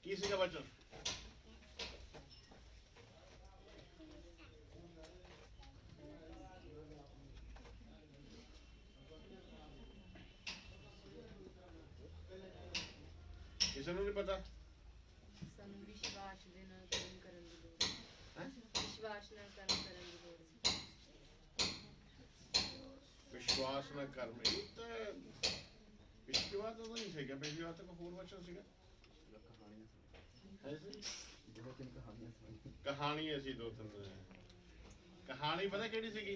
ਕੀ ਸੀਗਾ ਵਚਨ? ਕਿਸੇ ਨੂੰ ਨਹੀਂ ਪਤਾ? ਸਾਨੂੰ ਵਿਸ਼ਵਾਸ ਦੇ ਨਾਲ ਕੰਮ ਕਰਨ ਦੀ ਲੋੜ ਹੈ। ਹੈ ਵਿਸ਼ਵਾਸ ਨਾਲ ਕੰਮ ਕਰਨ ਦੀ ਲੋੜ ਹੈ। ਵਿਸ਼ਵਾਸ ਨਾਲ ਕਰਮ। ਇਹ ਤਾਂ ਪਿਛਲੀ ਵਾਰ ਤਾਂ ਨਹੀਂ ਸੀਗਾ, ਪਿਛਲੀ ਵਾਰ ਤਾਂ ਕੋਈ ਹੋਰ ਵਚਨ ਸੀਗਾ। ਹੈ ਸੀ ਕਹਾਣੀ। ਅਸੀਂ ਦੋ ਤਿੰਨ ਕਹਾਣੀ ਪਤਾ ਕਿਹੜੀ ਸੀਗੀ?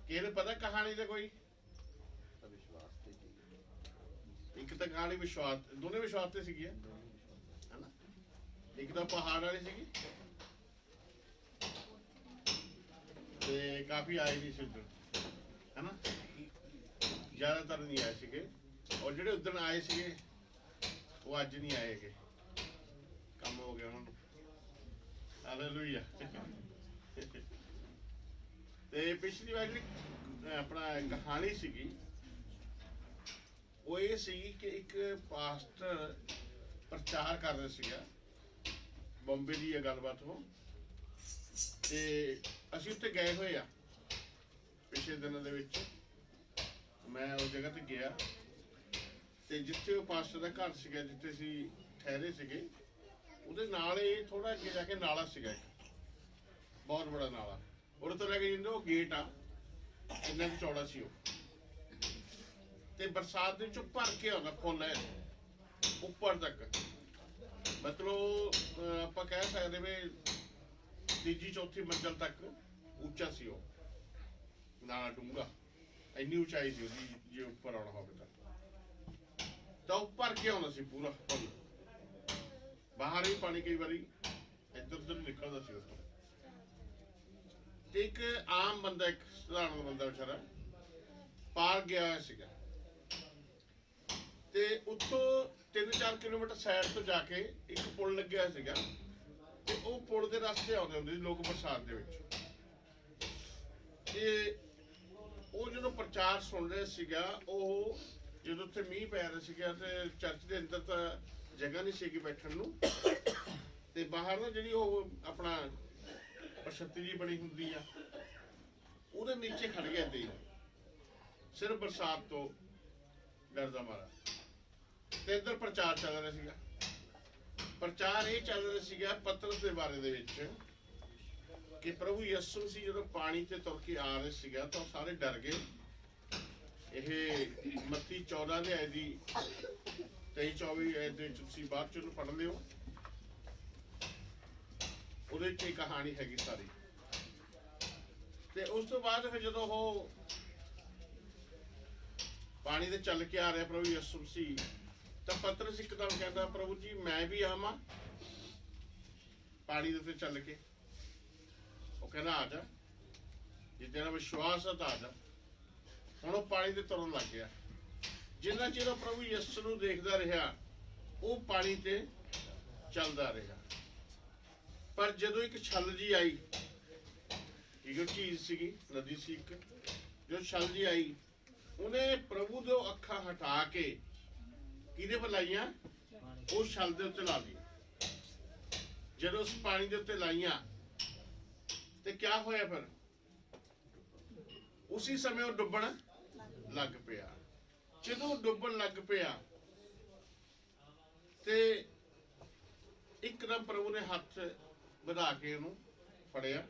ਕਿਹਨੂੰ ਪਤਾ ਕਹਾਣੀ ਦਾ ਕੋਈ? ਇੱਕ ਤਾਂ ਕਹਾਣੀ ਵਿਸ਼ਵਾਸ, ਦੋਨੇ ਵਿਸ਼ਵਾਸ ਤੇ ਸੀਗੀਆਂ ਹਨਾ। ਇੱਕ ਤਾਂ ਪਹਾੜ ਵਾਲੀ ਸੀਗੀ ਤੇ ਕਾਫੀ ਆਏ ਨਹੀਂ ਸੀ ਉੱਧਰ ਹਨਾ, ਜ਼ਿਆਦਾਤਰ ਨਹੀਂ ਆਏ ਸੀਗੇ। ਔਰ ਜਿਹੜੇ ਉਧਰ ਆਏ ਸੀਗੇ ਉਹ ਅੱਜ ਨਹੀਂ ਆਏ ਹੈਗੇ, ਕੰਮ ਹੋ ਗਿਆ ਉਹਨਾਂ ਨੂੰ। ਹਾਲੇਲੂਇਆ। ਤੇ ਪਿਛਲੀ ਵਾਰ ਜਿਹੜੀ ਆਪਣਾ ਕਹਾਣੀ ਸੀਗੀ ਉਹ ਇਹ ਸੀਗੀ ਕਿ ਇੱਕ ਪਾਸਟਰ ਪ੍ਰਚਾਰ ਕਰ ਰਿਹਾ ਸੀਗਾ, ਬੰਬੇ ਦੀ ਇਹ ਗੱਲਬਾਤ ਹੋ। ਤੇ ਅਸੀਂ ਉੱਥੇ ਗਏ ਹੋਏ ਆ ਪਿਛਲੇ ਦਿਨਾਂ ਦੇ ਵਿੱਚ। ਮੈਂ ਉਸ ਜਗ੍ਹਾ ਤੇ ਗਿਆ ਤੇ ਜਿੱਥੇ ਉਹ ਪਾਸਟਰ ਦਾ ਘਰ ਸੀਗਾ, ਜਿੱਥੇ ਅਸੀਂ ਠਹਿਰੇ ਸੀਗੇ, ਉਹਦੇ ਨਾਲ ਹੀ ਥੋੜਾ ਅੱਗੇ ਜਾ ਕੇ ਨਾਲਾ ਸੀਗਾ, ਇੱਕ ਬਹੁਤ ਬੜਾ ਨਾਲਾ। ਉਹਦੇ ਤੋਂ ਲੈ ਕੇ ਜਿੰਦਾ ਉਹ ਗੇਟ ਆ, ਇੰਨਾ ਕੁ ਚੌੜਾ ਸੀ ਉਹ। ਤੇ ਬਰਸਾਤ ਦੇ ਵਿੱਚੋਂ ਭਰ ਕੇ ਆਉਂਦਾ ਫੁੱਲ ਹੈ ਉੱਪਰ ਤੱਕ। ਮਤਲਬ ਆਪਾਂ ਕਹਿ ਸਕਦੇ ਵੀ ਤੀਜੀ ਚੌਥੀ ਮੰਜ਼ਲ ਤੱਕ ਉੱਚਾ ਸੀ ਉਹ ਨਾਲਾ, ਡੂੰਘਾ, ਇੰਨੀ ਉਚਾਈ ਸੀ ਉਹਦੀ ਜੇ ਉੱਪਰ ਆਉਣਾ ਹੋਵੇ ਤਾਂ ਉਹ ਭਰ ਕੇ ਆਉਂਦਾ ਸੀ ਪੂਰਾ ਫੁੱਲ। ਬਾਹਰ ਵੀ ਪਾਣੀ ਕਈ ਵਾਰੀ ਇੱਧਰ ਉੱਧਰ ਨਿਕਲਦਾ ਸੀ ਉੱਥੋਂ। ਤੇ ਇੱਕ ਆਮ ਬੰਦਾ, ਇੱਕ ਸਧਾਰਨ ਬੰਦਾ ਵਿਚਾਰਾ ਪਾਰ ਗਿਆ ਹੋਇਆ ਸੀਗਾ। ਤੇ ਉੱਥੋਂ 3-4 ਕਿਲੋਮੀਟਰ ਸਾਈਡ ਤੋਂ ਜਾ ਕੇ ਇੱਕ ਪੁਲ ਲੱਗਿਆ ਸੀਗਾ ਤੇ ਉਹ ਪੁਲ ਦੇ ਰਸਤੇ ਆਉਂਦੇ ਹੁੰਦੇ ਸੀ ਲੋਕ ਬਰਸਾਤ ਦੇ ਵਿੱਚ। ਤੇ ਉਹ ਜਦੋਂ ਪ੍ਰਚਾਰ ਸੁਣ ਰਿਹਾ ਸੀਗਾ, ਉਹ ਜਦੋਂ ਉੱਥੇ ਮੀਂਹ ਪੈ ਰਿਹਾ ਸੀਗਾ ਤੇ ਚਰਚ ਦੇ ਅੰਦਰ ਤਾਂ ਜਗ੍ਹਾ ਨਹੀਂ ਸੀਗੀ ਬੈਠਣ ਨੂੰ, ਤੇ ਬਾਹਰ ਨਾ ਜਿਹੜੀ ਉਹ ਆਪਣਾ ਪ੍ਰਸ਼ਤੀ ਜੀ ਬਣੀ ਹੁੰਦੀ ਆ, ਉਹਦੇ ਨੀਚੇ ਖੜ ਗਿਆ ਤੇ ਸਿਰਫ ਬਰਸਾਤ ਤੋਂ ਡਰਦਾ ਮਾਰਾ। ਤੇ ਇੱਧਰ ਪ੍ਰਚਾਰ ਚੱਲ ਰਿਹਾ ਸੀਗਾ। ਪ੍ਰਚਾਰ ਇਹ ਚੱਲ ਰਿਹਾ ਸੀਗਾ ਪਤਰਸ ਦੇ ਬਾਰੇ ਦੇ ਵਿੱਚ ਕਿ ਪ੍ਰਭੂ ਯਿਸੂ ਸੀ ਜਦੋਂ ਪਾਣੀ ਤੇ ਤੁਰ ਕੇ ਆ ਰਿਹਾ ਸੀਗਾ ਤਾਂ ਸਾਰੇ ਡਰ ਗਏ। ਇਹ ਮੱਤੀ 14 ਅਧਿਆਇ ਦੀ 23-24 ਦੇ ਵਿੱਚ ਤੁਸੀਂ ਬਾਅਦ ਚ ਪੜ੍ਹ ਲਿਓ, ਉਹਦੇ ਚ ਇਹ ਕਹਾਣੀ ਹੈਗੀ ਸਾਰੀ। ਤੇ ਉਸ ਤੋਂ ਬਾਅਦ ਫਿਰ ਜਦੋਂ ਉਹ ਪਾਣੀ ਤੇ ਚੱਲ ਕੇ ਆ ਰਿਹਾ ਪ੍ਰਭੂ ਯਿਸੂ ਸੀ, ਤਾਂ ਪਤਰਸ ਇੱਕਦਮ ਕਹਿੰਦਾ, ਪ੍ਰਭੂ ਜੀ ਮੈਂ ਵੀ ਆਵਾਂ ਪਾਣੀ ਦੇ ਉੱਤੇ ਚੱਲ ਕੇ? ਉਹ ਕਹਿੰਦਾ ਆ ਜਾ, ਜੇ ਤੇਰਾ ਵਿਸ਼ਵਾਸ ਹੈ ਤਾਂ ਆ ਜਾ। ਹੁਣ ਉਹ ਪਾਣੀ ਤੇ ਤੁਰਨ ਲੱਗ ਗਿਆ। ਜਿੰਨਾ ਚਿਰ ਉਹ ਪ੍ਰਭੂ ਯਿਸੂ ਨੂੰ ਦੇਖਦਾ ਰਿਹਾ, ਉਹ ਪਾਣੀ ਤੇ ਚੱਲਦਾ ਰਿਹਾ। ਪਰ ਜਦੋਂ ਇੱਕ ਛੱਲ ਜੀ ਆਈ, ਇੱਕ ਝੀਲ ਸੀਗੀ, ਨਦੀ ਸੀ ਇੱਕ, ਜੋ ਛੱਲ ਜੀ ਆਈ, ਉਹਨੇ ਪ੍ਰਭੂ ਦੇ ਅੱਖਾਂ ਹਟਾ ਕੇ ਕਿਹਦੇ ਪਰ ਲਾਈਆਂ? ਉਹ ਛੱਲ ਦੇ ਉੱਤੇ ਲਾ ਲਈ। ਜਦੋਂ ਉਸ ਪਾਣੀ ਦੇ ਉੱਤੇ ਲਾਈਆਂ ਤੇ ਕਿਆ ਹੋਇਆ ਫਿਰ? ਉਸੇ ਸਮੇਂ ਉਹ ਡੁੱਬਣ ਲੱਗ ਪਿਆ। ਜਦੋਂ ਡੁੱਬਣ ਲੱਗ ਪਿਆ ਤੇ ਇੱਕਦਮ ਪ੍ਰਭੂ ਨੇ ਹੱਥ ਵਧਾ ਕੇ ਉਹਨੂੰ ਫੜਿਆ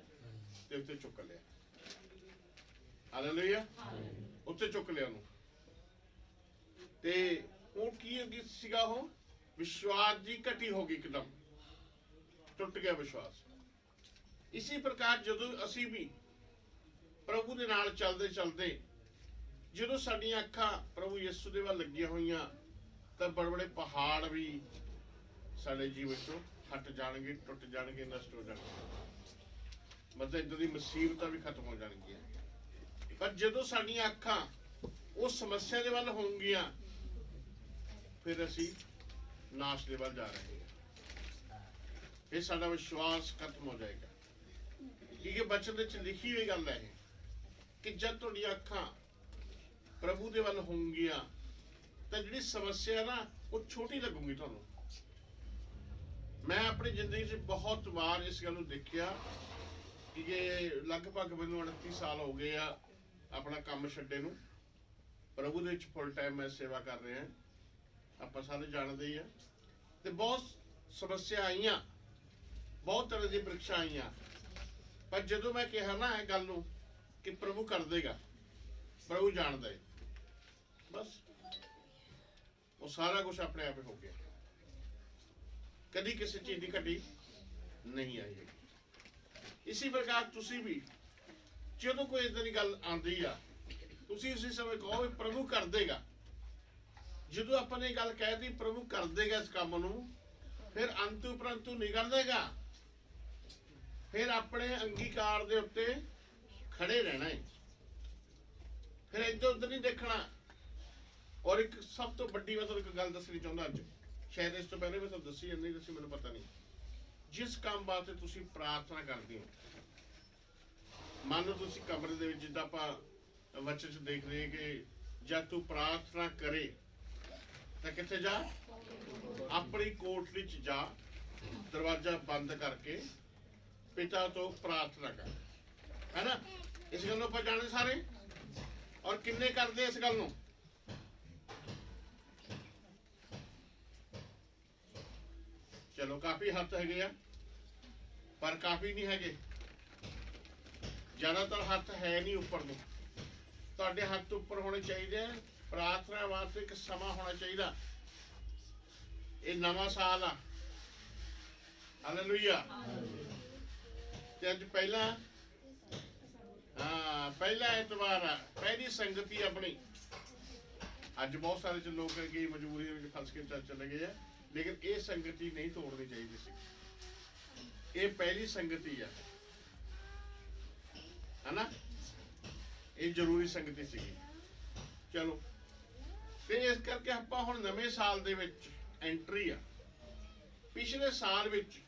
ਤੇ ਉੱਤੇ ਚੁੱਕ ਲਿਆ। ਹਾਲੇਲੂਇਆ। ਉੱਤੇ ਚੁੱਕ ਲਿਆ ਉਹਨੂੰ। ਤੇ ਉਹ ਕੀ ਸੀਗਾ? ਉਹ ਵਿਸ਼ਵਾਸ ਦੀ ਘਟੀ ਹੋ ਗਈ, ਇੱਕਦਮ ਟੁੱਟ ਗਿਆ ਵਿਸ਼ਵਾਸ। ਇਸੇ ਪ੍ਰਕਾਰ ਜਦੋਂ ਅਸੀਂ ਵੀ ਪ੍ਰਭੂ ਦੇ ਨਾਲ ਚੱਲਦੇ ਚੱਲਦੇ, ਜਦੋਂ ਸਾਡੀਆਂ ਅੱਖਾਂ ਪ੍ਰਭੂ ਯਿਸੂ ਦੇ ਵੱਲ ਲੱਗੀਆਂ ਹੋਈਆਂ, ਤਾਂ ਬੜੇ ਬੜੇ ਪਹਾੜ ਵੀ ਸਾਡੇ ਜੀਵਨ ਚੋਂ ਹਟ ਜਾਣਗੇ, ਟੁੱਟ ਜਾਣਗੇ, ਨਸ਼ਟ ਹੋ ਜਾਣਗੇ। ਮਤਲਬ ਇੱਦਾਂ ਦੀ ਮੁਸੀਬਤਾਂ ਵੀ ਖਤਮ ਹੋ ਜਾਣਗੀਆਂ। ਪਰ ਜਦੋਂ ਸਾਡੀਆਂ ਅੱਖਾਂ ਉਸ ਸਮੱਸਿਆ ਦੇ ਵੱਲ ਹੋਣਗੀਆਂ, ਫਿਰ ਅਸੀਂ ਨਾਸ਼ ਦੇ ਵੱਲ ਜਾ ਰਹੇ ਹਾਂ। ਫਿਰ ਸਾਡਾ ਵਿਸ਼ਵਾਸ ਖਤਮ ਹੋ ਜਾਏਗਾ। ਕਿਉਂਕਿ ਬਚਨ ਦੇ ਵਿੱਚ ਲਿਖੀ ਹੋਈ ਗੱਲ ਹੈ ਕਿ ਜਦ ਤੁਹਾਡੀਆਂ ਅੱਖਾਂ ਪ੍ਰਭੂ ਦੇ ਵੱਲ ਹੋਣਗੀਆਂ, ਤਾਂ ਜਿਹੜੀ ਸਮੱਸਿਆ ਨਾ ਉਹ ਛੋਟੀ ਲੱਗੂਗੀ ਤੁਹਾਨੂੰ। ਮੈਂ ਆਪਣੀ ਜ਼ਿੰਦਗੀ 'ਚ ਬਹੁਤ ਵਾਰ ਇਸ ਗੱਲ ਨੂੰ ਦੇਖਿਆ ਕਿ ਇਹ ਲਗਭਗ ਮੈਨੂੰ 29 ਸਾਲ ਹੋ ਗਏ ਆ ਆਪਣਾ ਕੰਮ ਛੱਡੇ ਨੂੰ। ਪ੍ਰਭੂ ਦੇ ਵਿੱਚ ਫੁੱਲ ਟਾਈਮ ਮੈਂ ਸੇਵਾ ਕਰ ਰਿਹਾ, ਆਪਾਂ ਸਾਰੇ ਜਾਣਦੇ ਹੀ ਆ। ਤੇ ਬਹੁਤ ਸਮੱਸਿਆ ਆਈਆਂ, ਬਹੁਤ ਤਰ੍ਹਾਂ ਦੀ ਪ੍ਰੀਖਿਆ ਆਈਆਂ, ਪਰ ਜਦੋਂ ਮੈਂ ਕਿਹਾ ਨਾ ਇਹ ਗੱਲ ਨੂੰ ਕਿ ਪ੍ਰਭੂ ਕਰ ਦੇਗਾ, ਪ੍ਰਭੂ ਜਾਣਦਾ ਹੈ, ਬਸ ਉਹ ਸਾਰਾ ਕੁਝ ਆਪਣੇ ਆਪ ਹੀ ਹੋ ਗਿਆ। ਕਦੀ ਕਿਸੇ ਚੀਜ਼ ਦੀ ਘਟੀ ਨਹੀਂ ਆਈ ਹੈਗੀ। ਇਸੇ ਪ੍ਰਕਾਰ ਤੁਸੀਂ ਵੀ ਜਦੋਂ ਕੋਈ ਇਦਾਂ ਦੀ ਗੱਲ ਆਉਂਦੀ ਆ, ਤੁਸੀਂ ਉਸੇ ਸਮੇਂ ਕਹੋ ਵੀ ਪ੍ਰਭੂ ਕਰ ਦੇਗਾ। ਜਦੋਂ ਆਪਾਂ ਨੇ ਗੱਲ ਕਹਿ ਦਿੱਤੀ ਪ੍ਰਭੂ ਕਰ ਦੇਗਾ ਇਸ ਕੰਮ ਨੂੰ, ਫਿਰ ਅੰਤੂ ਪ੍ਰੰਤੂ ਨਹੀਂ ਕਰ ਦੇਗਾ, ਫਿਰ ਆਪਣੇ ਅੰਗੀਕਾਰ ਦੇ ਉੱਤੇ ਖੜੇ ਰਹਿਣਾ ਹੈ, ਫਿਰ ਇੱਧਰ ਉੱਧਰ ਨਹੀਂ ਦੇਖਣਾ। ਔਰ ਇੱਕ ਸਭ ਤੋਂ ਵੱਡੀ ਮੈਂ ਤੁਹਾਨੂੰ ਇੱਕ ਗੱਲ ਦੱਸਣੀ ਚਾਹੁੰਦਾ ਅੱਜ, ਸ਼ਾਇਦ ਇਸ ਤੋਂ ਪਹਿਲੇ ਮੈਂ ਤੁਹਾਨੂੰ ਦੱਸੀ ਜਾਂ ਨਹੀਂ ਦੱਸੀ ਮੈਨੂੰ ਪਤਾ ਨਹੀਂ। ਜਿਸ ਕੰਮ ਵਾਸਤੇ ਤੁਸੀਂ ਪ੍ਰਾਰਥਨਾ ਕਰਦੇ ਹੋ, ਮੰਨ ਲਓ ਤੁਸੀਂ ਕਮਰੇ ਦੇ ਵਿੱਚ, ਜਿੱਦਾਂ ਆਪਾਂ ਵਚਨ 'ਚ ਦੇਖ ਰਹੇ ਕਿ ਜਦ ਤੂੰ ਪ੍ਰਾਰਥਨਾ ਕਰੇ ਤਾਂ ਕਿੱਥੇ ਜਾ? ਆਪਣੀ ਕੋਠੜੀ 'ਚ ਜਾ, ਦਰਵਾਜ਼ਾ ਬੰਦ ਕਰਕੇ ਪਿਤਾ ਤੋਂ ਪ੍ਰਾਰਥਨਾ ਕਰ, ਹੈ ਨਾ? ਇਸ ਗੱਲ ਨੂੰ ਆਪਾਂ ਜਾਣਦੇ ਸਾਰੇ। ਔਰ ਕਿੰਨੇ ਕਰਦੇ ਇਸ ਗੱਲ ਨੂੰ? ਚਲੋ ਕਾਫੀ ਹੱਥ ਹੈਗੇ ਆ, ਪਰ ਕਾਫੀ ਨਹੀਂ ਹੈਗੇ। ਜ਼ਿਆਦਾਤਰ ਹੱਥ ਹੈ ਨਹੀਂ ਉੱਪਰ ਨੂੰ। ਤੁਹਾਡੇ ਹੱਥ ਉੱਪਰ ਹੋਣੇ ਚਾਹੀਦੇ ਆ। ਪ੍ਰਾਰਥਨਾ ਵਾਸਤੇ ਇੱਕ ਸਮਾਂ ਹੋਣਾ ਚਾਹੀਦਾ। ਇਹ ਨਵਾਂ ਸਾਲ ਆ, ਹਾਲੇਲੂਇਆ। ਤੇ ਅੱਜ ਪਹਿਲਾ ਐਤਵਾਰ ਆ, ਪਹਿਲੀ ਸੰਗਤੀ ਆਪਣੀ। ਅੱਜ ਬਹੁਤ ਸਾਰੇ ਲੋਕ ਹੈਗੇ ਮਜਬੂਰੀ ਵਿੱਚ ਫਸ ਕੇ ਚਲੇ ਗਏ ਆ, ਲੇਕਿਨ ਇਹ ਸੰਗਤੀ ਨਹੀਂ ਤੋੜਨੀ ਚਾਹੀਦੀ ਸੀ। ਇਹ ਪਹਿਲੀ ਸੰਗਤੀ ਆ, ਹਨਾ? ਇਹ ਜ਼ਰੂਰੀ ਸੰਗਤੀ ਸੀਗੀ। ਚਲੋ, ਤੇ ਇਸ ਕਰਕੇ ਆਪਾਂ ਹੁਣ ਨਵੇਂ ਸਾਲ ਦੇ ਵਿੱਚ ਐਂਟਰੀ ਆ। ਪਿਛਲੇ ਸਾਲ ਵਿੱਚ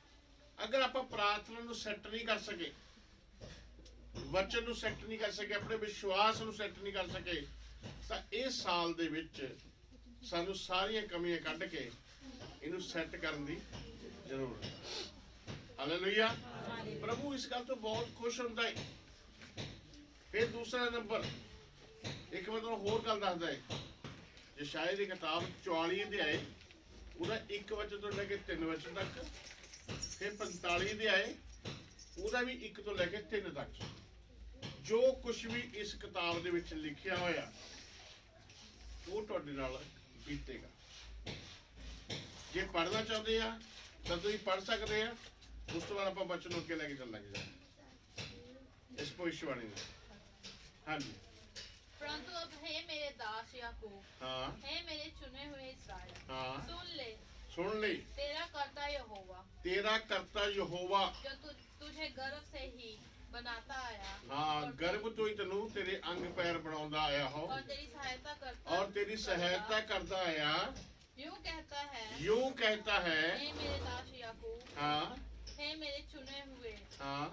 ਅਗਰ ਆਪਾਂ ਪ੍ਰਾਰਥਨਾ ਨੂੰ ਸੈੱਟ ਨਹੀਂ ਕਰ ਸਕੇ, ਵਚਨ ਨੂੰ ਸੈੱਟ ਨਹੀਂ ਕਰ ਸਕੇ, ਆਪਣੇ ਵਿਸ਼ਵਾਸ ਨੂੰ ਸੈੱਟ ਨਹੀਂ ਕਰ ਸਕੇ, ਤਾਂ ਇਸ ਸਾਲ ਦੇ ਵਿੱਚ ਸਾਨੂੰ ਸਾਰੀਆਂ ਕਮੀਆਂ ਕੱਢ ਕੇ ਇਹਨੂੰ ਸੈੱਟ ਕਰਨ ਦੀ ਜ਼ਰੂਰਤ ਹੈ। ਹਾਲੇਲੂਇਆ। ਪ੍ਰਭੂ ਇਸ ਗੱਲ ਤੋਂ ਬਹੁਤ ਖੁਸ਼ ਹੁੰਦਾ ਹੈ। ਫਿਰ ਦੂਸਰਾ ਨੰਬਰ, ਇੱਕ ਮੈਂ ਤੁਹਾਨੂੰ ਹੋਰ ਗੱਲ ਦੱਸਦਾ ਹੈ। ਜੇ ਸ਼ਾਇਦ ਦੀ ਕਿਤਾਬ 44 ਅਧਿਆਏ, ਉਹਦਾ 1 ਵਚਨ ਤੋਂ ਲੈ ਕੇ 3 ਵਚਨ ਤੱਕ, ਫਿਰ 45 ਅਧਿਆਏ, ਉਹਦਾ ਵੀ 1 ਤੋਂ ਲੈ ਕੇ 3 ਤੱਕ, ਜੋ ਕੁਝ ਵੀ ਇਸ ਕਿਤਾਬ ਦੇ ਵਿੱਚ ਲਿਖਿਆ ਹੋਇਆ ਉਹ ਤੁਹਾਡੇ ਨਾਲ ਬੀਤੇਗਾ। ਜੇ ਪੜ੍ਹਨਾ ਚਾਹੁੰਦੇ ਆ ਤਾਂ ਤੁਸੀਂ ਪੜ੍ਹ ਸਕਦੇ ਆ। ਉਸ ਤੋਂ ਬਾਅਦ ਆਪਾਂ ਬਚਨ ਅੱਗੇ ਲੈ ਕੇ ਚੱਲਾਂਗੇ ਇਸ ਭਵਿੱਖਬਾਣੀ ਨੂੰ। ਹਾਂਜੀ। परंतु अब हे मेरे दास याकूब, हाँ, हे मेरे चुने हुए इस्राएल, हाँ, सुन ले तेरा कर्ता यहोवा, तेरा कर्ता यहोवा, जो तुझे गर्भ से ही बनाता आया, हाँ, गर्भ तो ही तेनू तेरे अंग पैर बनाਉਂਦਾ आया हो, और तेरी सहायता करता आया। यूं कहता है, हे मेरे दास याकूब, हाँ, हे मेरे चुने हुए, हाँ,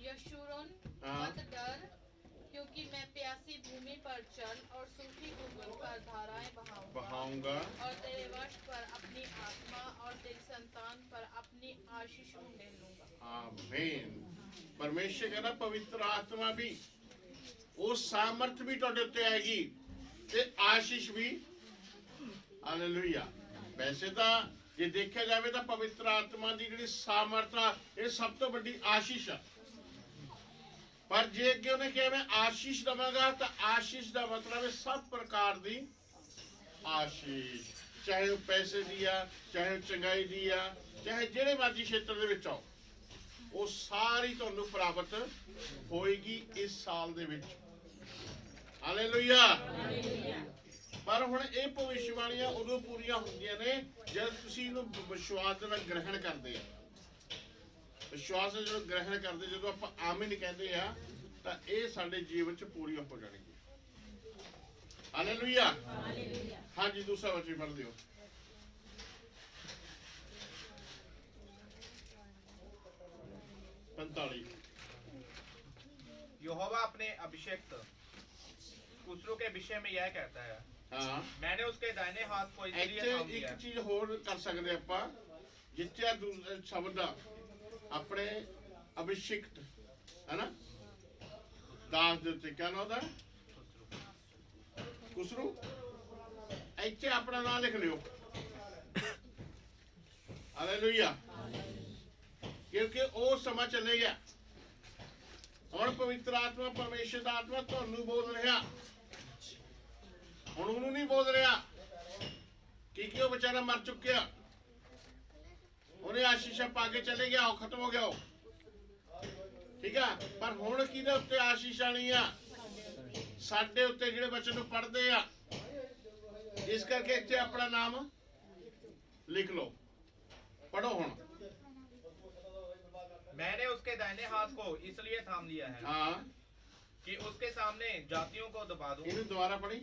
यशूरून, हाँ, मत डर, क्योंकि मैं प्यासी भूमि पर चल और सूखी भूमि पर धाराएं बहाऊंगा, और तेरे वश पर अपनी आत्मा और तेरी संतान पर अपनी आशीष उंडेल लूंगा। आमीन। परमेश्वर कहना पवित्र आत्मा भी, वो सामर्थ भी तुहाडे उत्ते आएगी ते आशीष भी। हालेलुया। वैसे तो जे देखा जाए तो पवित्र आत्मा की जिहड़ी सामर्थ आ, ये सब तो बड़ी आशीष है। पर जे अगे उन्हें कहा मैं आशीष दवांगा, तो आशीष का मतलब है सब प्रकार की आशीष, चाहे वो पैसे दी आ, चाहे चंगाई दी आ, चाहे जेड़े मर्जी क्षेत्र दे विच आओ, वो सारी तुहानू प्राप्त होएगी इस साल दे विच। हालेलुया। पर हुण ये भविष्यवाणियां उदों पूरीआं हुंदियां ने जद तुसीं इहनूं विश्वास दे नाल ग्रहण करदे आ। विश्वास जो ग्रहण करते जो आप आमीन कहते हैं तो ये साडे जीवन च पूरी हो जाएगी। हालेलुया। हाँ जी, दूसरा वचन पढ़ दियो। यहोवा अपने अभिषिक्त पुत्रों के विषय में यह कहता है, ਹਾਂ मैंने उसके दाहिने हाथ को इसलिए ਇੱਥੇ थाम लिया ਇੱਕ ਚੀਜ਼ ਹੋਰ ਕਰ ਸਕਦੇ ਆਪਾਂ, ਜਿੱਥੇ ਆ ਸ਼ਬਦ ਆ ਆਪਣੇ ਅਭਿਸ਼ਿਕਤ ਹੈ ਨਾ ਦਾਸ ਦੇ ਉੱਤੇ ਕਿਆ ਨਾਮ ਉਹਦਾ ਕੁਸਰੂ, ਇੱਥੇ ਆਪਣਾ ਨਾਮ ਲਿਖ ਲਿਓ। ਹਾਲੇਲੂਇਆ। ਕਿਉਂਕਿ ਉਹ ਸਮਾਂ ਚੱਲੇ ਗਿਆ, ਹੁਣ ਪਵਿੱਤਰ ਆਤਮਾ ਪਰਮੇਸ਼ਰ ਦਾ ਆਤਮਾ ਤੁਹਾਨੂੰ ਬੋਲ ਰਿਹਾ, ਹੁਣ ਉਹਨੂੰ ਨਹੀਂ ਬੋਲ ਰਿਹਾ ਕਿ ਉਹ ਵਿਚਾਰਾ ਮਰ ਚੁੱਕਿਆ, ਉਹਨੇ ਆਸ਼ੀਸ਼ਾਂ ਪਾ ਕੇ ਚਲੇ ਗਿਆ, ਉਹ ਖਤਮ ਹੋ ਗਿਆ ਉਹ, ਠੀਕ ਆ। ਪਰ ਹੁਣ ਕਿਹਦੇ ਉੱਤੇ ਆਸ਼ੀਸ਼ ਆਣੀ ਆ? ਸਾਡੇ ਉੱਤੇ ਜਿਹੜੇ ਬੱਚੇ ਨੂੰ ਪੜ੍ਹਦੇ ਆ। ਇਸ ਕਰਕੇ ਇੱਥੇ ਆਪਣਾ ਨਾਮ ਲਿਖ ਲਓ, ਪੜੋ ਹੁਣ। मैंने उसके दाहिने हाथ को इसलिए थाम लिया है हाँ कि उसके सामने जातियों को दबा दूं। ਇਹਨੂੰ ਦੁਬਾਰਾ ਪੜੀ,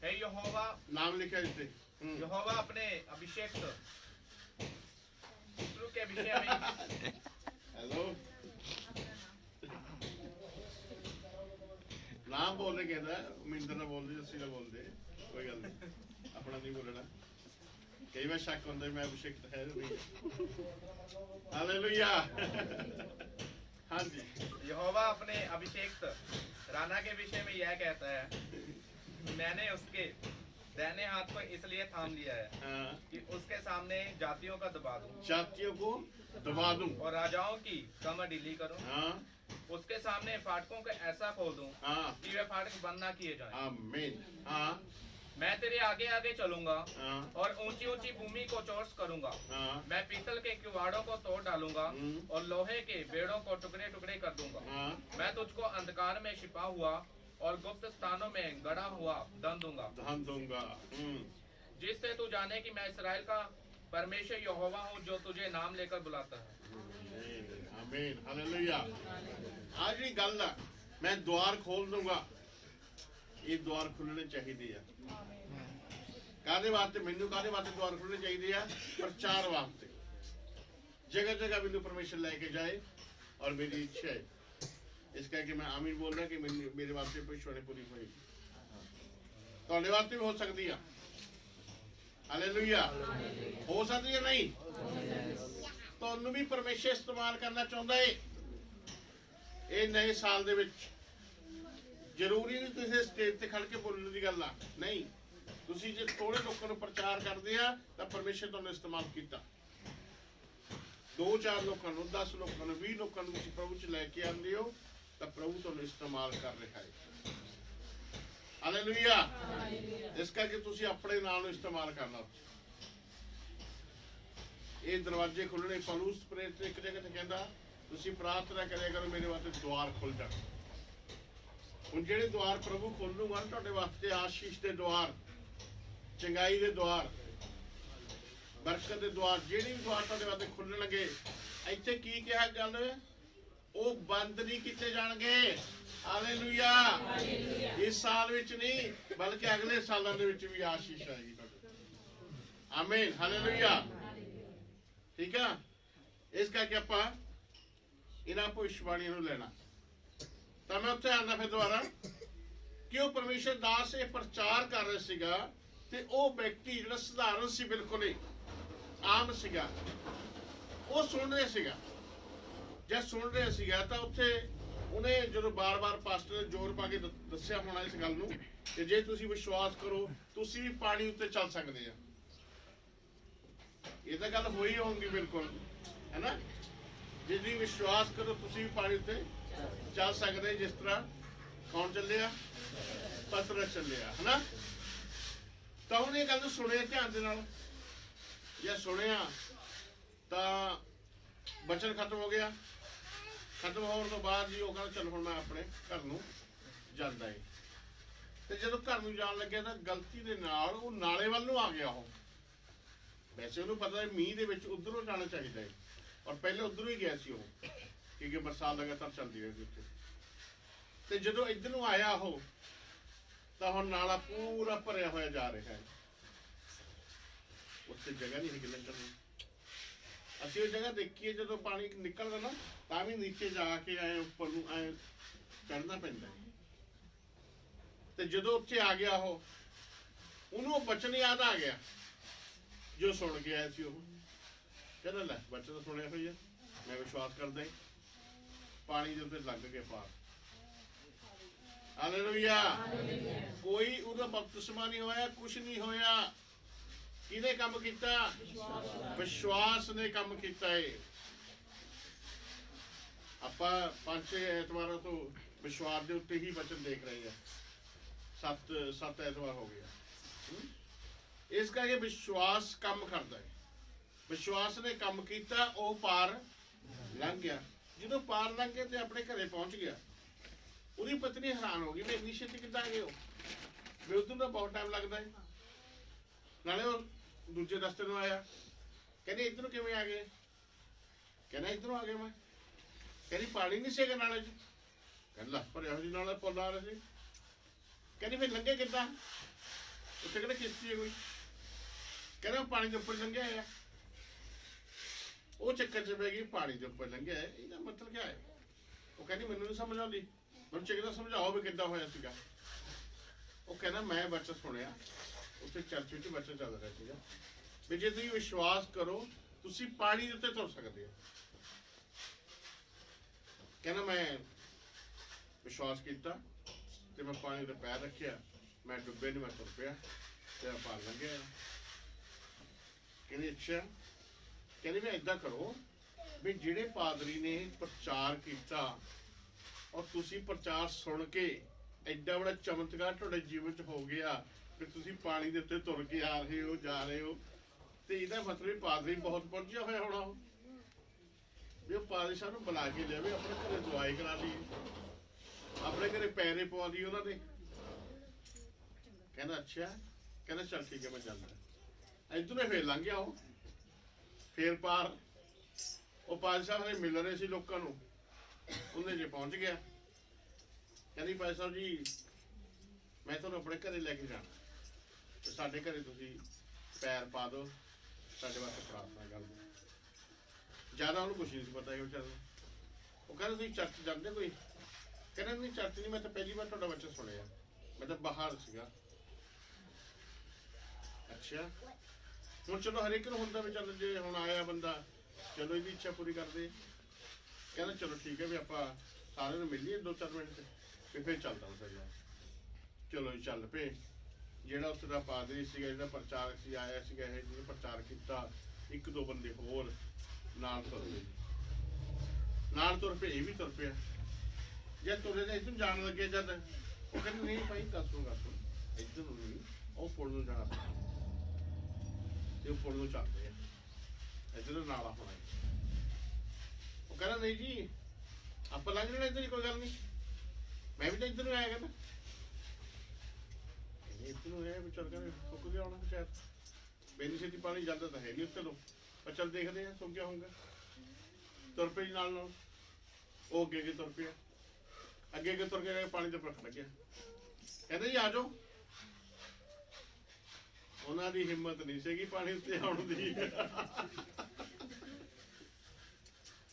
हे यहोवा, ਨਾਮ ਲਿਖਿਆ ਇੱਥੇ। यहोवा अपने अभिषेक्त पुत्र के विषय में ਹੈਲੋ, ਨਾਮ ਬੋਲਦੇ ਕਹਿੰਦਾ, ਮਿੰਦਰ ਨਾਲ ਬੋਲਦੇ, ਅਸੀਂ ਨਾਲ ਬੋਲਦੇ, ਕੋਈ ਗੱਲ ਨਹੀਂ, ਆਪਣਾ ਨਹੀਂ ਬੋਲਣਾ। ਕਈ ਵਾਰ ਸ਼ੱਕ ਹੁੰਦਾ ਮੈਂ ਅਭਿਸ਼ੇਕਤ ਹੈ ਨਹੀਂ। ਹਾਲੇਲੂਇਆ। ਹਾਂਜੀ यहोवा अपने अभिषेक्त राना के विषय में यह कहता है, मैंने उसके दाहिने हाथ को इसलिए थाम लिया है हाँ, कि उसके सामने जातियों का दबा दूं जातियों को दबा दूं, और राजाओं की कमर ढीली करूं। हाँ उसके सामने फाटकों को ऐसा खोल दूं हाँ कि वे फाटक बंद ना किए जाएं। आमीन। हाँ मैं तेरे आगे आगे चलूंगा हाँ और ऊंची ऊंची भूमि को चौरस करूंगा। हाँ मैं पीतल के किवाड़ों को तोड़ डालूंगा और लोहे के बेड़ों को टुकड़े टुकड़े कर दूंगा। हाँ मैं तुझको अंधकार में छिपा हुआ और गुप्त स्थानों में गड़ा हुआ धन दूंगा, धन दूंगा, जिससे तू जाने कि मैं इसराइल का परमेश्वर यहोवा हूँ, जो तुझे नाम लेकर बुलाता है। आमीन। हालेलुया। आज भी गल आ, मैं द्वार खोल दूंगा। ये द्वार खुलने चाहिए आ। कादे वास्ते मैनू कादे वास्ते द्वार खुलने चाहिए आ? प्रचार वास्ते। जगह जगह मैनू परमेश्वर लेके जाए और मेरी इच्छा है, इस करके मैं आमीन बोल रहा कि मेरे वास्ते भविष्यवाणी पूरी होएगी। तुहाडे वास्ते भी हो सकती है। हालेलुया। हो सकती है नहीं? ਤੁਹਾਨੂੰ ਵੀ ਪਰਮੇਸ਼ਰ ਇਸਤੇਮਾਲ ਕਰਨਾ ਚਾਹੁੰਦਾ ਏ ਇਹ ਨਵੇਂ ਸਾਲ ਦੇ ਵਿੱਚ। ਜ਼ਰੂਰੀ ਨਹੀਂ ਤੁਸੀਂ ਸਟੇਜ ਤੇ ਖੜ ਕੇ ਬੋਲਣ ਦੀ ਗੱਲ ਆ, ਨਹੀਂ। ਤੁਸੀਂ ਜੇ ਥੋੜੇ ਲੋਕਾਂ ਨੂੰ ਪ੍ਰਚਾਰ ਕਰਦੇ ਆ ਤਾਂ ਪਰਮੇਸ਼ਰ ਤੁਹਾਨੂੰ ਇਸਤੇਮਾਲ ਕੀਤਾ। 2-4 ਲੋਕਾਂ ਨੂੰ, 10 ਲੋਕਾਂ ਨੂੰ, 20 ਲੋਕਾਂ ਨੂੰ ਤੁਸੀਂ ਪ੍ਰਭੂ ਚ ਲੈ ਕੇ ਆਉਂਦੇ ਹੋ ਤਾਂ ਪ੍ਰਭੂ ਤੁਹਾਨੂੰ ਇਸਤੇਮਾਲ ਕਰ ਰਿਹਾ ਹੈ। ਹਾਲੇਲੂਇਆ। ਇਸ ਕਰਕੇ ਤੁਸੀਂ ਆਪਣੇ ਨਾਲ ਨੂੰ ਇਸਤੇਮਾਲ ਕਰਨਾ। ਇਹ ਦਰਵਾਜ਼ੇ ਖੁੱਲਣੇ। ਪੌਲੁਸ ਪ੍ਰੇਰਿਤ ਇੱਕ ਜਗ੍ਹਾ ਤੇ ਕਹਿੰਦਾ ਤੁਸੀਂ ਪ੍ਰਾਰਥਨਾ ਕਰਿਆ ਕਰੋ ਮੇਰੇ ਵਾਸਤੇ ਦੁਆਰ ਖੁੱਲ ਜਾਣ। ਹੁਣ ਜਿਹੜੇ ਦੁਆਰ ਪ੍ਰਭੂ ਖੋਲੂਗਾ ਨਾ ਤੁਹਾਡੇ ਵਾਸਤੇ, ਆਸ਼ੀਸ਼ ਦੇ ਦੁਆਰ, ਚੰਗਾਈ ਦੇ ਦੁਆਰ, ਬਰਕਤ ਦੇ ਦੁਆਰ, ਜਿਹੜੇ ਵੀ ਦੁਆਰ ਤੁਹਾਡੇ ਵਾਸਤੇ ਖੁੱਲਣਗੇ, ਇੱਥੇ ਕੀ ਕਿਹਾ ਗੱਲ, ਉਹ ਬੰਦ ਨਹੀਂ ਕੀਤੇ ਜਾਣਗੇ। ਹਾਲੇਲੂਇਆ। ਇਸ ਸਾਲ ਵਿੱਚ ਨਹੀਂ ਬਲਕਿ ਅਗਲੇ ਸਾਲਾਂ ਦੇ ਵਿੱਚ ਵੀ ਆਸ਼ੀਸ਼ ਆਏਗੀ ਤੁਹਾਡੇ। ਆਮੀਨ। ਹਾਲੇਲੂਇਆ। ਠੀਕ ਆ। ਇਸ ਕਰਕੇ ਆਪਾਂ ਇਹਨਾਂ ਭਵਿੱਖਬਾਣੀਆਂ ਨੂੰ ਲੈਣਾ। ਤਾਂ ਮੈਂ ਉੱਥੇ ਆਉਂਦਾ ਫਿਰ ਦੁਬਾਰਾ ਕਿ ਉਹ ਪਰਮੇਸ਼ਰ ਦਾਸ ਇਹ ਪ੍ਰਚਾਰ ਕਰ ਰਿਹਾ ਸੀਗਾ ਤੇ ਉਹ ਵਿਅਕਤੀ ਜਿਹੜਾ ਸਧਾਰਨ ਸੀ, ਬਿਲਕੁਲ ਹੀ ਆਮ ਸੀਗਾ, ਉਹ ਸੁਣ ਰਿਹਾ ਸੀਗਾ। ਜਦ ਸੁਣ ਰਿਹਾ ਸੀਗਾ ਤਾਂ ਉੱਥੇ ਉਹਨੇ ਜਦੋਂ ਬਾਰ-ਬਾਰ ਪਾਸਟਰ ਨੇ ਜ਼ੋਰ ਪਾ ਕੇ ਦੱਸਿਆ ਹੋਣਾ ਇਸ ਗੱਲ ਨੂੰ ਕਿ ਜੇ ਤੁਸੀਂ ਵਿਸ਼ਵਾਸ ਕਰੋ ਤੁਸੀਂ ਵੀ ਪਾਣੀ ਉੱਤੇ ਚੱਲ ਸਕਦੇ ਆ। ਇਹ ਤਾਂ ਗੱਲ ਹੋਈ ਹੋਊਗੀ ਬਿਲਕੁਲ, ਹੈ ਨਾ। ਜੇ ਤੁਸੀਂ ਵਿਸ਼ਵਾਸ ਕਰੋ ਤੁਸੀਂ ਵੀ ਪਾਣੀ ਉੱਤੇ ਚੱਲ ਸਕਦੇ, ਜਿਸ ਤਰ੍ਹਾਂ ਕੌਣ ਚੱਲਿਆ, ਪਤਰਸ ਚੱਲਿਆ, ਹੈ ਨਾ। ਤਾਂ ਉਹਨੇ ਇਹ ਗੱਲ ਨੂੰ ਸੁਣਿਆ ਧਿਆਨ ਦੇ ਨਾਲ। ਜੇ ਸੁਣਿਆ ਤਾਂ ਬਚਨ ਖਤਮ ਹੋ ਗਿਆ। ਖਤਮ ਹੋਣ ਤੋਂ ਬਾਅਦ ਜੀ ਉਹ ਕਹਿੰਦਾ ਚਲ ਹੁਣ ਮੈਂ ਆਪਣੇ ਘਰ ਨੂੰ ਜਾਂਦਾ ਏ। ਤੇ ਜਦੋਂ ਘਰ ਨੂੰ ਜਾਣ ਲੱਗਿਆ ਤਾਂ ਗਲਤੀ ਦੇ ਨਾਲ ਉਹ ਨਾਲੇ ਵੱਲ ਨੂੰ ਆ ਗਿਆ। ਉਹ ਵੈਸੇ ਉਹਨੂੰ ਪਤਾ ਹੈ ਮੀਂਹ ਦੇ ਵਿੱਚ ਉਧਰੋਂ ਜਾਣਾ ਚਾਹੀਦਾ ਹੈ, ਔਰ ਪਹਿਲੇ ਉਧਰੋਂ ਹੀ ਗਿਆ ਸੀ ਉਹ, ਕਿਉਂਕਿ ਬਰਸਾਤ ਲਗਾਤਾਰ ਚੱਲਦੀ ਰਹੀ ਉੱਥੇ। ਤੇ ਜਦੋਂ ਇੱਧਰ ਨੂੰ ਆਇਆ ਉਹ ਤਾਂ ਹੁਣ ਨਾਲਾ ਪੂਰਾ ਭਰਿਆ ਹੋਇਆ ਜਾ ਰਿਹਾ ਹੈ। ਉੱਥੇ ਜਗ੍ਹਾ ਨਹੀਂ ਹੈਗੀ ਲੰਘਣ ਨੂੰ। ਅਸੀਂ ਉਹ ਜਗ੍ਹਾ ਦੇਖੀਏ ਜਦੋਂ ਪਾਣੀ ਨਿਕਲਦਾ ਨਾ ਤਾਂ ਵੀ ਨੀਚੇ ਜਾ ਕੇ ਆਏ ਉੱਪਰ ਨੂੰ ਆਏ ਚੜ੍ਹਨਾ ਪੈਂਦਾ। ਤੇ ਜਦੋਂ ਉੱਥੇ ਆ ਗਿਆ ਉਹ ਉਹਨੂੰ ਉਹ ਬਚਨ ਯਾਦ ਆ ਗਿਆ ਜੋ ਸੁਣ ਕੇ ਆਇਆ ਸੀ। ਉਹ ਕਹਿੰਦਾ ਲੈ ਬਚਨ ਤਾਂ ਸੁਣਿਆ ਹੋਈ ਆ, ਮੈਂ ਵਿਸ਼ਵਾਸ ਕਰਦਾ ਹਾਂ। ਪਾਣੀ ਦੇ ਉੱਤੇ ਲੱਗ ਕੇ ਪਾਰ। ਹਾਲੇਲੂਇਆ। ਕੋਈ ਉਹਦਾ ਬਪਤਿਸਮਾ ਨਹੀਂ ਹੋਇਆ, ਕੁਛ ਨਹੀਂ ਹੋਇਆ। ਕਿਹਨੇ ਕੰਮ ਕੀਤਾ? ਵਿਸ਼ਵਾਸ ਨੇ ਕੰਮ ਕੀਤਾ ਏ। ਆਪਾਂ 5-6 ਐਤਵਾਰਾਂ ਤੋਂ ਵਿਸ਼ਵਾਸ ਦੇ ਉੱਤੇ ਹੀ ਵਚਨ ਦੇਖ ਰਹੇ ਆ। 7 ਐਤਵਾਰ ਹੋ ਗਿਆ। ਇਸ ਕਰਕੇ ਵਿਸ਼ਵਾਸ ਕੰਮ ਕਰਦਾ ਹੈ। ਵਿਸ਼ਵਾਸ ਨੇ ਕੰਮ ਕੀਤਾ, ਉਹ ਪਾਰ ਲੰਘ ਗਿਆ। ਜਦੋਂ ਪਾਰ ਲੰਘ ਗਿਆ ਤੇ ਆਪਣੇ ਘਰੇ ਪਹੁੰਚ ਗਿਆ। ਉਹਦੀ ਪਤਨੀ ਹੈਰਾਨ ਹੋ ਗਈ ਵੀ ਇੰਨੀ ਛੇਤੀ ਕਿੱਦਾਂ ਆ ਗਏ ਹੋ, ਵੀ ਉਦੋਂ ਦਾ ਬਹੁਤ ਟਾਈਮ ਲੱਗਦਾ ਹੈ। ਨਾਲੇ ਉਹ ਦੂਜੇ ਰਸਤੇ ਨੂੰ ਆਇਆ। ਕਹਿੰਦੇ ਇੱਧਰੋਂ ਕਿਵੇਂ ਆ ਗਏ? ਕਹਿੰਦਾ ਇੱਧਰੋਂ ਆ ਗਏ ਮੈਂ। ਕਹਿੰਦੀ ਪਾਣੀ ਨਹੀਂ ਸੀਗਾ ਨਾਲੇ ਚ। ਕਹਿੰਦਾ ਪਰ ਇਹੋ ਜਿਹੀ ਨਾਲੇ ਪੁੱਲ ਆ ਰਹੇ ਸੀ। ਕਹਿੰਦੀ ਫਿਰ ਲੰਘੇ ਕਿੱਦਾਂ? ਉੱਥੇ ਕਿਹੜਾ ਕਿਸ਼ਤੀ ਹੈ ਕੋਈ? ਕਹਿੰਦਾ ਪਾਣੀ ਦੇ ਉੱਪਰ ਲੰਘਿਆ ਆ। ਉਹ ਚੱਕਰ ਚ ਪੈ ਗਈ, ਪਾਣੀ ਦੇ ਉੱਪਰ ਲੰਘਿਆ। ਇਹਦਾ ਮਤਲਬ ਕੀ ਹੈ? ਉਹ ਕਹਿੰਦੀ ਮੈਨੂੰ ਨਹੀਂ ਸਮਝ ਆਉਂਦੀ, ਮੈਨੂੰ ਚੰਗੀ ਤਰ੍ਹਾਂ ਸਮਝਾਓ ਵੀ ਕਿੱਦਾਂ ਹੋਇਆ ਸੀਗਾ। ਉਹ ਕਹਿੰਦਾ ਮੈਂ ਬਚਨ ਸੁਣਿਆ, ਉੱਥੇ ਚਰਚ ਵਿੱਚ ਬਚਨ ਚੱਲ ਰਿਹਾ ਸੀਗਾ ਵੀ ਜੇ ਤੁਸੀਂ ਵਿਸ਼ਵਾਸ ਕਰੋ ਤੁਸੀਂ ਪਾਣੀ ਦੇ ਉੱਤੇ ਤੁਰ ਸਕਦੇ ਹੋ। ਕਹਿੰਦਾ ਮੈਂ ਵਿਸ਼ਵਾਸ ਕੀਤਾ ਤੇ ਮੈਂ ਪਾਣੀ ਦੇ ਪੈਰ ਰੱਖਿਆ, ਮੈਂ ਡੁੱਬੇ ਨਹੀਂ, ਮੈਂ ਤੁਰ ਪਿਆ ਤੇ ਮੈਂ ਪਾਰ ਲੰਘਿਆ। ਕਹਿੰਦੀ ਅੱਛਾ। ਕਹਿੰਦੀ ਵੀ ਏਦਾਂ ਕਰੋ ਵੀ ਜਿਹੜੇ ਪਾਦਰੀ ਨੇ ਪ੍ਰਚਾਰ ਕੀਤਾ ਔਰ ਤੁਸੀਂ ਪ੍ਰਚਾਰ ਸੁਣ ਕੇ ਐਡਾ ਬੜਾ ਚਮਤਕਾਰ ਤੁਹਾਡੇ ਜੀਵਨ ਚ ਹੋ ਗਿਆ ਕਿ ਤੁਸੀਂ ਪਾਣੀ ਦੇ ਉੱਤੇ ਤੁਰ ਕੇ ਆ ਰਹੇ ਹੋ, ਜਾ ਰਹੇ ਹੋ, ਤੇ ਇਹਦਾ ਮਤਲਬ ਵੀ ਪਾਦਰੀ ਬਹੁਤ ਪਹੁੰਚਿਆ ਹੋਇਆ ਹੋਣਾ। ਉਹ ਵੀ ਉਹ ਪਾਦਰੀ ਸਾਹਿਬ ਨੂੰ ਬੁਲਾ ਕੇ ਲਿਆਵੇ, ਆਪਣੇ ਘਰੇ ਦਵਾਈ ਕਰਾ ਲਈ, ਆਪਣੇ ਘਰੇ ਪੈਰੇ ਪਵਾ ਲਈ ਉਹਨਾਂ ਦੇ। ਕਹਿੰਦਾ ਅੱਛਾ। ਕਹਿੰਦਾ ਚੱਲ ਠੀਕ ਹੈ ਮੈਂ ਜਾਂਦਾ। ਇੱਧਰੋਂ ਫੇਰ ਲੰਘ ਗਿਆ ਉਹ, ਫੇਰ ਪਾਰ। ਉਹ ਪਾਦਰੀ ਸਾਹਿਬ ਨੇ ਮਿਲ ਰਹੇ ਸੀ ਲੋਕਾਂ ਨੂੰ, ਉਹਨੇ ਜੇ ਪਹੁੰਚ ਗਿਆ। ਕਹਿੰਦੀ ਪਾਦਰੀ ਸਾਹਿਬ ਜੀ ਮੈਂ ਤੁਹਾਨੂੰ ਆਪਣੇ ਘਰੇ ਲੈ ਕੇ ਜਾਣਾ ਤੇ ਸਾਡੇ ਘਰੇ ਤੁਸੀਂ ਪੈਰ ਪਾ ਦਿਓ, ਸਾਡੇ ਵਾਸਤੇ ਪ੍ਰਾਰਥਨਾ ਕਰ ਦਿਓ। ਜ਼ਿਆਦਾ ਉਹਨੂੰ ਕੁਛ ਨਹੀਂ ਸੀ ਪਤਾ ਇਹ ਵਿਚਾਰੇ ਨੂੰ। ਉਹ ਕਹਿੰਦਾ ਤੁਸੀਂ ਚਰਚ ਜਾਂਦੇ ਕੋਈ? ਕਹਿੰਦਾ ਨਹੀਂ ਚਰਚ ਨਹੀਂ, ਮੈਂ ਤਾਂ ਪਹਿਲੀ ਵਾਰ ਤੁਹਾਡਾ ਬੱਚਾ ਸੁਣਿਆ, ਮੈਂ ਤਾਂ ਬਾਹਰ ਸੀਗਾ। ਅੱਛਾ। ਹੁਣ ਚਲੋ ਹਰੇਕ ਨੂੰ ਹੁੰਦਾ ਵੀ ਚੱਲ ਜੇ ਹੁਣ ਆਇਆ ਬੰਦਾ ਚਲੋ ਇਹਦੀ ਇੱਛਾ ਪੂਰੀ ਕਰਦੇ। ਕਹਿੰਦਾ ਚਲੋ ਠੀਕ ਹੈ ਵੀ ਆਪਾਂ ਸਾਰਿਆਂ ਨੂੰ ਮਿਲੀਏ 2-4 ਮਿੰਟ ਤੇ ਫਿਰ ਚੱਲਦਾ ਫਿਰ। ਚਲੋ ਜੀ ਚੱਲ ਪਏ। ਜਿਹੜਾ ਉੱਥੇ ਦਾ ਪਾਦਰੀ ਸੀਗਾ, ਜਿਹੜਾ ਪ੍ਰਚਾਰਕ ਸੀ ਆਇਆ ਸੀਗਾ, ਇਹ ਜਿਹਨੇ ਪ੍ਰਚਾਰ ਕੀਤਾ, 1-2 ਬੰਦੇ ਹੋਰ ਨਾਲ ਤੁਰ ਪਏ। ਨਾਲ ਤੁਰ ਪਏ, ਇਹ ਵੀ ਤੁਰ ਪਿਆ। ਜਦ ਤੁਰੇ ਨੇ ਇੱਧਰ ਜਾਣ ਲੱਗੇ ਜਦ ਉਹ ਕਹਿੰਦੇ ਨਹੀਂ ਭਾਈ ਦੱਸ ਸੁਣ ਇੱਧਰ ਨੂੰ ਨਹੀਂ, ਉਹ ਪੁਲ ਨੂੰ ਜਾਣਾ ਤੇ ਉਹ ਪੁਲ ਨੂੰ ਚੱਲਦੇ ਆ, ਇੱਧਰ ਨਾਲਾ ਹੋਣਾ। ਉਹ ਕਹਿੰਦਾ ਨਹੀਂ ਜੀ ਆਪਾਂ ਲੰਘ ਜਾਣਾ ਇੱਧਰ, ਕੋਈ ਗੱਲ ਨਹੀਂ, ਮੈਂ ਵੀ ਤਾਂ ਇੱਧਰ ਨੂੰ ਆਇਆ। ਕਹਿੰਦਾ ਇੱਧਰ ਨੂੰ ਆਇਆ ਵੀ ਚੱਲ ਕਹਿੰਦੇ ਸੁੱਕ ਗਿਆ ਹੋਣਾ ਸ਼ਾਇਦ, ਬੇਨੀ ਛੇਤੀ ਪਾਣੀ ਜਾਂਦਾ ਤਾਂ ਹੈ ਨਹੀਂ ਉੱਥੇ ਤੋਂ, ਪਰ ਚੱਲ ਦੇਖਦੇ ਆ ਸੁੱਕ ਗਿਆ ਹੋਊਗਾ। ਤੁਰ ਪਏ ਨਾਲ ਨਾਲ, ਉਹ ਅੱਗੇ ਤੁਰ ਪਿਆ। ਅੱਗੇ ਤੁਰ ਕੇ ਪਾਣੀ ਤੇ ਪਰਖ ਲੱਗਿਆ। ਕਹਿੰਦੇ ਜੀ ਆ ਜਾਓ। ਉਹਨਾਂ ਦੀ ਹਿੰਮਤ ਨਹੀਂ ਸੀਗੀ ਪਾਣੀ ਉੱਤੇ ਆਉਣ ਦੀ।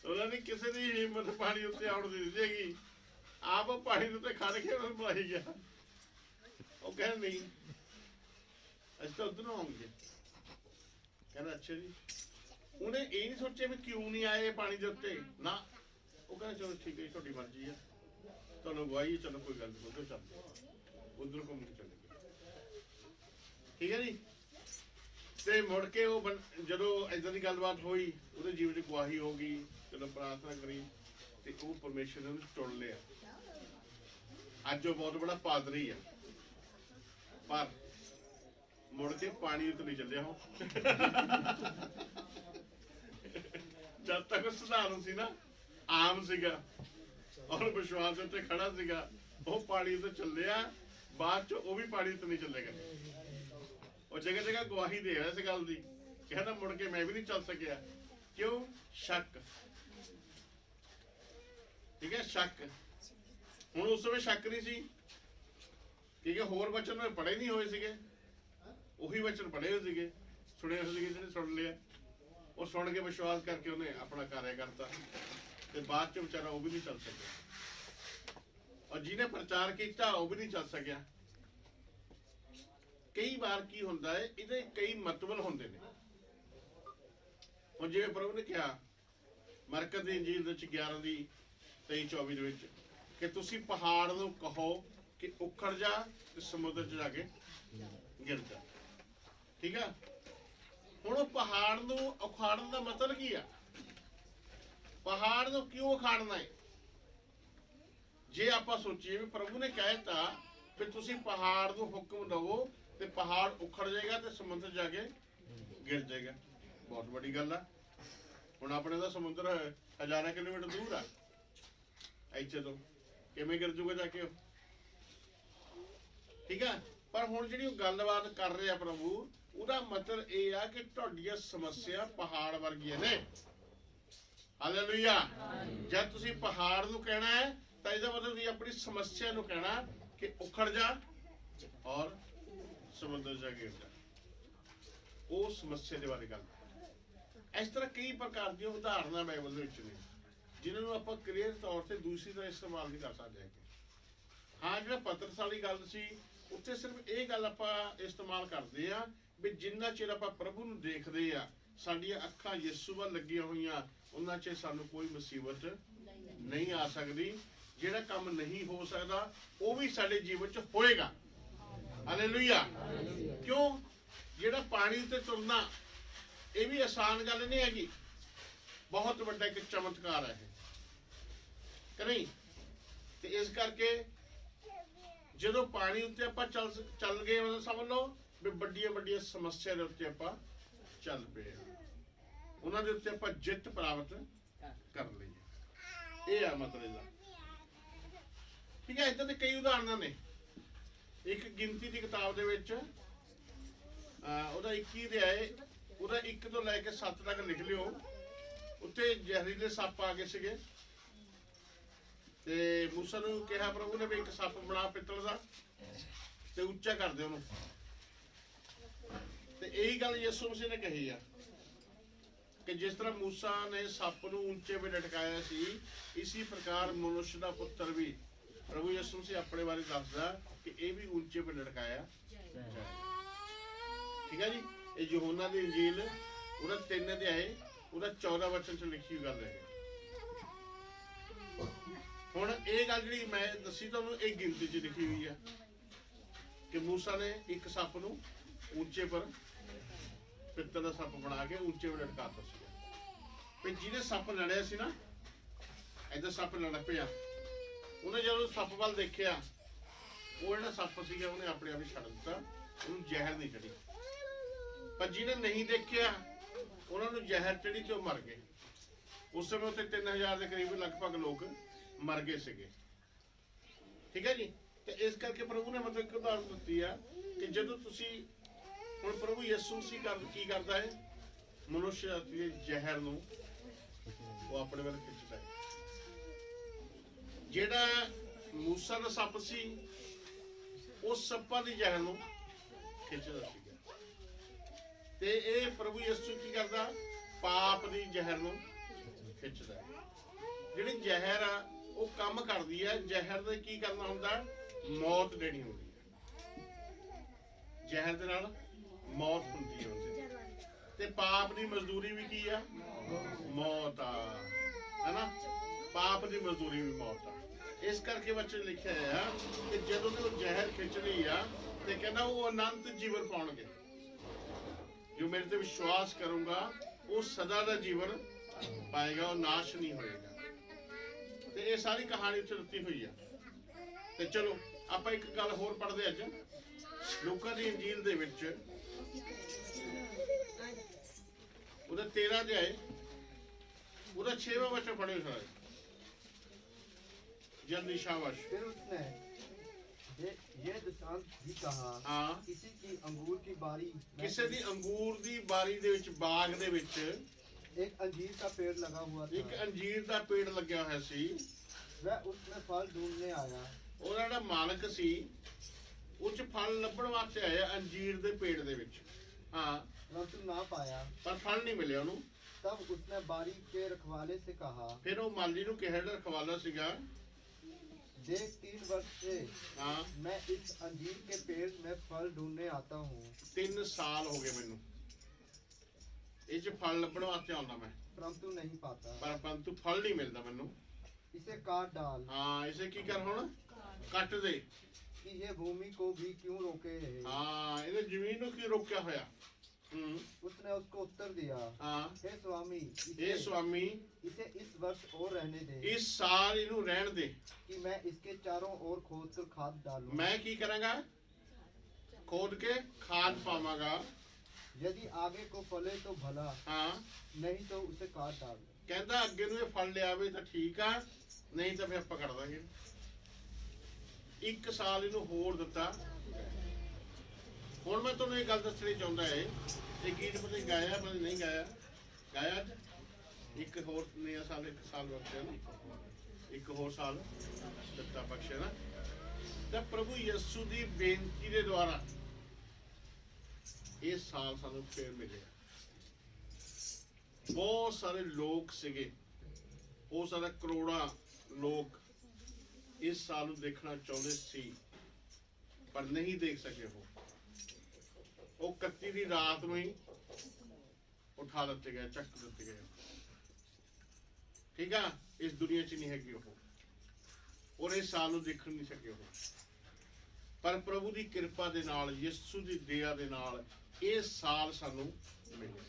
ਉਹਨਾਂ ਦੀ ਕਿਸੇ ਦੀ ਹਿੰਮਤ ਪਾਣੀ ਉੱਤੇ ਆਉਣ ਦੀ ਨਹੀਂ ਸੀਗੀ। ਆਪ ਉਹ ਪਾਣੀ ਦੇ ਉੱਤੇ ਖੜ ਕੇ ਉਹਨੂੰ ਬੁਲਾਈ ਗਿਆ। ਉਹ ਕਹਿੰਦੇ ਨਹੀਂ ਅਸੀਂ ਤਾਂ ਉੱਧਰੋਂ ਆਉਂਗੇ। ਕਹਿੰਦਾ ਅੱਛਾ ਜੀ। ਉਹਨੇ ਇਹ ਨਹੀਂ ਸੋਚਿਆ ਵੀ ਕਿਉਂ ਨਹੀਂ ਆਏ ਪਾਣੀ ਦੇ ਉੱਤੇ ਨਾ। ਉਹ ਕਹਿੰਦਾ ਚਲੋ ਠੀਕ ਹੈ ਜੀ ਤੁਹਾਡੀ ਮਰਜ਼ੀ ਆ, ਤੁਹਾਨੂੰ ਗਵਾਈ ਚਲੋ ਕੋਈ ਗੱਲ ਨਹੀਂ, ਉੱਧਰ ਚੱਲਦੇ, ਉੱਧਰ ਘੁੰਮ ਕੇ ਚਲੇ ਗਏ। ਠੀਕ ਹੈ ਜੀ। ਤੇ ਮੁੜ ਕੇ ਉਹ ਜਦੋਂ ਏਦਾਂ ਦੀ ਗੱਲਬਾਤ ਹੋਈ, ਉਹਦੇ ਜੀਵਨ ਚ ਗਵਾਹੀ ਹੋ ਗਈ। ਚਲੋ ਪ੍ਰਾਰਥਨਾ ਕਰੀ ਤੇ ਉਹ ਪਰਮੇਸ਼ਰ ਨੇ ਉਹਨੂੰ ਚੁਣ ਲਿਆ। ਅੱਜ ਉਹ ਬਹੁਤ ਬੜਾ ਪਾਦਰੀ ਆ, ਪਰ ਮੁੜ ਕੇ ਪਾਣੀ ਉੱਤੇ ਨਹੀਂ ਚੱਲਿਆ ਉਹ। ਜਦ ਤੱਕ ਉਹ ਸਧਾਰਨ ਸੀ ਨਾ, ਆਮ ਸੀਗਾ ਔਰ ਵਿਸ਼ਵਾਸ ਉੱਤੇ ਖੜਾ ਸੀਗਾ, ਉਹ ਪਾਣੀ ਉੱਤੇ ਚੱਲਿਆ। ਬਾਅਦ ਚ ਉਹ ਵੀ ਪਾਣੀ ਉੱਤੇ ਨਹੀਂ ਚੱਲੇਗਾ। ਉਹ ਜਗ੍ਹਾ ਜਗ੍ਹਾ ਗਵਾਹੀ ਦੇ ਰਿਹਾ ਇਸ ਗੱਲ ਦੀ। ਕਹਿੰਦਾ ਮੁੜ ਕੇ ਮੈਂ ਵੀ ਨਹੀਂ ਚੱਲ ਸਕਿਆ। ਕਿਉਂ? ਸ਼ੱਕ। ਠੀਕ ਹੈ, ਸ਼ੱਕ। ਹੁਣ ਉਸ ਸਮੇਂ ਸ਼ੱਕ ਨਹੀਂ ਸੀ, ਕਿਉਂਕਿ ਹੋਰ ਵਚਨ ਮੈਂ ਪੜ੍ਹੇ ਨਹੀਂ ਹੋਏ ਸੀਗੇ, ਉਹੀ ਵਚਨ ਪੜ੍ਹੇ ਹੋਏ ਸੀਗੇ, ਸੁਣੇ ਹੋਏ ਸੀਗੇ, ਜਿਹਨੇ ਸੁਣ ਲਿਆ। ਉਹ ਸੁਣ ਕੇ ਵਿਸ਼ਵਾਸ ਕਰਕੇ ਉਹਨੇ ਆਪਣਾ ਕਾਰਿਆ ਕਰਤਾ ਤੇ ਬਾਅਦ ਚ ਵਿਚਾਰਾ ਉਹ ਵੀ ਨਹੀਂ ਚੱਲ ਸਕਿਆ। ਔਰ ਜਿਹਨੇ ਪ੍ਰਚਾਰ ਕੀਤਾ ਉਹ ਵੀ ਨਹੀਂ ਚੱਲ ਸਕਿਆ। ਕਈ ਵਾਰ ਕੀ ਹੁੰਦਾ ਹੈ, ਇਹਦੇ ਕਈ ਮਤਲਬ ਹੁੰਦੇ ਨੇ। ਹੁਣ ਜਿਵੇਂ ਪ੍ਰਭੂ ਨੇ ਕਿਹਾ ਮਰਕਤ ਦੀ ਇੰਜੀਲ ਦੇ ਵਿੱਚ 11 ਦੀ 23-24 ਦੇ ਵਿੱਚ ਕਿ ਤੁਸੀਂ ਪਹਾੜ ਨੂੰ ਕਹੋ ਕਿ ਉਖੜ ਜਾ ਤੇ ਸਮੁੰਦਰ 'ਚ ਜਾ ਕੇ ਗਿਰ ਜਾ। ਠੀਕ ਆ। ਹੁਣ ਉਹ ਪਹਾੜ ਨੂੰ ਉਖਾੜਨ ਦਾ ਮਤਲਬ ਕੀ ਆ? ਪਹਾੜ ਨੂੰ ਕਿਉਂ ਉਖਾੜਨਾ ਹੈ? ਜੇ ਆਪਾਂ ਸੋਚੀਏ ਵੀ ਪ੍ਰਭੂ ਨੇ ਕਹਿਤਾ ਵੀ ਤੁਸੀਂ ਪਹਾੜ ਨੂੰ ਹੁਕਮ ਦਵੋ ਤੇ ਪਹਾੜ ਉਖੜ ਜਾਏਗਾ ਤੇ ਸਮੁੰਦਰ ਜਾ ਕੇ ਗਿਰ ਜਾਏਗਾ, ਬਹੁਤ ਵੱਡੀ ਗੱਲ ਆ। ਹੁਣ ਆਪਣੇ ਦਾ ਸਮੁੰਦਰ ਹਜ਼ਾਰਾਂ ਕਿਲੋਮੀਟਰ ਦੂਰ ਆ ਇੱਥੇ ਤੋਂ, ਕਿਵੇਂ ਗਿਰ ਜੂਗਾ ਜਾ ਕੇ ਉਹ? ਠੀਕ ਆ। ਪਰ ਹੁਣ ਜਿਹੜੀ ਉਹ ਗੱਲਬਾਤ ਕਰ ਰਿਹਾ ਪ੍ਰਭੂ, ਉਹਦਾ ਮਤਲਬ ਇਹ ਆ ਕਿ ਤੁਹਾਡੀਆਂ ਸਮੱਸਿਆ ਪਹਾੜ ਵਰਗੀਆਂ ਨੇ। ਹਾਲੇਲੂਇਆ। ਜਦ ਤੁਸੀਂ ਪਹਾੜ ਨੂੰ ਕਹਿਣਾ ਹੈ ਤਾਂ ਇਹਦਾ ਮਤਲਬ ਤੁਸੀਂ ਆਪਣੀ ਸਮੱਸਿਆ ਨੂੰ ਕਹਿਣਾ ਕਿ ਉਖੜ ਜਾ ਔਰ ਸਮੁੰਦਰ ਜਾ ਗਿਰ ਜਾ। ਉਹ ਸਮੱਸਿਆ ਦੇ ਬਾਰੇ ਗੱਲ। ਇਸ ਤਰ੍ਹਾਂ ਕਈ ਪ੍ਰਕਾਰ ਦੀਆਂ ਉਦਾਹਰਨਾਂ ਬਾਈਬਲ ਦੇ ਵਿੱਚ ਨੇ ਜਿਨ੍ਹਾਂ ਨੂੰ ਆਪਾਂ ਕਲੀਅਰ ਤੌਰ ਤੇ ਦੂਸਰੀ ਤਰ੍ਹਾਂ ਇਸਤੇਮਾਲ ਨਹੀਂ ਕਰ ਸਕਦੇ। ਹਾਂ, ਜਿਹੜਾ ਪਤਰਸ ਵਾਲੀ ਗੱਲ ਸੀ ਉੱਥੇ ਸਿਰਫ ਇਹ ਗੱਲ ਆਪਾਂ ਇਸਤੇਮਾਲ ਕਰਦੇ ਆ ਵੀ ਜਿੰਨਾ ਚਿਰ ਆਪਾਂ ਪ੍ਰਭੂ ਨੂੰ ਦੇਖਦੇ ਆ, ਸਾਡੀਆਂ ਅੱਖਾਂ ਯਿਸੂ ਵੱਲ ਲੱਗੀਆਂ ਹੋਈਆਂ, ਉਹਨਾਂ 'ਚ ਸਾਨੂੰ ਕੋਈ ਮੁਸੀਬਤ ਨਹੀਂ ਆ ਸਕਦੀ। ਜਿਹੜਾ ਕੰਮ ਨਹੀਂ ਹੋ ਸਕਦਾ ਉਹ ਵੀ ਸਾਡੇ ਜੀਵਨ 'ਚ ਹੋਏਗਾ। ਹਾਲੇਲੂਇਆ। ਕਿਉਂ? ਜਿਹੜਾ ਪਾਣੀ ਉੱਤੇ ਤੁਰਨਾ ਇਹ ਵੀ ਆਸਾਨ ਗੱਲ ਨਹੀਂ ਹੈਗੀ, ਬਹੁਤ ਵੱਡਾ ਇੱਕ ਚਮਤਕਾਰ ਹੈ ਕਿ ਨਹੀਂ? ਤੇ ਇਸ ਕਰਕੇ ਜਦੋਂ ਪਾਣੀ ਉੱਤੇ ਆਪਾਂ ਚੱਲ ਗਏ, ਮਤਲਬ ਸਮਝ ਲਓ ਵੀ ਵੱਡੀਆਂ ਵੱਡੀਆਂ ਸਮੱਸਿਆ ਦੇ ਉੱਤੇ ਆਪਾਂ ਚੱਲ ਪਏ, ਉਹਨਾਂ ਦੇ ਉੱਤੇ ਆਪਾਂ ਜਿੱਤ ਪ੍ਰਾਪਤ ਕਰ ਲਈ। ਇਹ ਆ ਮਤਲਬ ਇਹਦਾ। ਠੀਕ ਹੈ। ਇੱਦਾਂ ਦੇ ਕਈ ਉਦਾਹਰਨਾਂ ਨੇ। ਇੱਕ ਗਿਣਤੀ ਦੀ ਕਿਤਾਬ ਦੇ ਵਿੱਚ ਉਹਦਾ 21 ਅਧਿਆਏ ਉਹਦਾ 1 ਤੋਂ ਲੈ ਕੇ 7 ਤੱਕ ਲਿਖ ਲਿਓ। ਉੱਤੇ ਜ਼ਹਿਰੀਲੇ ਸੱਪ ਆ ਗਏ ਸੀਗੇ ਤੇ ਮੂਸਾ ਨੂੰ ਕਿਹਾ ਪ੍ਰਭੂ ਨੇ ਵੀ ਇੱਕ ਸੱਪ ਬਣਾ ਪਿੱਤਲ ਦਾ ਤੇ ਉੱਚਾ ਕਰ ਦੇ ਉਹਨੂੰ। ਤੇ ਇਹੀ ਗੱਲ ਯਿਸੂ ਮਸੀਹ ਨੇ ਕਹੀ ਆ ਕਿ ਜਿਸ ਤਰ੍ਹਾਂ ਮੂਸਾ ਨੇ ਸੱਪ ਨੂੰ ਉੱਚੇ 'ਤੇ ਲਟਕਾਇਆ ਸੀ, ਇਸੀ ਪ੍ਰਕਾਰ ਮਨੁੱਖ ਦਾ ਪੁੱਤਰ ਵੀ, ਪ੍ਰਭੂ ਯਿਸੂ ਮਸੀਹ ਆਪਣੇ ਬਾਰੇ ਦੱਸਦਾ ਕਿ ਇਹ ਵੀ ਉੱਚੇ 'ਤੇ ਲਟਕਾਇਆ। ਠੀਕ ਹੈ ਜੀ। ਇਹ ਯਹੋਨਾ ਦੀ ਇੰਜੀਲ ਉਹਦਾ 3 ਅਧਿਆਏ ਉਹਦਾ 14 ਵਚਨ 'ਚ ਲਿਖੀ ਹੋਈ ਗੱਲ ਹੈ। ਹੁਣ ਇਹ ਗੱਲ ਜਿਹੜੀ ਮੈਂ ਦੱਸੀ ਤੁਹਾਨੂੰ, ਇਹ ਗਿਣਤੀ 'ਚ ਲਿਖੀ ਹੋਈ ਆ ਕਿ ਮੂਸਾ ਨੇ ਇੱਕ ਸੱਪ ਨੂੰ ਉੱਚੇ ਪਰ ਪਿੱਤਲ ਦਾ ਸੱਪ ਬਣਾ ਕੇ ਉੱਚੇ 'ਤੇ ਲਟਕਾਤਾ ਸੀ। ਤੇ ਜਿਹਨੇ ਸੱਪ ਲੜਿਆ ਸੀ ਨਾ, ਏਦਾਂ ਸੱਪ ਲੜ ਪਿਆ, ਉਹਨੇ ਜਦੋਂ ਸੱਪ ਵੱਲ ਦੇਖਿਆ, ਉਹ ਜਿਹੜਾ ਸੱਪ ਸੀਗਾ ਉਹਨੇ ਆਪਣੇ ਆਪ ਹੀ ਛੱਡ ਦਿੱਤਾ, ਉਹਨੂੰ ਜ਼ਹਿਰ ਨਹੀਂ ਚੜੀ। ਪਰ ਜਿਹਨੇ ਨਹੀਂ ਦੇਖਿਆ ਉਹਨਾਂ ਨੂੰ ਜ਼ਹਿਰ ਚੜੀ ਤੇ ਉਹ ਮਰ ਗਏ। ਉਸ ਸਮੇਂ ਉੱਤੇ 3000 ਦੇ ਕਰੀਬ ਲਗਭਗ ਲੋਕ ਮਰ ਗਏ ਸੀਗੇ। ਠੀਕ ਹੈ ਜੀ। ਤੇ ਇਸ ਕਰਕੇ ਪ੍ਰਭੂ ਨੇ ਮਤਲਬ ਇੱਕ ਉਦਾਹਰਨ ਦਿੱਤੀ ਆ ਕਿ ਜਦੋਂ ਤੁਸੀਂ ਹੁਣ ਪ੍ਰਭੂ ਯਿਸੂ ਮਸੀਹ ਕੀ ਕਰਦਾ ਹੈ, ਮਨੁੱਖ ਦੇ ਜ਼ਹਿਰ ਨੂੰ ਉਹ ਆਪਣੇ ਵੱਲ ਖਿੱਚਦਾ ਹੈ। ਜਿਹੜਾ ਮੂਸਾ ਦਾ ਸੱਪ ਸੀ, ਉਸ ਸੱਪਾਂ ਦੀ ਜ਼ਹਿਰ ਨੂੰ ਖਿੱਚਦਾ ਸੀਗਾ। ਤੇ ਇਹ ਪ੍ਰਭੂ ਯਿਸੂ ਕੀ ਕਰਦਾ? ਪਾਪ ਦੀ ਜ਼ਹਿਰ ਨੂੰ ਖਿੱਚਦਾ ਹੈ। ਜਿਹੜੀ ਜ਼ਹਿਰ ਆ ਉਹ ਕੰਮ ਕਰਦੀ ਹੈ। ਜ਼ਹਿਰ ਦਾ ਕੀ ਕਰਨਾ ਹੁੰਦਾ? ਮੌਤ ਦੇਣੀ ਹੁੰਦੀ ਹੈ। ਜ਼ਹਿਰ ਦੇ ਨਾਲ ਮੌਤ ਹੁੰਦੀ ਹੈ। ਤੇ ਪਾਪ ਦੀ ਮਜ਼ਦੂਰੀ ਵੀ ਕੀ ਆ? ਮੌਤ ਆ, ਹੈਨਾ? ਪਾਪ ਦੀ ਮਜ਼ਦੂਰੀ ਵੀ ਮੌਤ ਆ। ਇਸ ਕਰਕੇ ਬੱਚੇ ਲਿਖਿਆ ਆ ਕਿ ਜਦੋਂ ਉਹ ਜ਼ਹਿਰ ਖਿੱਚ ਲਈ ਆ ਤੇ ਕਹਿੰਦਾ ਉਹ ਅਨੰਤ ਜੀਵਨ ਪਾਉਣਗੇ। ਜੋ ਮੇਰੇ ਤੇ ਵਿਸ਼ਵਾਸ ਕਰੂੰਗਾ ਉਹ ਸਦਾ ਦਾ ਜੀਵਨ ਪਾਏਗਾ, ਉਹ ਨਾਸ਼ ਨਹੀਂ ਹੋਏਗਾ। ਤੇ ਇਹ ਸਾਰੀ ਕਹਾਣੀ ਉੱਥੇ ਦਿੱਤੀ ਹੋਈ ਆ। ਤੇ ਚਲੋ ਆਪਾਂ ਇੱਕ ਗੱਲ ਹੋਰ ਪੜ੍ਹਦੇ ਅੱਜ ਲੂਕਾ ਦੀ ਇੰਜੀਲ ਦੇ ਵਿੱਚ ਉਹਦਾ 13 ਅਧਿਆਏ ਉਹਦਾ 6ਵਾਂ ਵਚਨ ਪੜ੍ਹਿਓ ਸਾਰੇ। जल्दी शाबाश। फिर उसने ये दृष्टांत भी कहा, हाँ। किसी की अंगूर की बारी ਕਿਸੇ ਦੀ ਅੰਗੂਰ ਦੀ ਬਾਰੀ ਦੇ ਵਿੱਚ, ਬਾਗ ਦੇ ਵਿੱਚ एक अंजीर का पेड़ लगा हुआ था। ਇੱਕ ਅੰਜੀਰ ਦਾ ਪੇੜ ਲੱਗਿਆ ਹੋਇਆ ਸੀ। वह उसमें फल ढूंढने आया। ਉਹਦਾ ਜਿਹੜਾ ਮਾਲਕ ਸੀ ਉਹ 'ਚ ਫਲ ਲੱਭਣ ਵਾਸਤੇ ਆਇਆ ਅੰਜੀਰ ਦੇ ਪੇੜ ਦੇ ਵਿੱਚ। ਹਾਂ, परंतु ना पाया। ਪਰ ਫਲ ਨਹੀਂ ਮਿਲਿਆ ਉਹਨੂੰ। तब उसने बारी के रखवाले से कहा, ਫਿਰ ਉਹ ਮਾਲੀ ਨੂੰ ਕਿਹਾ, ਜਿਹੜਾ ਰਖਵਾਲਾ ਸੀਗਾ, देख 3 वर्ष से ਹਾਂ मैं इस अंजीर के पेड़ में फल ढूंढने आता हूँ, 3 ਸਾਲ ਹੋ ਗਏ ਮੈਨੂੰ ਇਹ ਚ ਫਲ ਲੱਭਣ ਵਾਸਤੇ ਆਉਂਦਾ ਮੈਂ, परंतु नहीं पाता। ਪਰੰਤੂ ਫਲ ਨਹੀਂ ਮਿਲਦਾ ਮੈਨੂੰ। इसे काट डाल ਹਾਂ ਇਸੇ ਕੀ ਕਰ ਹੁਣ, ਕੱਟ ਦੇ। कि ये भूमि को भी क्यों रोके है। ਹਾਂ ਇਹਨੇ ਜ਼ਮੀਨ ਨੂੰ ਕੀ ਰੋਕਿਆ ਹੋਇਆ। उसने उसको उत्तर दिया, ਹਾਂ हे स्वामी, ਇਹ स्वामी इसे इस वर्ष और रहने दे, ਇਸ ਸਾਲ ਇਹਨੂੰ ਰਹਿਣ ਦੇ, कि मैं इसके चारों ओर खोदकर खाद डालूं। ਮੈਂ ਕੀ ਕਰਾਂਗਾ, ਖੋਦ ਕੇ ਖਾਦ ਪਾਵਾਂਗਾ। यदि आगे को फले तो भला, ਹਾਂ नहीं तो उसे काट डाल। ਕਹਿੰਦਾ ਅੱਗੇ ਨੂੰ ਇਹ ਫਲ ਲਿਆਵੇ ਤਾਂ ਠੀਕ ਆ, ਨਹੀਂ ਤਾਂ ਫਿਰ ਆਪਾਂ ਕੱਢ ਦਾਂਗੇ। 1 ਸਾਲ ਇਹਨੂੰ ਹੋਰ ਦਿੱਤਾ। ਹੁਣ ਮੈਂ ਤੁਹਾਨੂੰ ਇਹ ਗੱਲ ਦੱਸਣੀ ਚਾਹੁੰਦਾ ਹੈ, ਇਹ ਗੀਤ ਪਤਾ ਨਹੀਂ ਗਾਇਆ ਪਤਾ ਨਹੀਂ ਗਾਇਆ, ਗਾਇਆ ਅੱਜ ਇੱਕ ਹੋਰ ਨया ਸਾਲ, 1 ਸਾਲ ਬਖਸ਼ਿਆ ਨਾ, ਇੱਕ ਹੋਰ ਸਾਲ ਦਿੱਤਾ ਬਖਸ਼ਿਆ ਨਾ। ਤਾਂ ਪ੍ਰਭੂ ਯਿਸੂ ਦੀ ਬੇਨਤੀ ਦੇ ਦੁਆਰਾ ਇਹ ਸਾਲ ਸਾਨੂੰ ਫੇਰ ਮਿਲਿਆ। ਬਹੁਤ ਸਾਰੇ ਲੋਕ ਸੀਗੇ, ਹੋ ਸਕਦਾ ਕਰੋੜਾਂ ਲੋਕ ਇਸ ਸਾਲ ਨੂੰ ਦੇਖਣਾ ਚਾਹੁੰਦੇ ਸੀ ਪਰ ਨਹੀਂ ਦੇਖ ਸਕੇ। ਉਹ 31 ਦੀ ਰਾਤ ਨੂੰ ਹੀ ਉਠਾ ਦਿੱਤੇ ਗਏ, ਚੱਕ ਦਿੱਤੇ ਗਏ। ਠੀਕ ਆ, ਇਸ ਦੁਨੀਆ 'ਚ ਨਹੀਂ ਹੈਗੇ ਉਹ, ਔਰ ਇਸ ਸਾਲ ਨੂੰ ਦੇਖਣ ਨਹੀਂ ਸਕੇ ਉਹ। ਪਰ ਪ੍ਰਭੂ ਦੀ ਕਿਰਪਾ ਦੇ ਨਾਲ, ਯਿਸੂ ਦੀ ਦਇਆ ਦੇ ਨਾਲ ਇਹ ਸਾਲ ਸਾਨੂੰ ਮਿਲਿਆ।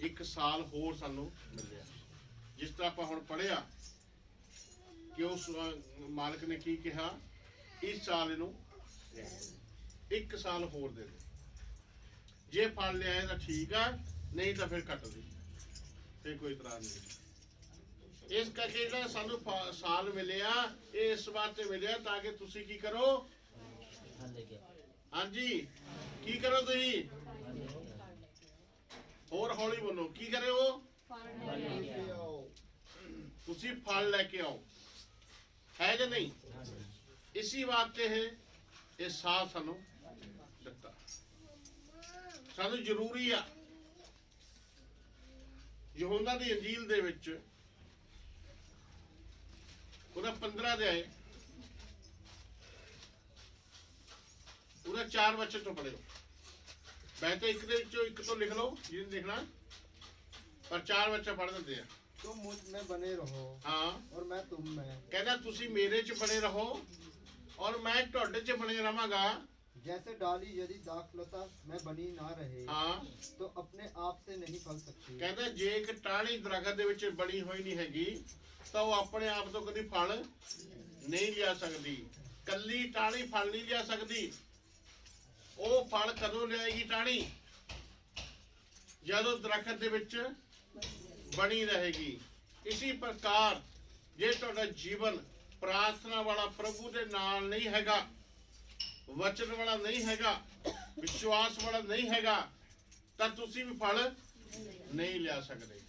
1 ਸਾਲ ਹੋਰ ਸਾਨੂੰ ਮਿਲਿਆ। ਜਿਸ ਤਰ੍ਹਾਂ ਆਪਾਂ ਹੁਣ ਪੜ੍ਹਿਆ ਕਿ ਉਸ ਮਾਲਕ ਨੇ ਕੀ ਕਿਹਾ, ਇਸ ਸਾਲ ਇਹਨੂੰ 1 ਸਾਲ ਹੋਰ ਦੇ ਦੇ, ਜੇ ਫਲ ਲਿਆਏ ਤਾਂ ਠੀਕ ਆ, ਨਹੀਂ ਤਾਂ ਫਿਰ ਕੱਟ ਦੇ, ਫਿਰ ਕੋਈ ਇਤਰਾਜ਼ ਨਹੀਂ। ਇਸ ਕਰਕੇ ਜਿਹੜਾ ਸਾਨੂੰ ਸਾਲ ਮਿਲਿਆ, ਇਹ ਇਸ ਵਾਸਤੇ ਮਿਲਿਆ ਤਾਂ ਕਿ ਤੁਸੀਂ ਕੀ ਕਰੋ, ਹਾਂਜੀ ਕੀ ਕਰੋ, ਤੁਸੀਂ ਹੋਰ ਹੌਲੀ ਬੋਲੋ, ਕੀ ਕਰਿਓ, ਤੁਸੀਂ ਫਲ ਲੈ ਕੇ ਆਓ, ਹੈ ਜਾਂ ਨਹੀਂ। ਇਸੀ ਵਾਸਤੇ ਇਹ ਸਾਲ ਸਾਨੂੰ ਦਿੱਤਾ, ਸਾਨੂੰ ਜ਼ਰੂਰੀ ਆ। ਯਹੋਨਾ ਦੀ ਅੰਜੀਲ ਦੇ ਵਿੱਚ ਉਹਦਾ 15 ਅਧਿਆਏ ਉਹਦਾ 4 ਵਚਨ ਤੋਂ ਪੜ੍ਹਿਓ। ਮੈਂ ਤਾਂ ਇੱਕ ਦੇ ਵਿੱਚੋਂ ਇੱਕ ਤੋਂ ਲਿਖ ਲਓ ਜਿਹਨੇ ਲਿਖਣਾ, ਪਰ 4 ਵਚਨ ਪੜ੍ਹ ਦਿੰਦੇ ਆ। तुम मुझ में बने रहो, ਹਾਂ और मैं तुम में। ਕਹਿੰਦਾ ਤੁਸੀਂ ਮੇਰੇ 'ਚ ਬਣੇ ਰਹੋ ਔਰ ਮੈਂ ਤੁਹਾਡੇ 'ਚ ਬਣੇ ਰਵਾਂਗਾ। जैसे डाली यदि दाखलता में बनी ना रहे, ਹਾਂ तो अपने आप से नहीं फल सकती। ਕਹਿੰਦਾ ਜੇ ਇੱਕ ਟਾਹਣੀ ਦਰਖਤ ਦੇ ਵਿੱਚ ਬਣੀ ਹੋਈ ਨਹੀਂ ਹੈਗੀ ਤਾਂ ਉਹ ਆਪਣੇ ਆਪ ਤੋਂ ਕਦੀ ਫਲ ਨਹੀਂ ਲਿਆ ਸਕਦੀ। ਕੱਲੀ ਟਾਹਣੀ ਫਲ ਨਹੀਂ ਲਿਆ ਸਕਦੀ। ਉਹ ਫਲ ਕਦੋਂ ਲਿਆਏਗੀ ਟਾਹਣੀ, ਜਦੋਂ ਦਰਖਤ ਦੇ ਵਿੱਚ ਬਣੀ ਰਹੇਗੀ। ਇਸੇ ਪ੍ਰਕਾਰ ਜੇ ਤੁਹਾਡਾ ਜੀਵਨ ਪ੍ਰਾਰਥਨਾ ਵਾਲਾ, ਪ੍ਰਭੂ ਦੇ ਨਾਲ ਨਹੀਂ ਹੈਗਾ, ਵਚਨ ਵਾਲਾ ਨਹੀਂ ਹੈਗਾ, ਵਿਸ਼ਵਾਸ ਵਾਲਾ ਨਹੀਂ ਹੈਗਾ, ਤਾਂ ਤੁਸੀਂ ਵੀ ਫਲ ਨਹੀਂ ਲਿਆ ਸਕਦੇ।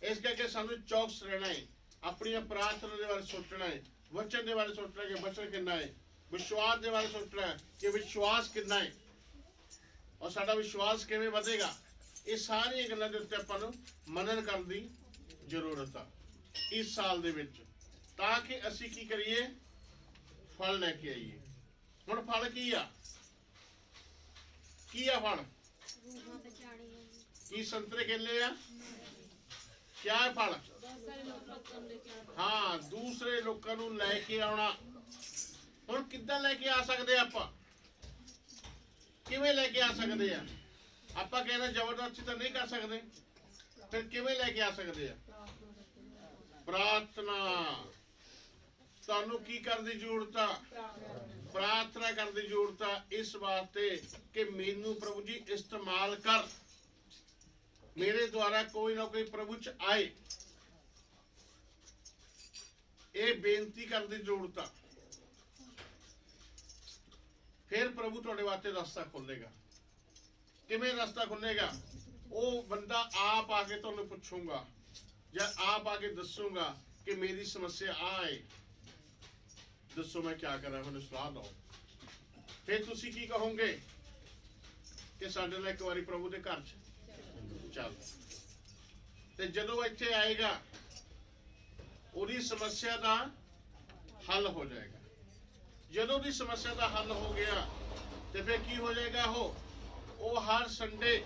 ਇਸ ਕਰਕੇ ਸਾਨੂੰ ਚੌਕਸ ਰਹਿਣਾ ਹੈ, ਆਪਣੀਆਂ ਪ੍ਰਾਰਥਨਾ ਦੇ ਬਾਰੇ ਸੋਚਣਾ ਹੈ, ਵਚਨ ਦੇ ਬਾਰੇ ਸੋਚਣਾ ਕਿ ਵਚਨ ਕਿੰਨਾ ਹੈ, ਵਿਸ਼ਵਾਸ ਦੇ ਬਾਰੇ ਸੋਚਣਾ ਹੈ ਕਿ ਵਿਸ਼ਵਾਸ ਕਿੰਨਾ ਹੈ ਔਰ ਸਾਡਾ ਵਿਸ਼ਵਾਸ ਕਿਵੇਂ ਵਧੇਗਾ। ਇਹ ਸਾਰੀਆਂ ਗੱਲਾਂ ਦੇ ਉੱਤੇ ਆਪਾਂ ਨੂੰ ਮਨਨ ਕਰਨ ਦੀ ਜ਼ਰੂਰਤ ਆ ਇਸ ਸਾਲ ਦੇ ਵਿੱਚ, ਤਾਂ ਕਿ ਅਸੀਂ ਕੀ ਕਰੀਏ, ਫਲ ਲੈ ਕੇ ਆਈਏ। ਹੁਣ ਫਲ ਕੀ ਆ, ਕੀ ਆ ਫਲ, ਕੀ ਸੰਤਰੇ ਕੇਲੇ ਆ, ਕਿਆ ਹੈ ਫਲ, ਹਾਂ ਦੂਸਰੇ ਲੋਕਾਂ ਨੂੰ ਲੈ ਕੇ ਆਉਣਾ। ਹੁਣ ਕਿੱਦਾਂ ਲੈ ਕੇ ਆ ਸਕਦੇ ਆਪਾਂ, ਕਿਵੇਂ ਲੈ ਕੇ ਆ ਸਕਦੇ ਆ। ਆਪਾਂ ਕਹਿੰਦੇ ਜ਼ਬਰਦਸਤੀ ਤਾਂ ਨਹੀਂ ਕਰ ਸਕਦੇ, ਫਿਰ ਕਿਵੇਂ ਲੈ ਕੇ ਆ ਸਕਦੇ ਆ। ਪ੍ਰਾਰਥਨਾ, ਤੁਹਾਨੂੰ ਕੀ ਕਰਨ ਦੀ ਜ਼ਰੂਰਤ ਆ, ਪ੍ਰਾਰਥਨਾ ਕਰਨ ਦੀ ਜ਼ਰੂਰਤ ਆ, ਇਸ ਵਾਸਤੇ ਕਿ ਮੈਨੂੰ ਪ੍ਰਭੂ ਜੀ ਇਸਤੇਮਾਲ ਕਰ, ਮੇਰੇ ਦੁਆਰਾ ਕੋਈ ਨਾ ਕੋਈ ਪ੍ਰਭੂ ਚ ਆਏ। ਇਹ ਬੇਨਤੀ ਕਰਨ ਦੀ ਜ਼ਰੂਰਤ ਆ। ਫਿਰ ਪ੍ਰਭੂ ਤੁਹਾਡੇ ਵਾਸਤੇ ਰਸਤਾ ਖੋਲੇਗਾ। ਕਿਵੇਂ ਰਸਤਾ ਖੁੱਲੇਗਾ, ਉਹ ਬੰਦਾ ਆਪ ਆ ਕੇ ਤੁਹਾਨੂੰ ਪੁੱਛੂਗਾ ਜਾਂ ਆਪ ਆ ਕੇ ਦੱਸੂਗਾ ਕਿ ਮੇਰੀ ਸਮੱਸਿਆ ਆ ਹੈ, ਦੱਸੋ ਮੈਂ ਕੀ ਕਰਾਂ, ਮੈਨੂੰ ਸਲਾਹ ਦਿਓ। ਫਿਰ ਤੁਸੀਂ ਕੀ ਕਹੋਗੇ ਕਿ ਸਾਡੇ ਨਾਲ ਇੱਕ ਵਾਰੀ ਪ੍ਰਭੂ ਦੇ ਘਰ 'ਚ ਚੱਲ। ਤੇ ਜਦੋਂ ਇੱਥੇ ਆਏਗਾ, ਉਹਦੀ ਸਮੱਸਿਆ ਦਾ ਹੱਲ ਹੋ ਜਾਏਗਾ। ਜਦੋਂ ਦੀ ਸਮੱਸਿਆ ਦਾ ਹੱਲ ਹੋ ਗਿਆ ਤੇ ਫਿਰ ਕੀ ਹੋ ਜਾਏਗਾ? ਉਹ ਹਰ ਸੰਡੇ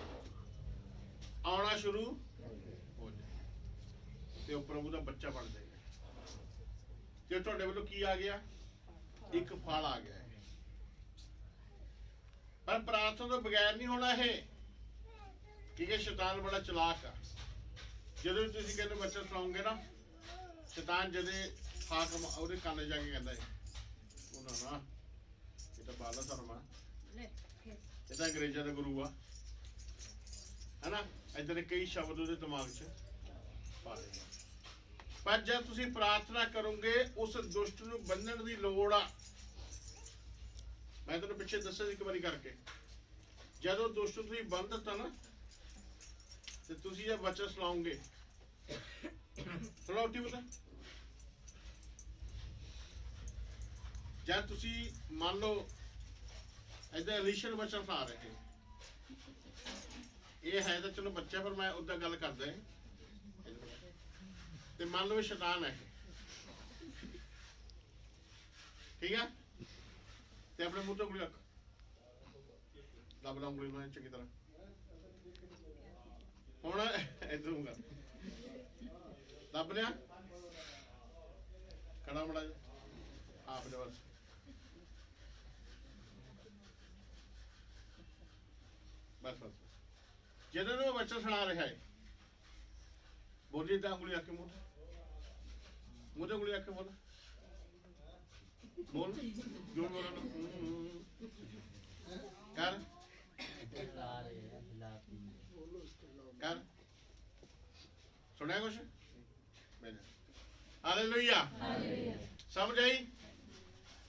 ਆਉਣਾ ਸ਼ੁਰੂ ਹੋ ਜਾਏਗਾ ਤੇ ਉਹ ਪ੍ਰਭੂ ਦਾ ਬੱਚਾ ਬਣ ਜਾਏਗਾ। ਤੇ ਤੁਹਾਡੇ ਵੱਲੋਂ ਕੀ ਆ ਗਿਆ? ਇੱਕ ਫਲ ਆ ਗਿਆ। ਪਰ ਪ੍ਰਾਰਥਨਾ ਤੋਂ ਬਗੈਰ ਨਹੀਂ ਹੋਣਾ ਇਹ, ਕਿਉਂਕਿ ਸ਼ੈਤਾਨ ਬੜਾ ਚਲਾਕ ਆ। ਜਦੋਂ ਤੁਸੀਂ ਕਹਿੰਦੇ ਬੱਚਾ ਸੁਣਾਉਂਗੇ ਨਾ, ਸ਼ੈਤਾਨ ਜਦੇ ਹਾਕਮ ਉਹਦੇ ਕੰਨ ਜਾ ਕੇ ਕਹਿੰਦਾ ਹੈ ਉਹਨਾਂ ਨਾ ਇਹ ਤਾਂ ਬਾਲਾ ਧਰਮ ਆ, ਇਹ ਤਾਂ ਅੰਗਰੇਜ਼ਾਂ ਦਾ ਗੁਰੂ ਆ, ਹਨਾ। ਏਦਾਂ ਦੇ ਕਈ ਸ਼ਬਦ ਉਹਦੇ ਦਿਮਾਗ 'ਚ ਪਾ ਦੇਗਾ। ਪਰ ਜਦ ਤੁਸੀਂ ਪ੍ਰਾਰਥਨਾ ਕਰੋਗੇ ਉਸ ਦੁਸ਼ਟ ਨੂੰ ਬੰਨਣ ਦੀ ਲੋੜ ਆ। ਮੈਂ ਤੁਹਾਨੂੰ ਪਿੱਛੇ ਦੱਸਿਆ ਇੱਕ ਵਾਰੀ ਕਰਕੇ, ਜਦੋਂ ਦੁਸ਼ਟ ਨੂੰ ਤੁਸੀਂ ਬੰਨ ਦਿੱਤਾ ਨਾ ਤੇ ਤੁਸੀਂ ਇਹ ਬੱਚਾ ਸੁਣਾਓਗੇ, ਸੁਣਾਓ ਕੀ ਪਤਾ। ਜਦ ਤੁਸੀਂ ਮੰਨ ਲਓ ਏਦਾਂ ਇਲੀਸ਼ਨ ਬੱਚਾ ਸੁਣਾ ਰਹੇ, ਇਹ ਹੈ ਤਾਂ ਚਲੋ ਬੱਚਾ, ਪਰ ਮੈਂ ਉਦਾਂ ਗੱਲ ਕਰਦਾ ਤੇ ਮੰਨ ਲਓ ਇਹ ਸ਼ੈਤਾਨ ਹੈ, ਠੀਕ ਆ। ਤੇ ਆਪਣੇ ਮੂੰਹ ਤੋਂ ਉਂਗਲੀ ਰੱਖ, ਲੱਭ ਲਾ ਉਂਗਲੀ ਨੂੰ ਚੰਗੀ ਤਰ੍ਹਾਂ। ਹੁਣ ਇਧਰੋਂ ਕਰ, ਲੱਭ ਲਿਆ, ਖੜਾ ਮੜਾ ਆਪ ਦੇ ਵੱਲ। ਬਸ ਬਸ ਜਦੋਂ ਨੂੰ ਬੱਚਾ ਸੁਣਾ ਰਿਹਾ ਹੈ, ਬੋਲੀ ਤਾਂ ਉਂਗਲੀ ਰੱਖ ਕੇ ਮੂੰਹ ਤੇ ਉਂਗਲੀ ਰੱਖ ਕੇ ਬੋਲ ਜੋ ਬੋਲਣਾ ਕਰ ਕਰ। ਸੁਣਿਆ ਕੁਛ? ਹਾਲੇਲੂਇਆ, ਸਮਝ ਆਈ?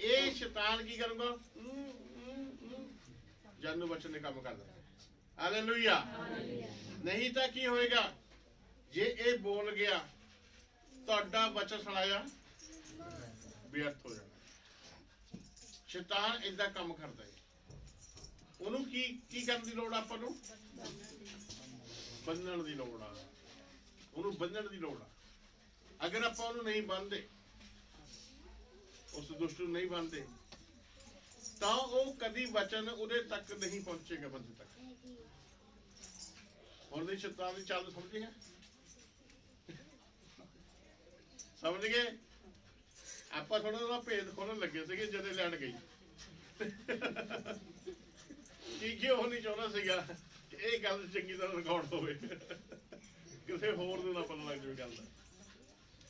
ਇਹ ਸ਼ੈਤਾਨ ਕੀ ਕਰੂਗਾ? ਜਾਨੂ ਬੱਚੇ ਨੇ ਕੰਮ ਕਰ ਦਿੱਤਾ। ਹਾਲੇਲੂਇਆ। ਨਹੀਂ ਤਾਂ ਕੀ ਹੋਏਗਾ? ਜੇ ਇਹ ਬੋਲ ਗਿਆ ਤੁਹਾਡਾ ਬੱਚਾ ਸੁਣਾਇਆ ਵਿਅਰਥ ਹੋ ਜਾਣਾ। ਸ਼ੈਤਾਨ ਏਦਾਂ ਕੰਮ ਕਰਦਾ ਹੈ। ਉਹਨੂੰ ਕੀ ਕਰਨ ਦੀ ਲੋੜ ਆ? ਆਪਾਂ ਨੂੰ ਬੰਨਣ ਦੀ ਲੋੜ ਆ। ਉਹਨੂੰ ਬੰਨਣ ਦੀ ਲੋੜ ਆ। ਅਗਰ ਆਪਾਂ ਉਹਨੂੰ ਨਹੀਂ ਬੰਨਦੇ, ਉਸ ਦੁਸ਼ਟ ਨੂੰ ਨਹੀਂ ਬੰਨਦੇ, ਤਾਂ ਉਹ ਕਦੀ ਵਚਨ ਉਹਦੇ ਤੱਕ ਨਹੀਂ ਪਹੁੰਚੇਗਾ, ਬੰਦੇ ਤੱਕ। ਹੁਣ ਦੀ ਸ਼ੈਤਾਨ ਦੀ ਚਾਲ ਸਮਝ ਗਏ? ਸਮਝ ਗਏ? ਆਪਾਂ ਥੋੜਾ ਜਿਹਾ ਭੇਦ ਖੋਲਣ ਲੱਗੇ ਸੀਗੇ ਜਦੋਂ ਲੈਣ ਗਈ। ਕੀ ਉਹ ਨਹੀਂ ਚਾਹੁੰਦਾ ਸੀਗਾ ਕਿ ਇਹ ਗੱਲ ਚੰਗੀ ਤਰ੍ਹਾਂ ਰਿਕਾਰਡ ਹੋਵੇ, ਕਿਸੇ ਹੋਰ ਨੂੰ ਨਾ ਪਤਾ ਲੱਗ ਜਾਵੇ ਗੱਲ ਦਾ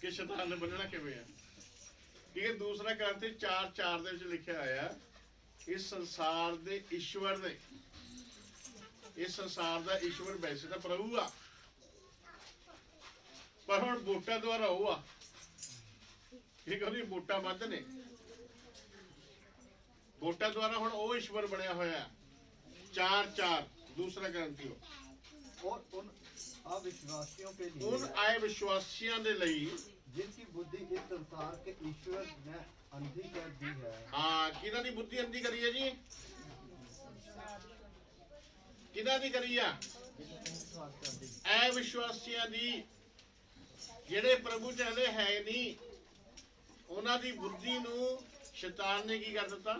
ਕਿ ਸ਼ੈਤਾਨ ਨੇ ਬੰਨਣਾ ਕਿਵੇਂ ਆ। ਠੀਕ ਹੈ। ਦੂਸਰਾ ਕਰੰਥੀ 4:4 ਦੇ ਵਿੱਚ ਲਿਖਿਆ ਹੋਇਆ, ਇਸ ਸੰਸਾਰ ਦੇ ਈਸ਼ਵਰ ਨੇ, ਇਸ ਸੰਸਾਰ ਦਾ ਈਸ਼ਵਰ ਵੈਸੇ ਤਾਂ ਪ੍ਰਭੂ ਆ, ਪਰ ਹੁਣ ਵੋਟਾਂ ਦੁਆਰਾ ਉਹ ਆ। ਇਹ ਕਹਿੰਦੀ ਵੋਟਾਂ ਵੱਧ ਨੇ, ਵੋਟਾਂ ਦੁਆਰਾ ਹੁਣ ਉਹ ਈਸ਼ਵਰ ਬਣਿਆ ਹੋਇਆ। 4:4 दूसरा ग्रंथी और उन अविश्वासियों के लिए, उन आए विश्वासियों के लिए जिनकी बुद्धि इस संसार के ईश्वर ने अंधी कर दी है। हाँ, किदा दी बुद्धि अंधी करी है जी? किदा दी करी है? अविश्वासियों दी, जेड़े प्रभु च हले है नहीं, उन्हां दी बुद्धि नूं शैतान ने की कर दिता?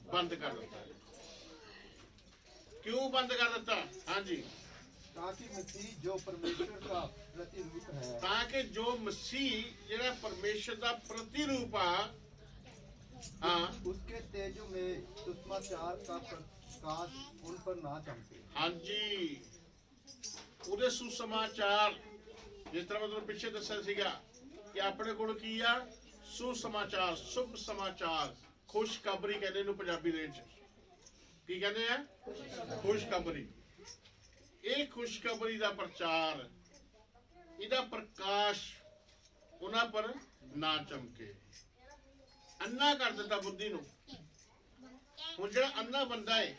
बंद कर दिता। क्यों बंद कर दिता? हाँ जी, ताकि मसीह जो परमेश्वर का प्रतिरूप है, ताकि जो मसीह जेड़ा परमेश्वर का प्रतिरूप आ, हाँ, उसके तेज में सुसमाचार का प्रकाश उन पर ना चमके। हाँ जी, उहदे सुसमाचार, जिस तरह मतलब पिछे दस्सिया सीगा कि अपने कोल की आ सुसमाचार, शुभ समाचार, खुशखबरी कहते इहनूं पंजाबी दे विच की कहते हैं? खुशखबरी। ਇਹ ਖੁਸ਼ਖਬਰੀ ਦਾ ਪ੍ਰਚਾਰ, ਇਹਦਾ ਪ੍ਰਕਾਸ਼ ਉਹਨਾਂ ਪਰ ਨਾ ਚਮਕੇ। ਅੰਨਾ ਕਰ ਦਿੱਤਾ ਬੁੱਧੀ ਨੂੰ। ਹੁਣ ਜਿਹੜਾ ਅੰਨਾ ਬੰਦਾ ਹੈ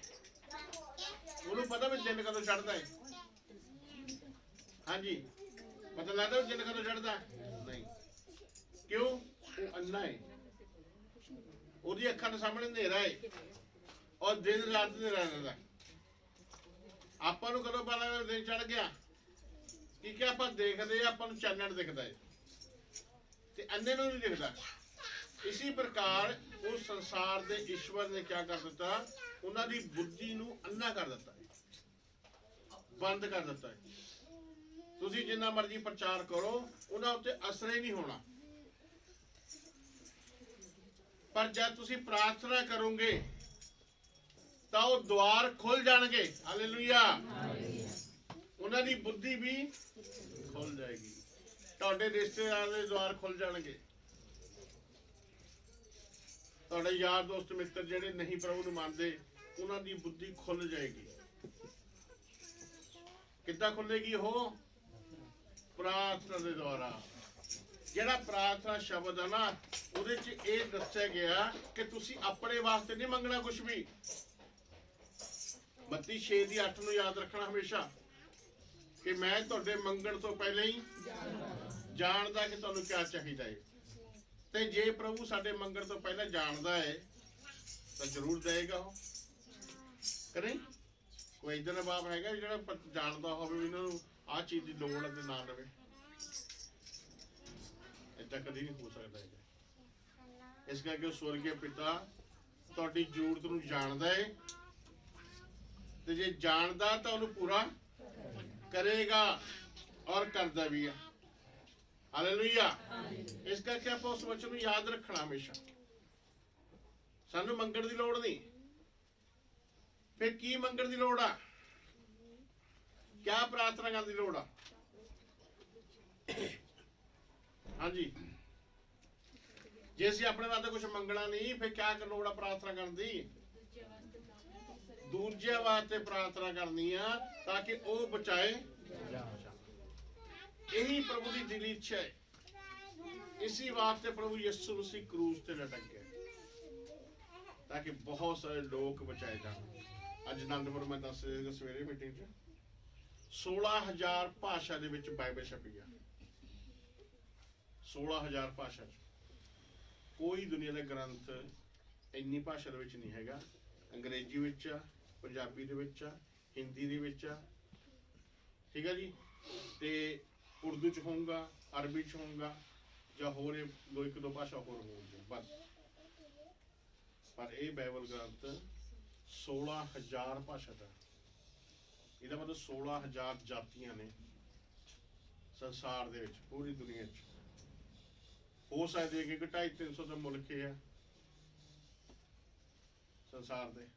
ਉਹਨੂੰ ਪਤਾ ਵੀ ਦਿਨ ਕਦੋਂ ਚੜ੍ਹਦਾ ਹੈ? ਹਾਂਜੀ, ਪਤਾ ਲੱਗਦਾ ਵੀ ਦਿਨ ਕਦੋਂ ਚੜ੍ਹਦਾ? ਨਹੀਂ। ਕਿਉਂ? ਉਹ ਅੰਨਾ ਹੈ, ਉਹਦੀ ਅੱਖਾਂ ਦੇ ਸਾਹਮਣੇ ਹਨੇਰਾ ਹੈ ਔਰ ਦਿਨ ਰਾਤ ਹਨੇਰਾ ਰਹਿੰਦਾ। ਆਪਾਂ ਨੂੰ ਕਦੋਂ ਪਤਾ ਲੱਗਦਾ ਦਿਨ ਚੜ ਗਿਆ? ਕਿ ਆਪਾਂ ਦੇਖਦੇ ਆ, ਆਪਾਂ ਨੂੰ ਚਾਨਣ ਦਿਖਦਾ ਹੈ ਤੇ ਅੰਨੇ ਨੂੰ ਨਹੀਂ ਦਿਖਦਾ। ਇसी ਪ੍ਰਕਾਰ ਉਸ ਸੰਸਾਰ ਦੇ ਈਸ਼ਵਰ ਨੇ ਕੀ ਕਰ ਦਿੱਤਾ, ਉਹਨਾਂ ਦੀ ਬੁੱਧੀ ਨੂੰ ਅੰਨਾ ਕਰ ਦਿੱਤਾ, ਬੰਦ ਕਰ ਦਿੱਤਾ ਹੈ। ਤੁਸੀਂ ਜਿੰਨਾ ਮਰਜ਼ੀ ਪ੍ਰਚਾਰ ਕਰੋ, ਉਹਨਾਂ ਉੱਤੇ ਅਸਰ ਹੀ ਨਹੀਂ ਹੋਣਾ। ਪਰ ਜਦ ਤੁਸੀਂ ਪ੍ਰਾਰਥਨਾ ਕਰੋਗੇ ਤਾਂ ਉਹ ਦੁਆਰ ਖੁੱਲ ਜਾਣਗੇ। ਹਾਲੇਲੂਇਆ। ਉਹਨਾਂ ਦੀ ਬੁੱਧੀ ਵੀ ਖੁੱਲ ਜਾਏਗੀ, ਤੁਹਾਡੇ ਰਿਸ਼ਤੇਦਾਰਾਂ ਦੇ ਦੁਆਰ ਖੁੱਲ ਜਾਣਗੇ, ਤੁਹਾਡੇ ਯਾਰ ਦੋਸਤ ਮਿੱਤਰ ਜਿਹੜੇ ਨਹੀਂ ਪ੍ਰਭੂ ਨੂੰ ਮੰਨਦੇ, ਉਹਨਾਂ ਦੀ ਬੁੱਧੀ ਖੁੱਲ ਜਾਏਗੀ। ਕਿੱਦਾਂ ਖੁੱਲੇਗੀ ਉਹ? ਪ੍ਰਾਰਥਨਾ ਦੇ ਦੁਆਰਾ। ਜਿਹੜਾ ਪ੍ਰਾਰਥਨਾ ਸ਼ਬਦ ਹੈ ਨਾ, ਉਹਦੇ ਚ ਇਹ ਦੱਸਿਆ ਗਿਆ ਕਿ ਤੁਸੀਂ ਆਪਣੇ ਵਾਸਤੇ ਨਹੀਂ ਮੰਗਣਾ ਕੁਝ ਵੀ। 32:6-8 ਨੂੰ ਯਾਦ ਰੱਖਣਾ ਹਮੇਸ਼ਾ, ਕਿ ਮੈਂ ਤੁਹਾਡੇ ਮੰਗਣ ਤੋਂ ਪਹਿਲਾਂ ਹੀ ਜਾਣਦਾ ਕਿ ਤੁਹਾਨੂੰ ਕੀ ਚਾਹੀਦਾ ਹੈ। ਤੇ ਜੇ ਪ੍ਰਭੂ ਸਾਡੇ ਮੰਗਣ ਤੋਂ ਪਹਿਲਾਂ ਜਾਣਦਾ ਹੈ ਤਾਂ ਜ਼ਰੂਰ ਦੇਗਾ ਉਹ। ਕਰੇ ਕੋਈ ਇਦਾਂ ਦਾ ਬਾਪ ਹੈਗਾ ਜਿਹੜਾ ਜਾਣਦਾ ਹੋਵੇ ਵੀ ਇਹਨਾਂ ਨੂੰ ਆਹ ਚੀਜ਼ ਦੀ ਲੋੜ ਹੈ ਤੇ ਨਾ ਦੇਵੇ? ਏਦਾਂ ਕਦੀ ਨਹੀਂ ਹੋ ਸਕਦਾ ਹੈ। ਇਸ ਕਰਕੇ ਉਹ ਸਵਰਗੀ ਪਿਤਾ ਤੁਹਾਡੀ ਜ਼ਰੂਰਤ ਨੂੰ ਜਾਣਦਾ ਹੈ, ਤੇ ਜੇ ਜਾਣਦਾ ਤਾਂ ਉਹਨੂੰ ਪੂਰਾ ਕਰੇਗਾ ਔਰ ਕਰਦਾ ਵੀ ਹੈ। ਹਾਲੇਲੂਇਆ। ਇਸ ਕਰਕੇ ਆਪਾਂ ਉਸ ਵਚਨ ਨੂੰ ਯਾਦ ਰੱਖਣਾ ਹਮੇਸ਼ਾ। ਸਾਨੂੰ ਮੰਗਣ ਦੀ ਲੋੜ ਨਹੀਂ। ਫਿਰ ਕੀ ਮੰਗਣ ਦੀ ਲੋੜ ਆ? ਕਿਆ ਪ੍ਰਾਰਥਨਾ ਕਰਨ ਦੀ ਲੋੜ ਆ? ਹਾਂਜੀ, ਜੇ ਅਸੀਂ ਆਪਣੇ ਵਾਸਤੇ ਕੁਝ ਮੰਗਣਾ ਨਹੀਂ, ਫਿਰ ਕਿਆ ਲੋੜ ਆ ਪ੍ਰਾਰਥਨਾ ਕਰਨ ਦੀ? ਦੂਜਿਆਂ ਵਾਸਤੇ ਪ੍ਰਾਰਥਨਾ ਕਰਨੀ ਆ ਤਾਂ ਕਿ ਉਹ ਬਚਾਏ। यही प्रभु की दिली इच्छा है। इसी वास्ते प्रभु यीशु मसीह क्रूस ते लटक गए ताकि बहुत सारे लोग बचाए जान। अज आनंदपुर में दस सवेरे मीटिंग च 16,000 भाषा दे विच बाइबल छपी है। 16,000 भाषा च कोई दुनिया का ग्रंथ इन्नी भाषा दे विच नहीं हैगा। अंग्रेजी विच आ, पंजाबी दे विच आ, हिंदी दे विच आ, ठीक है जी, ते उर्दू च होगा, अरबी च होगा, या होर एक दो भाषा होर होगी बस। पर यह बाइबल ग्रंथ 16,000 भाषा का, ਇਹਦਾ मतलब 16,000 जातियां ने संसार दे विच, पूरी दुनिया च। हो सकती है कि 250-300 का मुल्क है संसार दे,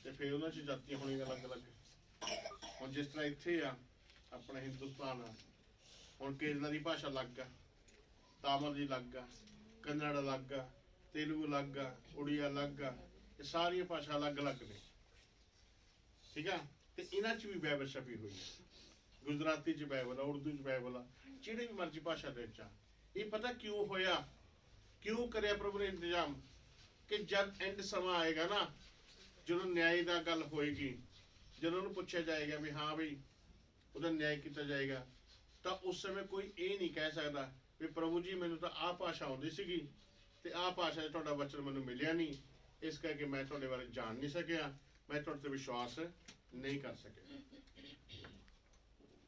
ते फिर उन्हां च जातियां होणीਆਂ अलग अलग। हुण जिस तरह इत्थे आ अपना हिंदुस्तान, हुण केरला की भाषा अलग आ, तामिल की अलग आ, कन्नड़ अलग आ, तेलुगु अलग आ, उड़िया अलग आ, ये सारिया भाषा अलग अलग ने, ठीक है। तो इन्हां च भी बाइबल छपी हुई है। गुजराती च बाइबल आ, उर्दू च बाइबल आ, जिहड़ी भी मर्जी भाषा दे विच आ। ये पता क्यों होया, क्यों करया प्रभु ने इंतजाम, कि जब एंड समा आएगा ना, जो न्याय दा गल होएगी, जब उन्होंने पूछा जाएगा भी हाँ भाई ਉਹਦਾ ਨਿਆਂ ਕੀਤਾ ਜਾਏਗਾ, ਤਾਂ ਉਸ ਸਮੇਂ ਕੋਈ ਇਹ ਨਹੀਂ ਕਹਿ ਸਕਦਾ ਵੀ ਪ੍ਰਭੂ ਜੀ ਮੈਨੂੰ ਤਾਂ ਆਹ ਭਾਸ਼ਾ ਆਉਂਦੀ ਸੀਗੀ ਤੇ ਆਹ ਭਾਸ਼ਾ 'ਚ ਤੁਹਾਡਾ ਵਚਨ ਮੈਨੂੰ ਮਿਲਿਆ ਨਹੀਂ, ਇਸ ਕਰਕੇ ਮੈਂ ਤੁਹਾਡੇ ਬਾਰੇ ਜਾਣ ਨਹੀਂ ਸਕਿਆ, ਮੈਂ ਤੁਹਾਡੇ ਤੇ ਵਿਸ਼ਵਾਸ ਨਹੀਂ ਕਰ ਸਕਿਆ।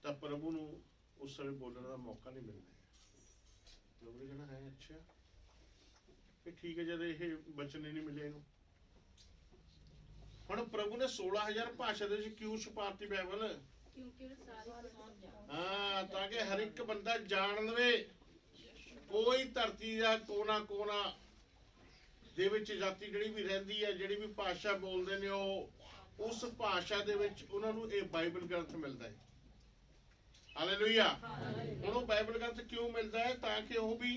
ਤਾਂ ਪ੍ਰਭੂ ਨੂੰ ਉਸ ਸਮੇਂ ਬੋਲਣ ਦਾ ਮੌਕਾ ਨਹੀਂ ਮਿਲਦਾ। ਪ੍ਰਭੂ ਨੇ ਕਹਿਣਾ ਹੈ ਅੱਛਾ ਇਹ ਠੀਕ ਹੈ, ਜਦ ਇਹ ਵਚਨ ਹੀ ਨਹੀਂ ਮਿਲਿਆ ਇਹਨੂੰ। ਹੁਣ ਪ੍ਰਭੂ ਨੇ 16,000 ਭਾਸ਼ਾ ਦੇ ਵਿੱਚ ਕਿਉਂ ਛਪਾਤੀ ਬਾਈਬਲ? हाँ, ताकि हर एक बंदा जान लवे। कोई धरती का कोना कोना दे विच जाति जिहड़ी भी रहिंदी है, जिहड़ी भी भाषा बोलदे ने, ਉਹ उस भाषा दे विच उन्हां नूं इह बाइबल ग्रंथ मिलदा है। हालेलुया। हुण ਉਹ बाइबल ग्रंथ क्यों मिलदा है? ताकि ਉਹ भी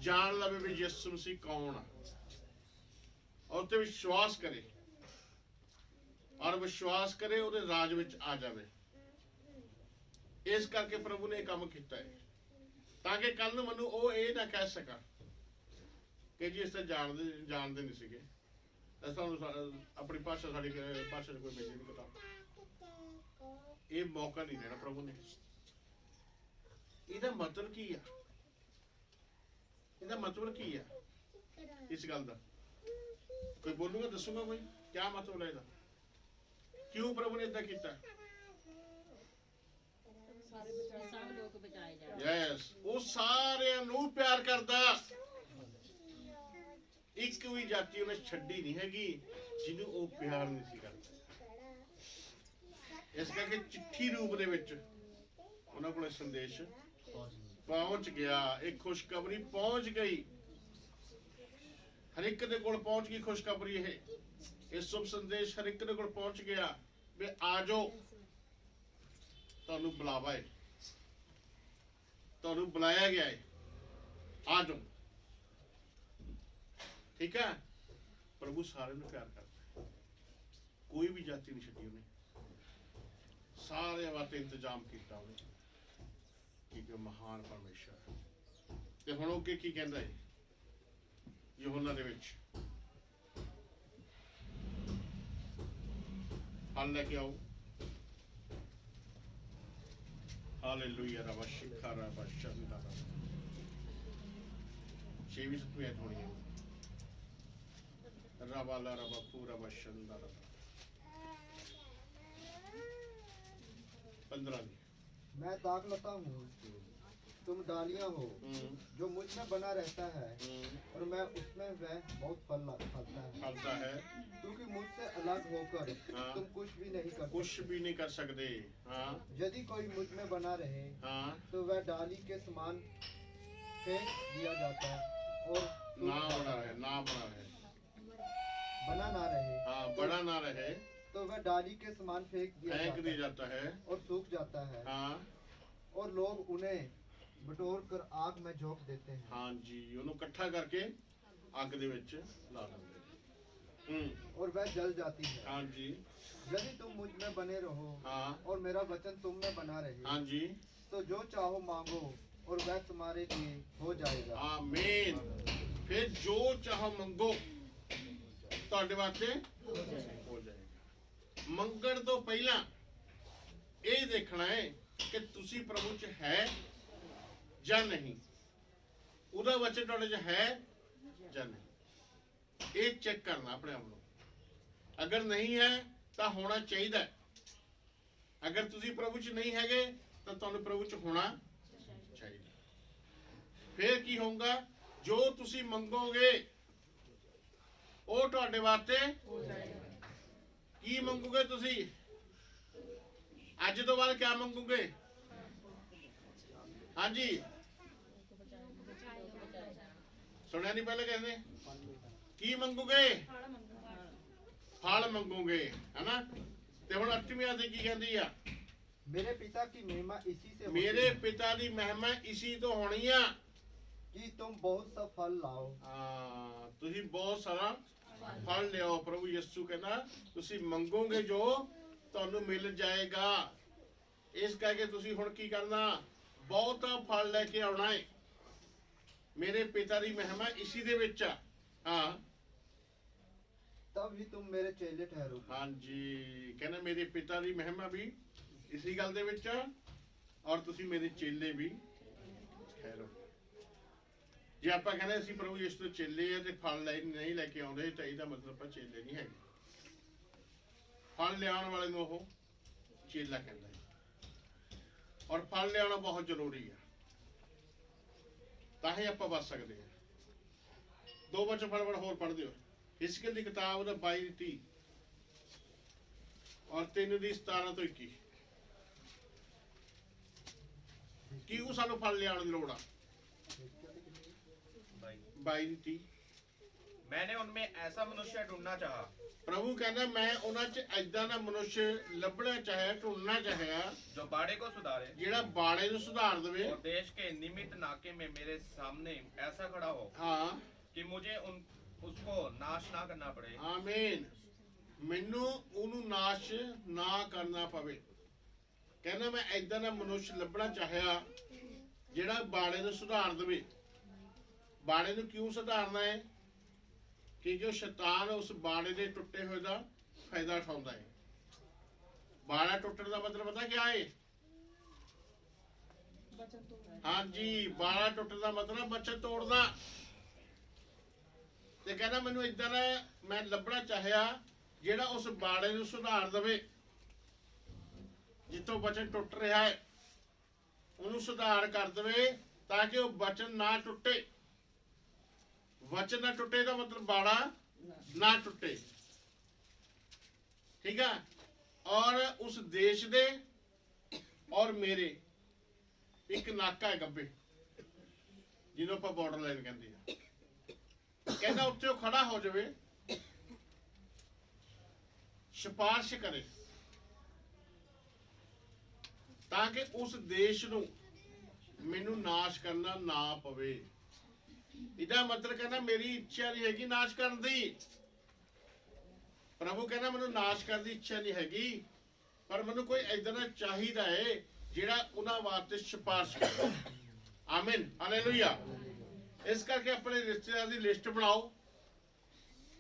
जान लवे भी यीशु मसीह कौन आ और ते विश्वास करे, और विश्वास करे ਉਹਦੇ ਰਾਜ ਵਿੱਚ ਆ ਜਾਵੇ। इस करके प्रभु ने काम किया है ताकि कल मैनू वो ये ना कह सका कि जी इस जानते नहीं सीगे, अपनी भाषा साड़ी भाषा कोई मेरी नहीं पता। ये मौका नहीं देना प्रभु ने। इसका मतलब की है? इसका मतलब की है इस गल का? कोई बोलूगा, दसूगा कोई क्या मतलब है इसका? क्यों प्रभु ने इदा किया? सब लोग बचाए जाए। ਯੈਸ, ਉਹ ਸਾਰਿਆਂ ਨੂੰ ਪਿਆਰ ਕਰਦਾ। ਇੱਕ ਵੀ ਜਾਤੀ ਉਹਨੇ ਛੱਡੀ ਨਹੀਂ ਹੈਗੀ ਜਿਹਨੂੰ ਉਹ ਪਿਆਰ ਨਹੀਂ ਸੀ ਕਰਦਾ। ਇਸ ਕਰਕੇ ਚਿੱਠੀ ਰੂਪ ਦੇ ਵਿੱਚ ਉਹਨਾਂ ਕੋਲ ਸੰਦੇਸ਼ ਪਹੁੰਚ ਗਿਆ। ਇੱਕ ਖੁਸ਼ਖਬਰੀ ਪਹੁੰਚ ਗਈ, ਹਰ ਇੱਕ ਦੇ ਕੋਲ ਪਹੁੰਚ ਗਈ ਖੁਸ਼ਖਬਰੀ। ਇਹ ਸ਼ੁਭ ਸੰਦੇਸ਼ ਹਰ ਇੱਕ ਦੇ ਕੋਲ ਪਹੁੰਚ ਗਿਆ ਵੀ ਆ ਜਾਓ, ਤੁਹਾਨੂੰ ਬੁਲਾਵਾ ਹੈ, ਤੁਹਾਨੂੰ ਬੁਲਾਇਆ ਗਿਆ ਹੈ, ਆ ਜਾਓ। ਠੀਕ ਹੈ, ਪ੍ਰਭੂ ਸਾਰਿਆਂ ਨੂੰ ਪਿਆਰ ਕਰਦਾ ਹੈ, ਕੋਈ ਵੀ ਜਾਤੀ ਨਹੀਂ ਛੱਡੀ ਉਹਨੇ, ਸਾਰਿਆਂ ਵਾਸਤੇ ਇੰਤਜ਼ਾਮ ਕੀਤਾ ਉਹਨੇ। ਠੀਕ ਹੈ, ਮਹਾਨ ਪਰਮੇਸ਼ਰ। ਤੇ ਹੁਣ ਉਹ ਕੀ ਕਹਿੰਦਾ ਹੈ ਯਹੋਨਾ ਦੇ ਵਿੱਚ? ਫਲ ਲੈ ਕੇ ਆਓ। ਹਾਲੇਲੂਇਆ। ਰਬ ਸ਼ਿਖਾ ਰਬ ਸ਼ੰਦਾ। 6ਵੀਂ 7ਵੀਂ ਆਇਤ ਹੋਣੀ ਹੈ। रबाला रबा पूरा बशंदा रबा 15। मैं दाखलता हूँ, तुम डालियाँ हो। जो मुझ में बना रहता है और मैं उसमें, वह बहुत फलता है। क्योंकि मुझसे अलग होकर तुम कुछ भी नहीं कर सकते। हाँ। यदि कोई मुझ में बना रहे तो वह डाली के समान फेंक दिया जाता है और बना ना रहे। हाँ, बड़ा ना रहे तो वह डाली के समान फेंक दिया जाता है और सूख जाता है। हाँ। और लोग उन्हें बटोर कर आग में झोंक देते हैं। हाँ जी, उन्हें इकट्ठा करके आग दे विच ला देते। और वह जल जाती है। हाँ जी। यदि तुम मुझ में बने रहो हाँ। और मेरा वचन तुम में बना रहे। हाँ जी। तो जो चाहो मांगो और वह तुम्हारे लिए हो जाएगा। आमीन। फिर जो चाहो मंगो ਤੁਹਾਡੇ ਵਾਸਤੇ ਹੋ ਜਾਏਗਾ। ਮੰਗਣ ਤੋਂ ਪਹਿਲਾਂ ਇਹ ਦੇਖਣਾ ਹੈ ਕਿ ਤੁਸੀਂ ਪ੍ਰਭੂ ਚ ਹੈ ਜਾਂ ਨਹੀਂ, ਉਹਦਾ ਵਚਨ ਤੁਹਾਡੇ ਚ ਹੈ ਜਾਂ ਨਹੀਂ, ਇਹ ਚੈੱਕ ਕਰਨਾ ਆਪਣੇ ਆਪ ਨੂੰ। ਅਗਰ ਨਹੀਂ ਹੈ ਤਾਂ ਹੋਣਾ ਚਾਹੀਦਾ ਹੈ। ਅਗਰ ਤੁਸੀਂ ਪ੍ਰਭੂ ਚ ਨਹੀਂ ਹੈਗੇ ਤਾਂ ਤੁਹਾਨੂੰ ਪ੍ਰਭੂ ਚ ਹੋਣਾ ਚਾਹੀਦਾ। ਫਿਰ ਕੀ ਹੋਊਗਾ? ਜੋ ਤੁਸੀਂ ਮੰਗੋਗੇ ਉਹ ਤੁਹਾਡੇ ਵਾਸਤੇ ਕੀ ਮੰਗੋਗੇ? ਤੁਸੀਂ ਅੱਜ ਤੋਂ ਬਾਅਦ ਕੀ ਮੰਗੋਗੇ? ਹਾਂਜੀ, ਸੁਣਿਆ ਨਹੀਂ ਪਹਿਲੇ ਕਹਿੰਦੇ ਕੀ ਮੰਗੋਗੇ? ਫਲ ਮੰਗੋਗੇ, ਹੈਨਾ? ਤੇ ਹੁਣ 8ਵੀਂ ਆਇਤ ਕੀ ਕਹਿੰਦੀ ਆ? मेरे पिता की महिमा इसी से ਮੇਰੇ ਪਿਤਾ ਦੀ ਮਹਿਮਾ ਇਸੀ ਤੋਂ ਹੋਣੀ ਆ कि तुम बहुत सा फल लाओ। ਹਾਂ, ਤੁਸੀਂ ਬਹੁਤ ਸਾਰਾ ਫਲ ਲਿਆਓ। ਪ੍ਰਭੂ ਯਿਸੂ ਕਹਿੰਦਾ ਤੁਸੀਂ ਮੰਗੋਗੇ ਜੋ ਤੁਹਾਨੂੰ ਮਿਲ ਜਾਏਗਾ। ਇਸ ਕਰਕੇ ਤੁਸੀਂ ਹੁਣ ਕੀ ਕਰਨਾ? ਬਹੁਤਾ ਫਲ ਲੈ ਕੇ ਆਉਣਾ ਹੈ। ਮੇਰੇ ਪਿਤਾ ਦੀ ਮਹਿਮਾ ਇਸੀ ਦੇ ਵਿੱਚ ਆ। ਹਾਂ, तब ही तुम मेरे चेले ठहरो। ਹਾਂਜੀ, ਕਹਿੰਦਾ ਮੇਰੇ ਪਿਤਾ ਦੀ ਮਹਿਮਾ ਵੀ ਇਸੀ ਗੱਲ ਦੇ ਵਿੱਚ ਆ ਔਰ ਤੁਸੀਂ ਮੇਰੇ ਚੇਲੇ ਵੀ ਠਹਿਰੋ। ਜੇ ਆਪਾਂ ਕਹਿੰਦੇ ਅਸੀਂ ਪ੍ਰਭੂ ਯਿਸੂ ਦੇ ਚੇਲੇ ਆ ਤੇ ਫਲ ਨਹੀਂ ਲੈ ਕੇ ਆਉਂਦੇ ਤਾਂ ਇਹਦਾ ਮਤਲਬ ਆਪਾਂ ਚੇਲੇ ਨਹੀਂ ਹੈਗੇ। ਫਲ ਲਿਆਉਣ ਵਾਲੇ ਨੂੰ ਉਹ ਚੇਲਾ ਕਹਿੰਦਾ ਹੈ ਔਰ ਫਲ ਲਿਆਉਣਾ ਬਹੁਤ ਜ਼ਰੂਰੀ ਆ, ਤਾਂ ਹੀ ਆਪਾਂ ਬਚ ਸਕਦੇ ਹਾਂ। 2 ਬੱਚੇ ਫਟਾਫਟ ਹੋਰ ਪੜ੍ਹ ਦਿਓ। ਹਿਜ਼ਕੀਏਲ ਦੀ ਕਿਤਾਬ ਦਾ 22-30 ਔਰ 3-17 ਤੋਂ 21। ਕਿਉਂ ਸਾਨੂੰ ਫਲ ਲਿਆਉਣ ਦੀ ਲੋੜ ਆ? 22-30। मैंने उनमें ऐसा मनुष्य ढूंढना चाहा ਪ੍ਰਭੂ ਕਹਿੰਦਾ ਮੈਂ ਉਹਨਾਂ 'ਚ ਏਦਾਂ ਦਾ ਮਨੁੱਖ ਲੱਭਣਾ ਚਾਹਿਆ, ਢੂੰਡਣਾ ਚਾਹਿਆ जो बाड़े को सुधारे ਜਿਹੜਾ ਬਾੜੇ ਨੂੰ ਸੁਧਾਰ ਦੇਵੇ। और देश के निमित्त नाके में मेरे सामने ऐसा खड़ा हो ਹਾਂ, कि मुझे उसको नाश ना करना पड़े। ਆਮੀਨ। ਮੈਨੂੰ ਉਹਨੂੰ ਨਾਸ਼ ਨਾ ਕਰਨਾ ਪਵੇ। ਕਹਿੰਦਾ ਮੈਂ ਏਦਾਂ ਦਾ ਮਨੁੱਖ ਲੱਭਣਾ ਚਾਹਿਆ ਜਿਹੜਾ ਬਾੜੇ ਨੂੰ ਸੁਧਾਰ ਦੇਵੇ। ਬਾੜੇ ਨੂੰ ਕਿਉਂ ਸੁਧਾਰਨਾ ਹੈ? ਕਿਉਂਕਿ ਸ਼ੈਤਾਨ ਉਸ ਬਾੜੇ ਦੇ ਟੁੱਟੇ ਹੋਏ ਦਾ ਫਾਇਦਾ ਉਠਾਉਂਦਾ ਹੈ। ਬਾੜਾ ਟੁੱਟਣ ਦਾ ਮਤਲਬ ਪਤਾ ਕੀ ਹੈ? ਹਾਂਜੀ, ਬਾੜਾ ਟੁੱਟਣ ਦਾ ਮਤਲਬ ਬਚਨ ਤੋੜਨਾ। ਤੇ ਕਹਿੰਦਾ ਮੈਨੂੰ ਇਦਾਂ ਦਾ ਮੈਂ ਲੱਭਣਾ ਚਾਹਿਆ ਜਿਹੜਾ ਉਸ ਬਾੜੇ ਨੂੰ ਸੁਧਾਰ ਦੇਵੇ ਜਿੱਥੋਂ ਬਚਨ ਟੁੱਟ ਰਿਹਾ ਹੈ। ਉਹਨੂੰ ਸੁਧਾਰ ਕਰ ਦੇਵੇ ਤਾਂ ਕਿ ਉਹ ਵਚਨ ਨਾ ਟੁੱਟੇ। ਵਚਨ ਨਾ ਟੁੱਟੇ ਦਾ ਮਤਲਬ ਬਾੜਾ ਨਾ ਟੁੱਟੇ, ਠੀਕ ਹੈ। ਔਰ ਉਸ ਦੇਸ਼ ਦੇ ਔਰ ਮੇਰੇ ਇੱਕ ਨਾਕਾ ਹੈ ਗੱਬੇ, ਜਿਹਨੂੰ ਆਪਾਂ ਬਾਰਡਰ ਲਾਈਨ ਕਹਿੰਦੇ ਆ। ਕਹਿੰਦਾ ਉੱਥੇ ਉਹ ਖੜਾ ਹੋ ਜਾਵੇ, ਸਿਫਾਰਿਸ਼ ਕਰੇ ਤਾਂ ਕਿ ਉਸ ਦੇਸ਼ ਨੂੰ ਮੈਨੂੰ ਨਾਸ਼ ਕਰਨਾ ਨਾ ਪਵੇ। ਇਹਦਾ ਮਤਲਬ ਕਹਿੰਦਾ ਮੇਰੀ ਇੱਛਾ ਨਹੀਂ ਹੈਗੀ ਨਾਸ਼ ਕਰਨ ਦੀ। ਪ੍ਰਭੂ ਕਹਿੰਦਾ ਮੈਨੂੰ ਨਾਸ਼ ਕਰਨ ਦੀ ਇੱਛਾ ਨਹੀਂ ਹੈਗੀ, ਪਰ ਮੈਨੂੰ ਕੋਈ ਏਦਾਂ ਦਾ ਚਾਹੀਦਾ ਹੈ ਜਿਹੜਾ ਉਹਨਾਂ ਵਾਸਤੇ ਸਿਫਾਰਿਸ਼ ਕਰੇ। ਆਮੀਨ, ਹਾਲੇਲੂਇਆ। ਇਸ ਕਰਕੇ ਆਪਣੇ ਰਿਸ਼ਤੇਦਾਰਾਂ ਦੀ ਲਿਸਟ ਬਣਾਓ,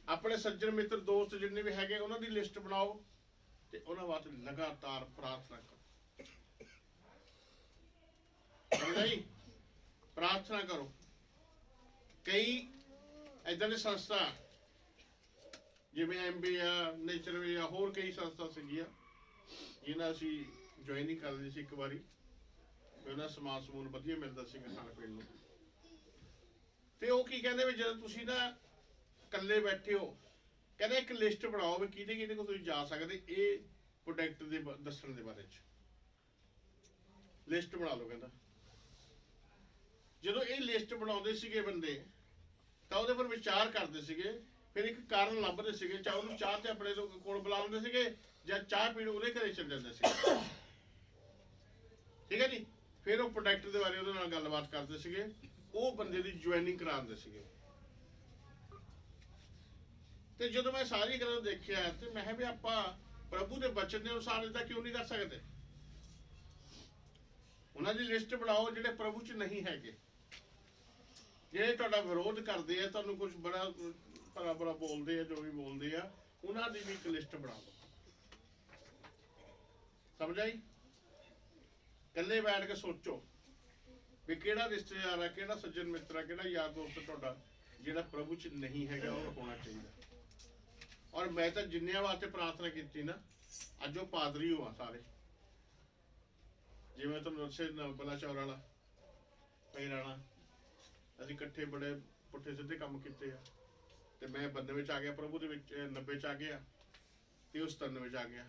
ਆਪਣੇ ਸੱਜਣ ਮਿੱਤਰ ਦੋਸਤ ਜਿੰਨੇ ਵੀ ਹੈਗੇ ਉਹਨਾਂ ਦੀ ਲਿਸਟ ਬਣਾਓ ਤੇ ਉਹਨਾਂ ਵਾਸਤੇ ਲਗਾਤਾਰ ਪ੍ਰਾਰਥਨਾ ਕਰੋ। ਸਮਝਾਈ? ਪ੍ਰਾਰਥਨਾ ਕਰੋ। ਕਈ ਏਦਾਂ ਦੇ ਸੰਸਥਾ ਜਿਵੇਂ MBA ਆ, ਨੇਚਰ ਆ, ਹੋਰ ਕਈ ਸੰਸਥਾ ਸੀਗੀਆਂ ਜਿਹਨਾਂ ਅਸੀਂ ਜੁਆਇਨ ਕਰ ਲਈ ਸੀ ਇੱਕ ਵਾਰੀ। ਉਹਨਾਂ ਸਮਾਨ ਸਮੂਨ ਵਧੀਆ ਮਿਲਦਾ ਸੀਗਾ ਖਾਣ ਪੀਣ ਨੂੰ। ਤੇ ਉਹ ਕੀ ਕਹਿੰਦੇ ਵੀ ਜਦੋਂ ਤੁਸੀਂ ਨਾ ਇਕੱਲੇ ਬੈਠੇ ਹੋ, ਕਹਿੰਦੇ ਇੱਕ ਲਿਸਟ ਬਣਾਓ ਵੀ ਕਿਹਦੇ ਕਿਹਦੇ ਕੋਲ ਤੁਸੀਂ ਜਾ ਸਕਦੇ ਇਹ ਪ੍ਰੋਡਕਟ ਦੇ ਦੱਸਣ ਦੇ ਬਾਰੇ ਚ ਲਿਸਟ ਬਣਾ ਲਓ। ਕਹਿੰਦਾ ਜਦੋਂ ਇਹ ਲਿਸਟ ਬਣਾਉਂਦੇ ਸੀਗੇ ਬੰਦੇ ਤਾਂ ਉਹਦੇ ਪਰ ਵਿਚਾਰ ਕਰਦੇ ਸੀਗੇ, ਫਿਰ ਇੱਕ ਕਾਰਨ ਲੱਭਦੇ ਸੀਗੇ, ਚਾਹੇ ਉਹਨੂੰ ਚਾਹ ਤੇ ਆਪਣੇ ਕੋਲ ਬੁਲਾਉਂਦੇ ਸੀਗੇ ਜਾਂ ਚਾਹ ਪੀਣ ਉਹਦੇ ਘਰੇ ਚੱਲ ਜਾਂਦੇ ਸੀ, ਠੀਕ ਹੈ ਜੀ। ਫਿਰ ਉਹ ਪ੍ਰੋਡਕਟ ਦੇ ਬਾਰੇ ਉਹਦੇ ਨਾਲ ਗੱਲਬਾਤ ਕਰਦੇ ਸੀਗੇ, ਉਹ ਬੰਦੇ ਦੀ ਜੁਆਇਨਿੰਗ ਕਰਾਉਂਦੇ ਸੀਗੇ। ਤੇ ਜਦੋਂ ਮੈਂ ਸਾਰੀ ਗੱਲਾਂ ਦੇਖਿਆ ਤੇ ਮੈਂ ਵੀ ਆਪਾਂ ਪ੍ਰਭੂ ਦੇ ਬਚਨ ਦੇ ਅਨੁਸਾਰ ਇਦਾਂ ਕਿਉਂ ਨਹੀਂ ਕਰ ਸਕਦੇ। ਉਹਨਾਂ ਦੀ ਲਿਸਟ ਬਣਾਓ ਜਿਹੜੇ ਪ੍ਰਭੂ ਚ ਨਹੀਂ ਹੈਗੇ, ਜਿਹੜੇ ਤੁਹਾਡਾ ਵਿਰੋਧ ਕਰਦੇ ਆ, ਤੁਹਾਨੂੰ ਕੁਝ ਬੜਾ ਭਲਾ ਭਲਾ ਬੋਲਦੇ ਆ, ਜੋ ਵੀ ਬੋਲਦੇ ਆ, ਉਹਨਾਂ ਦੀ ਵੀ ਇੱਕ ਲਿਸਟ ਬਣਾ ਲਓ। ਸਮਝ ਆਈ? ਇਕੱਲੇ ਬੈਠ ਕੇ ਸੋਚੋ ਵੀ ਕਿਹੜਾ ਰਿਸ਼ਤੇਦਾਰ ਆ, ਕਿਹੜਾ ਸੱਜਣ ਮਿੱਤਰ ਆ, ਕਿਹੜਾ ਯਾਰ ਦੋਸਤ ਤੁਹਾਡਾ ਜਿਹੜਾ ਪ੍ਰਭੂ ਚ ਨਹੀਂ ਹੈਗਾ, ਉਹ ਹੋਣਾ ਚਾਹੀਦਾ। ਔਰ ਮੈਂ ਤਾਂ ਜਿੰਨਿਆਂ ਵਾਸਤੇ ਪ੍ਰਾਰਥਨਾ ਕੀਤੀ ਨਾ, ਅੱਜ ਉਹ ਪਾਦਰੀ ਹੋ ਆ ਸਾਰੇ, ਜਿਵੇਂ ਤੁਹਾਨੂੰ ਦੱਸੇ ਬਲਾਚੌਰ ਵਾਲਾ, ਭਾਈ ਰਾਣਾ, ਅਸੀਂ ਇਕੱਠੇ ਬੜੇ ਪੁੱਠੇ ਸਿੱਧੇ ਕੰਮ ਕੀਤੇ ਆ। ਤੇ ਮੈਂ 92 ਚ ਆ ਗਿਆ ਪ੍ਰਭੂ ਦੇ ਵਿੱਚ, 90 ਚ ਆ ਗਿਆ ਤੇ ਉਸ 93 ਚ ਆ ਗਿਆ।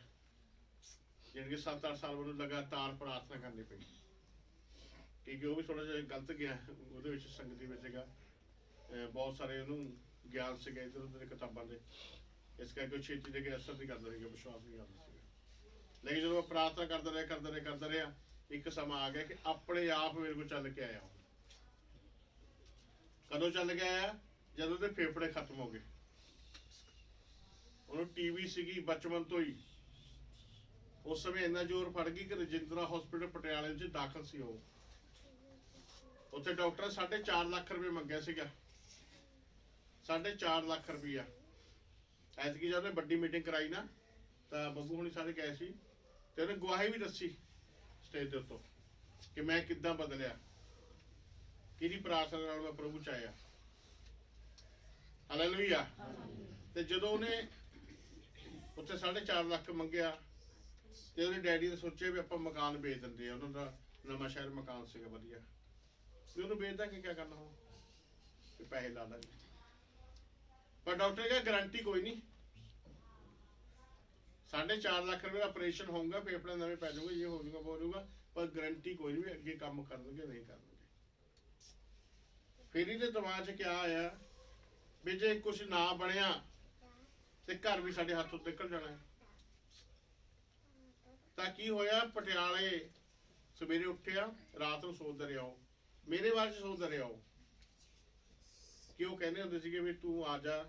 ਯਾਨੀ ਕਿ 7-8 ਸਾਲ ਮੈਨੂੰ ਲਗਾਤਾਰ ਪ੍ਰਾਰਥਨਾ ਕਰਨੀ ਪਈ, ਕਿਉਂਕਿ ਉਹ ਵੀ ਥੋੜਾ ਜਿਹਾ ਗਲਤ ਗਿਆ ਉਹਦੇ ਵਿੱਚ, ਸੰਗਤੀ ਵਿੱਚ ਸੀਗਾ, ਬਹੁਤ ਸਾਰੇ ਉਹਨੂੰ ਗਿਆਨ ਸੀਗਾ ਇੱਧਰ ਉੱਧਰ ਕਿਤਾਬਾਂ ਦੇ, ਇਸ ਕਰਕੇ ਛੇਤੀ ਦੇ ਕੇ ਅਸਰ ਨਹੀਂ ਕਰਦਾ ਸੀਗਾ, ਵਿਸ਼ਵਾਸ ਨਹੀਂ ਕਰਦਾ ਸੀਗਾ। ਲੇਕਿਨ ਜਦੋਂ ਮੈਂ ਪ੍ਰਾਰਥਨਾ ਕਰਦਾ ਰਿਹਾ ਇੱਕ ਸਮਾਂ ਆ ਗਿਆ ਕਿ ਆਪਣੇ ਆਪ ਮੇਰੇ ਕੋਲ ਚੱਲ ਕੇ ਆਇਆ। ਕਦੋਂ ਚੱਲ ਕੇ ਆਇਆ? ਜਦੋਂ ਉਹਦੇ ਫੇਫੜੇ ਖਤਮ ਹੋ ਗਏ। ਉਹਨੂੰ TB ਸੀਗੀ ਬਚਪਨ ਤੋਂ ਹੀ। ਉਸ ਸਮੇਂ ਇੰਨਾ ਜ਼ੋਰ ਫੜ ਗਈ ਕਿ ਰਜਿੰਦਰਾ ਹਸਪੀਟਲ ਪਟਿਆਲੇ ਵਿੱਚ ਦਾਖਲ ਸੀ ਉਹ। ਉੱਥੇ ਡਾਕਟਰ 4.5 ਲੱਖ ਰੁਪਏ ਮੰਗਿਆ ਸੀਗਾ, 4.5 ਲੱਖ ਰੁਪਈਆ। ਐਤਕੀ ਜਦ ਉਹਨੇ ਵੱਡੀ ਮੀਟਿੰਗ ਕਰਾਈ ਨਾ ਤਾਂ ਬੱਬੂ ਹੁਣੀ ਸਾਰੇ ਗਏ ਸੀ ਤੇ ਉਹਨੇ ਗਵਾਹੀ ਵੀ ਦੱਸੀ ਸਟੇਜ ਦੇ ਉੱਤੋਂ ਕਿ ਮੈਂ ਕਿੱਦਾਂ ਬਦਲਿਆ, ਕਿਹਦੀ ਪ੍ਰਾਰਥਨਾ ਨਾਲ ਮੈਂ ਪ੍ਰਭੂ ਚ ਆਇਆ। ਹਾਲੇਲੂਇਆ। ਤੇ ਜਦੋਂ ਉਹਨੇ ਉੱਥੇ 4.5 ਲੱਖ ਮੰਗਿਆ ਤੇ ਉਹਦੇ ਡੈਡੀ ਨੇ ਸੋਚਿਆ ਵੀ ਆਪਾਂ ਮਕਾਨ ਵੇਚ ਦਿੰਦੇ ਆ। ਉਹਨਾਂ ਦਾ ਨਵਾਂ ਸ਼ਹਿਰ ਮਕਾਨ ਸੀਗਾ ਵਧੀਆ, ਵੀ ਉਹਨੂੰ ਵੇਚਦਾ ਕਿ ਕਿਆ ਕਰਨਾ ਹੋ, ਵੀ ਪੈਸੇ ਲਾ ਲਾਂਗੇ। ਪਰ ਡਾਕਟਰ ਕਹਿੰਦਾ ਗਰੰਟੀ ਕੋਈ ਨਹੀਂ, 4.5 ਲੱਖ ਰੁਪਏ ਦਾ ਆਪਰੇਸ਼ਨ ਹੋਊਗਾ, ਫੇਫੜੇ ਨਵੇਂ ਪੈ ਜਾਊਗਾ, ਇਹ ਹੋ ਜਾਊਗਾ ਉਹ ਹੋ ਜਾਊਗਾ, ਪਰ ਗਰੰਟੀ ਕੋਈ ਨਹੀਂ ਵੀ ਅੱਗੇ ਕੰਮ ਕਰਨਗੇ ਨਹੀਂ ਕਰਨਗੇ। ਫਿਰ ਇਹਦੇ ਦਿਮਾਗ 'ਚ ਕਿਆ ਆਇਆ ਵੀ ਜੇ ਕੁਝ ਨਾ ਬਣਿਆ ਤੇ ਘਰ ਵੀ ਸਾਡੇ ਹੱਥੋਂ ਨਿਕਲ ਜਾਣਾ ਹੈ। ਤਾਂ ਕੀ ਹੋਇਆ, ਪਟਿਆਲੇ ਸਵੇਰੇ ਉੱਠਿਆ, ਰਾਤ ਨੂੰ ਸੋਚਦਾ ਰਿਹਾ, ਮੇਰੇ ਬਾਰੇ ਚ ਸੋਚਦਾ ਰਿਹਾ ਕਿ ਉਹ ਕਹਿੰਦੇ ਹੁੰਦੇ ਸੀਗੇ ਵੀ ਤੂੰ ਆ ਜਾ,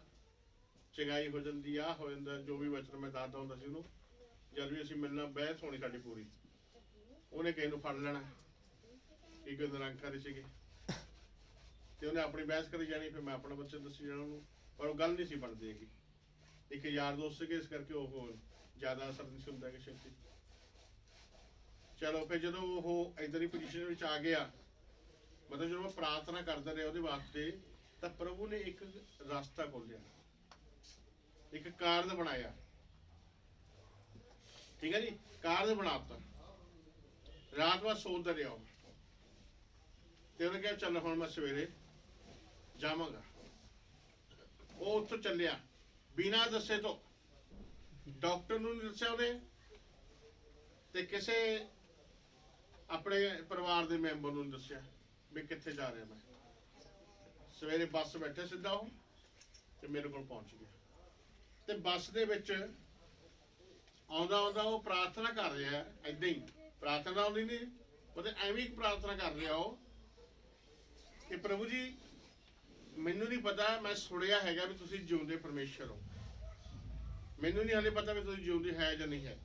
ਚੰਗਾਈ ਹੋ ਜਾਂਦੀ ਆ, ਹੋ ਜਾਂਦਾ, ਜੋ ਵੀ ਵਚਨ ਮੈਂ ਦੱਸਦਾ ਹੁੰਦਾ ਸੀ ਉਹਨੂੰ। ਜਦ ਵੀ ਅਸੀਂ ਮਿਲਣਾ ਬਹਿਸ ਹੋਣੀ ਸਾਡੀ ਪੂਰੀ, ਉਹਨੇ ਕਿਸੇ ਨੂੰ ਫੜ ਲੈਣਾ, ਇੱਕ ਨਿਰੰਕਾਰੀ ਸੀਗੇ ਤੇ ਉਹਨੇ ਆਪਣੀ ਬਹਿਸ ਕਰੀ ਜਾਣੀ, ਫਿਰ ਮੈਂ ਆਪਣਾ ਬੱਚਾ ਦੱਸੀ ਜਾਣਾ ਉਹਨੂੰ, ਪਰ ਉਹ ਗੱਲ ਨਹੀਂ ਸੀ ਬਣਦੀ ਹੈਗੀ। ਇੱਕ ਯਾਰ ਦੋਸਤ ਸੀਗੇ, ਇਸ ਕਰਕੇ ਉਹ ਜ਼ਿਆਦਾ ਅਸਰ ਨਹੀਂ ਸੀ ਹੁੰਦਾ ਕਿ ਛੇਤੀ। ਚਲੋ ਫਿਰ ਜਦੋਂ ਉਹ ਏਦਾਂ ਦੀ ਪੋਜੀਸ਼ਨ ਵਿੱਚ ਆ ਗਿਆ, ਮਤਲਬ ਜਦੋਂ ਮੈਂ ਪ੍ਰਾਰਥਨਾ ਕਰਦਾ ਰਿਹਾ ਉਹਦੇ ਵਾਸਤੇ, ਤਾਂ ਪ੍ਰਭੂ ਨੇ ਇੱਕ ਰਸਤਾ ਖੋਲਿਆ, ਇੱਕ ਕਾਰਨ ਬਣਾਇਆ। ਠੀਕ ਹੈ ਜੀ, ਕਾਰਨ ਬਣਾਤਾ। ਰਾਤ ਬਾਅਦ ਸੋਚਦਾ ਰਿਹਾ ਤੇ ਉਹਨੇ ਕਿਹਾ ਚੱਲ ਹੁਣ ਮੈਂ ਸਵੇਰੇ ਜਾਵਾਂਗਾ। ਉਹ ਉੱਥੋਂ ਚੱਲਿਆ ਬਿਨਾਂ ਦੱਸੇ ਤੋਂ, ਡਾਕਟਰ ਨੂੰ ਨਹੀਂ ਦੱਸਿਆ ਉਹਨੇ ਤੇ ਕਿਸੇ ਆਪਣੇ ਪਰਿਵਾਰ ਦੇ ਮੈਂਬਰ ਨੂੰ ਦੱਸਿਆ ਵੀ ਕਿੱਥੇ ਜਾ ਰਿਹਾ ਮੈਂ। ਸਵੇਰੇ ਬੱਸ ਬੈਠੇ ਸਿੱਧਾ ਉਹ ਤੇ ਮੇਰੇ ਕੋਲ ਪਹੁੰਚ ਗਿਆ। ਤੇ ਬੱਸ ਦੇ ਵਿੱਚ ਆਉਂਦਾ ਆਉਂਦਾ ਉਹ ਪ੍ਰਾਰਥਨਾ ਕਰ ਰਿਹਾ, ਏਦਾਂ ਹੀ ਪ੍ਰਾਰਥਨਾ ਆਉਂਦੀ ਨਹੀਂ, ਉਹਦੇ ਐਵੇਂ ਹੀ ਪ੍ਰਾਰਥਨਾ ਕਰ ਰਿਹਾ ਉਹ ਕਿ ਪ੍ਰਭੂ ਜੀ ਮੈਨੂੰ ਨਹੀਂ ਪਤਾ, ਮੈਂ ਸੁਣਿਆ ਹੈਗਾ ਵੀ ਤੁਸੀਂ ਜਿਉਂਦੇ ਪਰਮੇਸ਼ਰ ਹੋ, ਮੈਨੂੰ ਨਹੀਂ ਹਾਲੇ ਪਤਾ ਵੀ ਤੁਸੀਂ ਜਿਉਂਦੇ ਹੈ ਜਾਂ ਨਹੀਂ ਹੈ,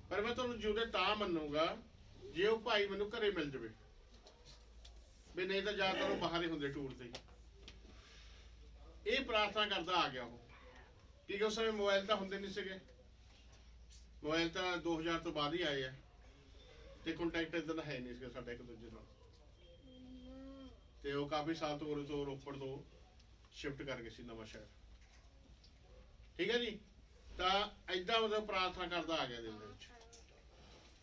ਪਰ ਮੈਂ ਤੁਹਾਨੂੰ ਜਿਉਂਦੇ ਤਾਂ ਮੰਨੂਗਾ ਜੇ ਉਹ ਭਾਈ ਮੈਨੂੰ ਘਰੇ ਮਿਲ ਜਾਵੇ, ਵੀ ਨਹੀਂ ਤਾਂ ਜ਼ਿਆਦਾਤਰ ਉਹ ਬਾਹਰ ਹੀ ਹੁੰਦੇ ਟੂਰ ਤੇ। ਇਹ ਪ੍ਰਾਰਥਨਾ ਕਰਦਾ ਆ ਗਿਆ ਉਹ, ਕਿਉਂਕਿ ਉਸ ਸਮੇਂ ਮੋਬਾਈਲ ਤਾਂ ਹੁੰਦੇ ਨਹੀਂ ਸੀਗੇ, ਮੋਬਾਈਲ ਤਾਂ 2000 ਤੋਂ ਬਾਅਦ ਹੀ ਆਏ ਆ ਤੇ ਕੰਟੈਕਟ ਇਦਾਂ ਦਾ ਹੈ ਨਹੀਂ ਸੀਗਾ ਸਾਡਾ ਇੱਕ ਦੂਜੇ ਨਾਲ। ਤੇ ਉਹ ਕਾਫੀ ਸਾਲ ਤੋਂ ਉਰੇ ਤੋਂ ਰੋਪੜ ਤੋਂ ਸ਼ਿਫਟ ਕਰ ਗਏ ਸੀ ਨਵਾਂ ਸ਼ਹਿਰ, ਠੀਕ ਹੈ ਜੀ। ਤਾਂ ਏਦਾਂ ਮਤਲਬ ਪ੍ਰਾਰਥਨਾ ਕਰਦਾ ਆ ਗਿਆ ਦਿਲ ਦੇ ਵਿੱਚ।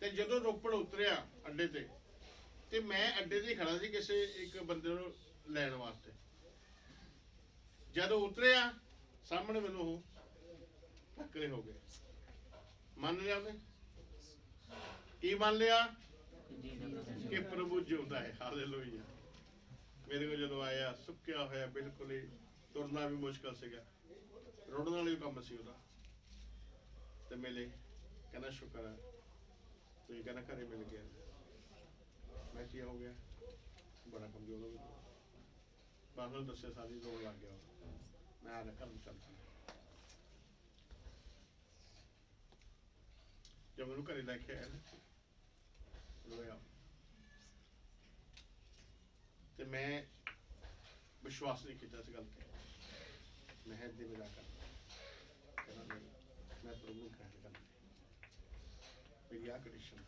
ਤੇ ਜਦੋਂ ਰੋਪੜ ਉਤਰਿਆ ਅੱਡੇ ਤੇ ਮੈਂ ਅੱਡੇ ਤੇ ਖੜਾ ਸੀ ਕਿਸੇ ਇੱਕ ਬੰਦੇ ਨੂੰ ਲੈਣ ਵਾਸਤੇ। ਜਦੋਂ ਉਤਰਿਆ ਸਾਹਮਣੇ ਮੈਨੂੰ ਉਹ ਟੱਕਰੇ ਹੋ ਗਏ। ਮੰਨ ਲਿਆ ਉਹਨੇ, ਕੀ ਮੰਨ ਲਿਆ ਕਿ ਪ੍ਰਭੂ ਜਿਉਂਦਾ ਹੈ। ਹਾਲੇਲੂਇਆ। ਮੇਰੇ ਕੋਲ ਜਦੋਂ ਆਇਆ ਸੁੱਕਿਆ ਹੋਇਆ, ਬਿਲਕੁਲ ਹੀ ਤੁਰਨਾ ਵੀ ਮੁਸ਼ਕਲ ਸੀਗਾ, ਰੋੜਨ ਵਾਲੀ ਕੰਮ ਸੀ ਉਹਦਾ, ਤੇ ਮਿਲੇ, ਕਹਿੰਦਾ ਸ਼ੁਕਰ ਹੈ ਤੁਸੀਂ ਕਹਿੰਦਾ ਘਰੇ ਮਿਲ ਗਿਆ। ਮੈਂ ਕੀ ਹੋ ਗਿਆ, ਬੜਾ ਕਮਜ਼ੋਰ ਹੋ ਗਿਆ, ਬਸ ਉਹਨੂੰ ਦੱਸਿਆ ਸਾਰੀ ਰੋਣ ਲੱਗ ਗਿਆ। ਮੈਂ ਆ ਘਰ ਨੂੰ ਚੱਲ ਜਦ ਮੈਨੂੰ ਘਰੇ ਲੈ ਕੇ ਆਇਆ ਨਾ ਰੋਇਆ, ਤੇ ਮੈਂ ਵਿਸ਼ਵਾਸ ਨਹੀਂ ਕੀਤਾ ਇਸ ਗੱਲ ਤੇ। ਮੈਂ ਏਦਾਂ ਮਿਲਾ ਕਰ ਕਹਿੰਦਾ ਮੈਂ ਪ੍ਰਭੂ ਨੂੰ ਕਹਿ ਕਰ ਮੇਰੀ ਆਹ ਕੰਡੀਸ਼ਨ ਹੈ,